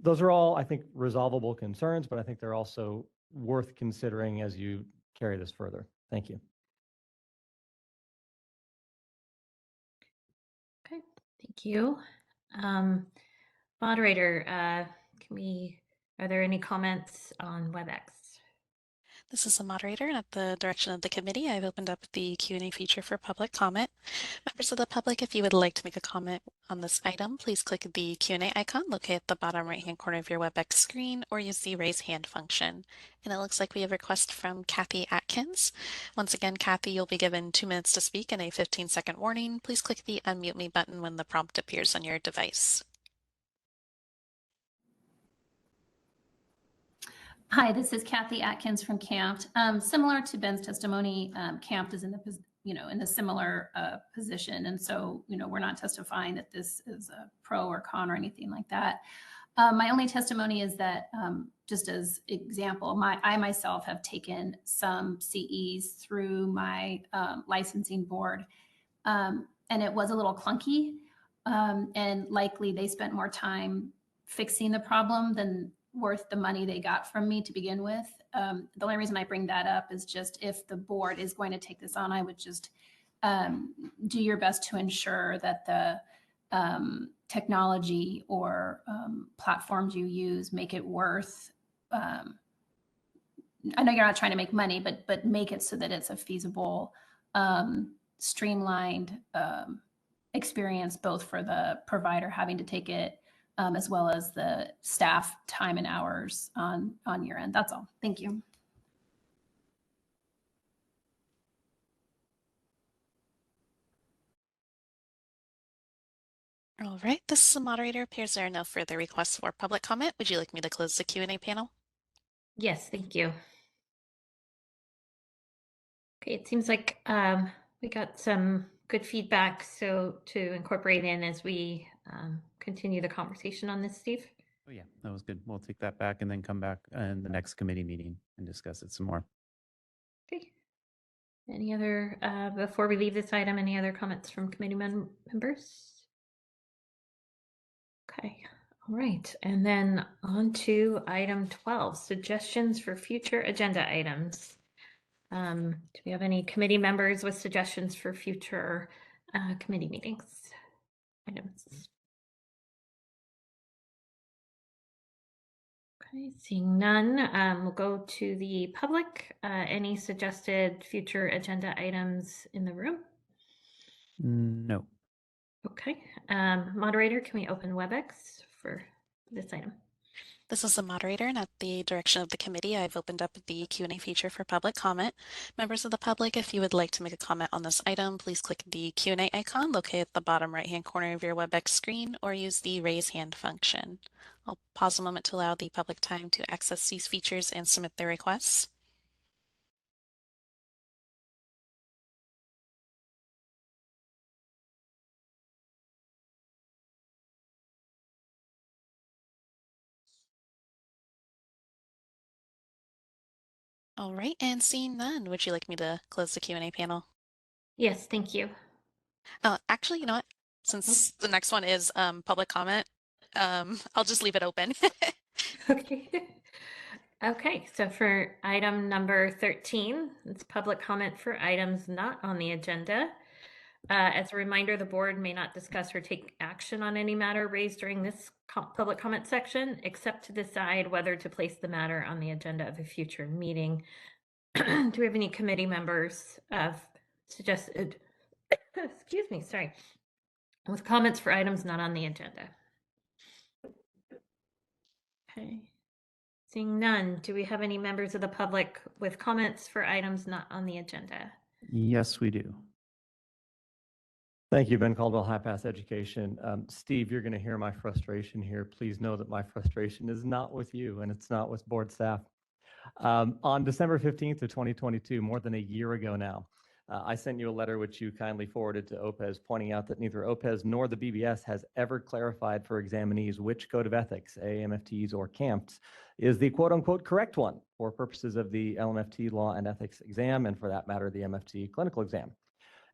Those are all, I think, resolvable concerns, but I think they're also worth considering as you carry this further. Thank you. Okay, thank you. Moderator, are there any comments on WebEx? This is the moderator, and at the direction of the committee, I've opened up the Q&A feature for public comment. Members of the public, if you would like to make a comment on this item, please click the Q&A icon located at the bottom right-hand corner of your WebEx screen, or use the raise hand function. And it looks like we have a request from Kathy Atkins. Once again, Kathy, you'll be given 2 minutes to speak and a 15-second warning. Please click the unmute me button when the prompt appears on your device. Hi, this is Kathy Atkins from CAMPT. Similar to Ben's testimony, CAMPT is in the similar position, and so we're not testifying that this is a pro or con or anything like that. My only testimony is that, just as example, I myself have taken some CEs through my licensing board, and it was a little clunky, and likely they spent more time fixing the problem than worth the money they got from me to begin with. The only reason I bring that up is just if the board is going to take this on, I would just do your best to ensure that the technology or platforms you use make it worth, I know you're not trying to make money, but make it so that it's a feasible, streamlined experience, both for the provider having to take it, as well as the staff time and hours on your end. That's all. Thank you. All right, this is the moderator. Appears there are no further requests for public comment. Would you like me to close the Q&A panel? Yes, thank you. Okay, it seems like we got some good feedback, so to incorporate in as we continue the conversation on this, Steve. Oh yeah, that was good. We'll take that back and then come back in the next committee meeting and discuss it some more. Okay. Any other, before we leave this item, any other comments from committee members? Okay, all right. And then on to item 12, suggestions for future agenda items. Do we have any committee members with suggestions for future committee meetings items? Okay, seeing none, we'll go to the public. Any suggested future agenda items in the room? No. Okay, moderator, can we open WebEx for this item? This is the moderator, and at the direction of the committee, I've opened up the Q&A feature for public comment. Members of the public, if you would like to make a comment on this item, please click the Q&A icon located at the bottom right-hand corner of your WebEx screen, or use the raise hand function. I'll pause a moment to allow the public time to access these features and submit their requests. All right, and seeing none, would you like me to close the Q&A panel? Yes, thank you. Actually, you know what? Since the next one is public comment, I'll just leave it open. Okay. Okay, so for item number 13, it's public comment for items not on the agenda. As a reminder, the board may not discuss or take action on any matter raised during this public comment section, except to decide whether to place the matter on the agenda of a future meeting. Do we have any committee members suggested, excuse me, sorry, with comments for items not on the agenda? Okay. Seeing none, do we have any members of the public with comments for items not on the agenda? Yes, we do. Thank you, Ben Caldwell, High Pass Education. Steve, you're going to hear my frustration here. Please know that my frustration is not with you and it's not with board staff. On December 15th of 2022, more than a year ago now, I sent you a letter which you kindly forwarded to OPES, pointing out that neither OPES nor the BBS has ever clarified for examinees which code of ethics, AAMFTs or CAMPs, is the quote-unquote correct one for purposes of the LMFT law and ethics exam, and for that matter, the MFT clinical exam.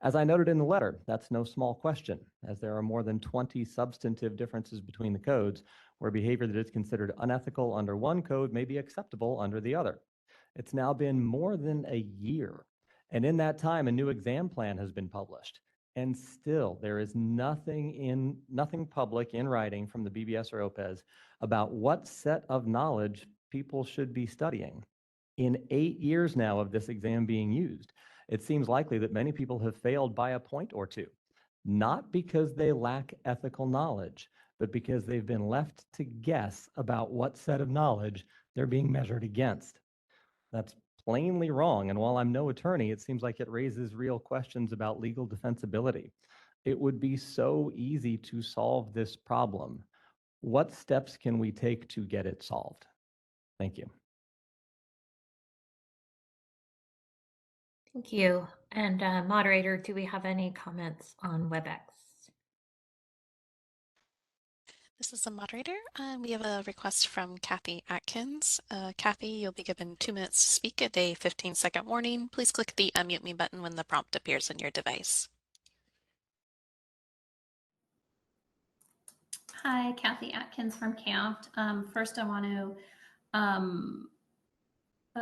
As I noted in the letter, that's no small question, as there are more than 20 substantive differences between the codes where behavior that is considered unethical under one code may be acceptable under the other. It's now been more than a year, and in that time, a new exam plan has been published. And still, there is nothing public in writing from the BBS or OPES about what set of knowledge people should be studying. In 8 years now of this exam being used, it seems likely that many people have failed by a point or two, not because they lack ethical knowledge, but because they've been left to guess about what set of knowledge they're being measured against. That's plainly wrong, and while I'm no attorney, it seems like it raises real questions about legal defensibility. It would be so easy to solve this problem. What steps can we take to get it solved? Thank you. Thank you. And moderator, do we have any comments on WebEx? This is the moderator. We have a request from Kathy Atkins. Kathy, you'll be given 2 minutes to speak, a 15-second warning. Please click the unmute me button when the prompt appears on your device. Hi, Kathy Atkins from CAMPT. First, I want to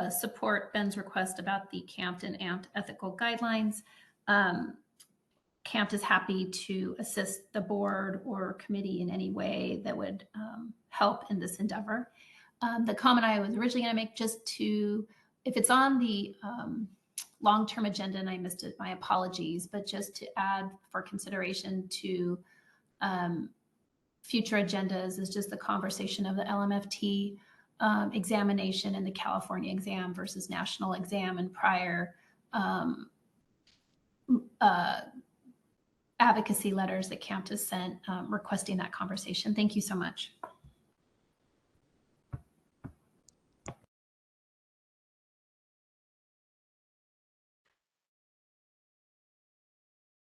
support Ben's request about the CAMPT and AMPT ethical guidelines. CAMPT is happy to assist the board or committee in any way that would help in this endeavor. The comment I was originally going to make, just to, if it's on the long-term agenda and I missed it, my apologies, but just to add for consideration to future agendas is just the conversation of the LMFT examination and the California exam versus national exam, and prior advocacy letters that CAMPT has sent requesting that conversation. Thank you so much.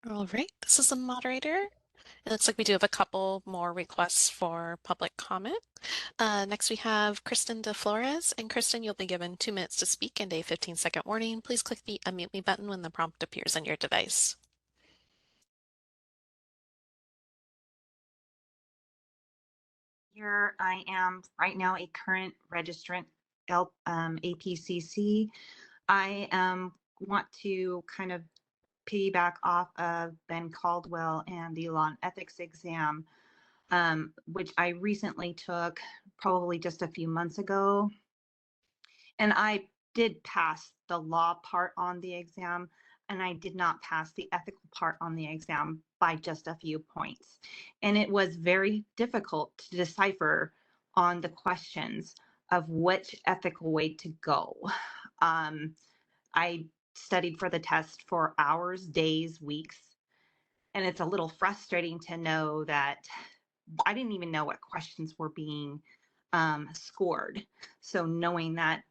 All right, this is the moderator. It looks like we do have a couple more requests for public comment. Next, we have Kristen DeFlores. And Kristen, you'll be given 2 minutes to speak and a 15-second warning. Please click the unmute me button when the prompt appears on your device. Here I am right now, a current registrant APCC. I want to kind of piggyback off of Ben Caldwell and the law and ethics exam, which I recently took probably just a few months ago. And I did pass the law part on the exam, and I did not pass the ethical part on the exam by just a few points. And it was very difficult to decipher on the questions of which ethical way to go. I studied for the test for hours, days, weeks, and it's a little frustrating to know that I didn't even know what questions were being scored. So knowing that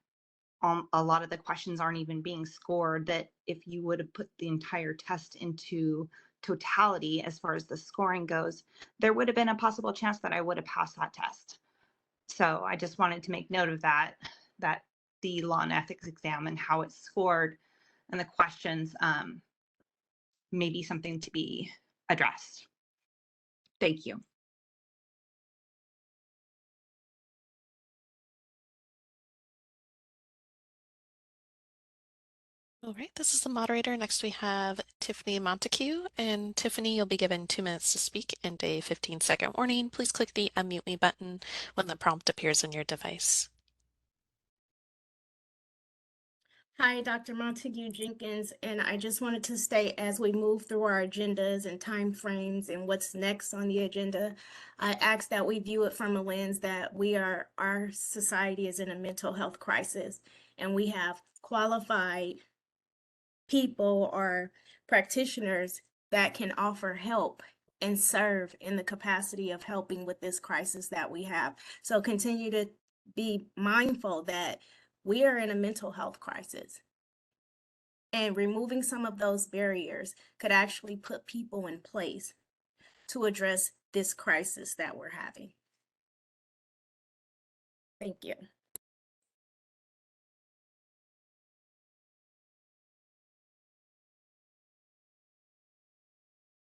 a lot of the questions aren't even being scored, that if you would have put the entire test into totality as far as the scoring goes, there would have been a possible chance that I would have passed that test. So I just wanted to make note of that the law and ethics exam and how it's scored and the questions may be something to be addressed. Thank you. All right, this is the moderator. Next we have Tiffany Montague. And Tiffany, you'll be given 2 minutes to speak and a 15-second warning. Please click the unmute me button when the prompt appears on your device. Hi, Dr. Montague Jenkins, and I just wanted to state as we move through our agendas and timeframes and what's next on the agenda, I ask that we view it from a lens that our society is in a mental health crisis, and we have qualified people or practitioners that can offer help and serve in the capacity of helping with this crisis that we have. So continue to be mindful that we are in a mental health crisis. And removing some of those barriers could actually put people in place to address this crisis that we're having. Thank you.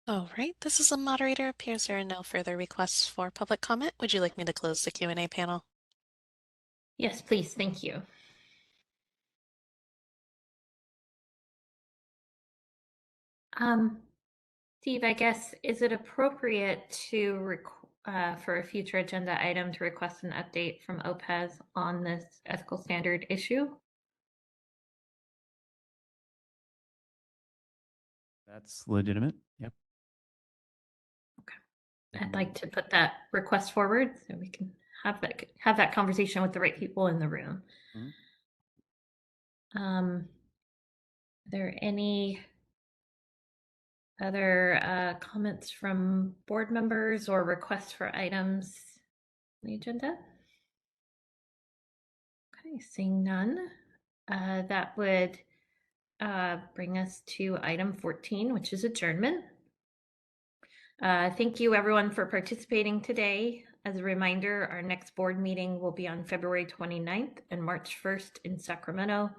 All right, this is a moderator. Appears there are no further requests for public comment. Would you like me to close the Q&A panel? Yes, please. Thank you. Steve, I guess, is it appropriate to for a future agenda item to request an update from OPEZ on this ethical standard issue? That's legitimate. Yep. I'd like to put that request forward so we can have that conversation with the right people in the room. Are there any other comments from board members or requests for items on the agenda? Okay, seeing none, that would bring us to item 14, which is adjournment. Thank you everyone for participating today. As a reminder, our next board meeting will be on February 29th and March 1st in Sacramento.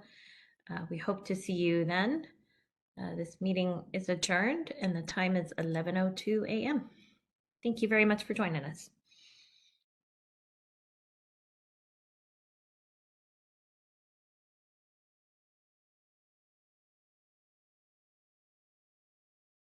We hope to see you then. This meeting is adjourned and the time is 11:02 a.m. Thank you very much for joining us.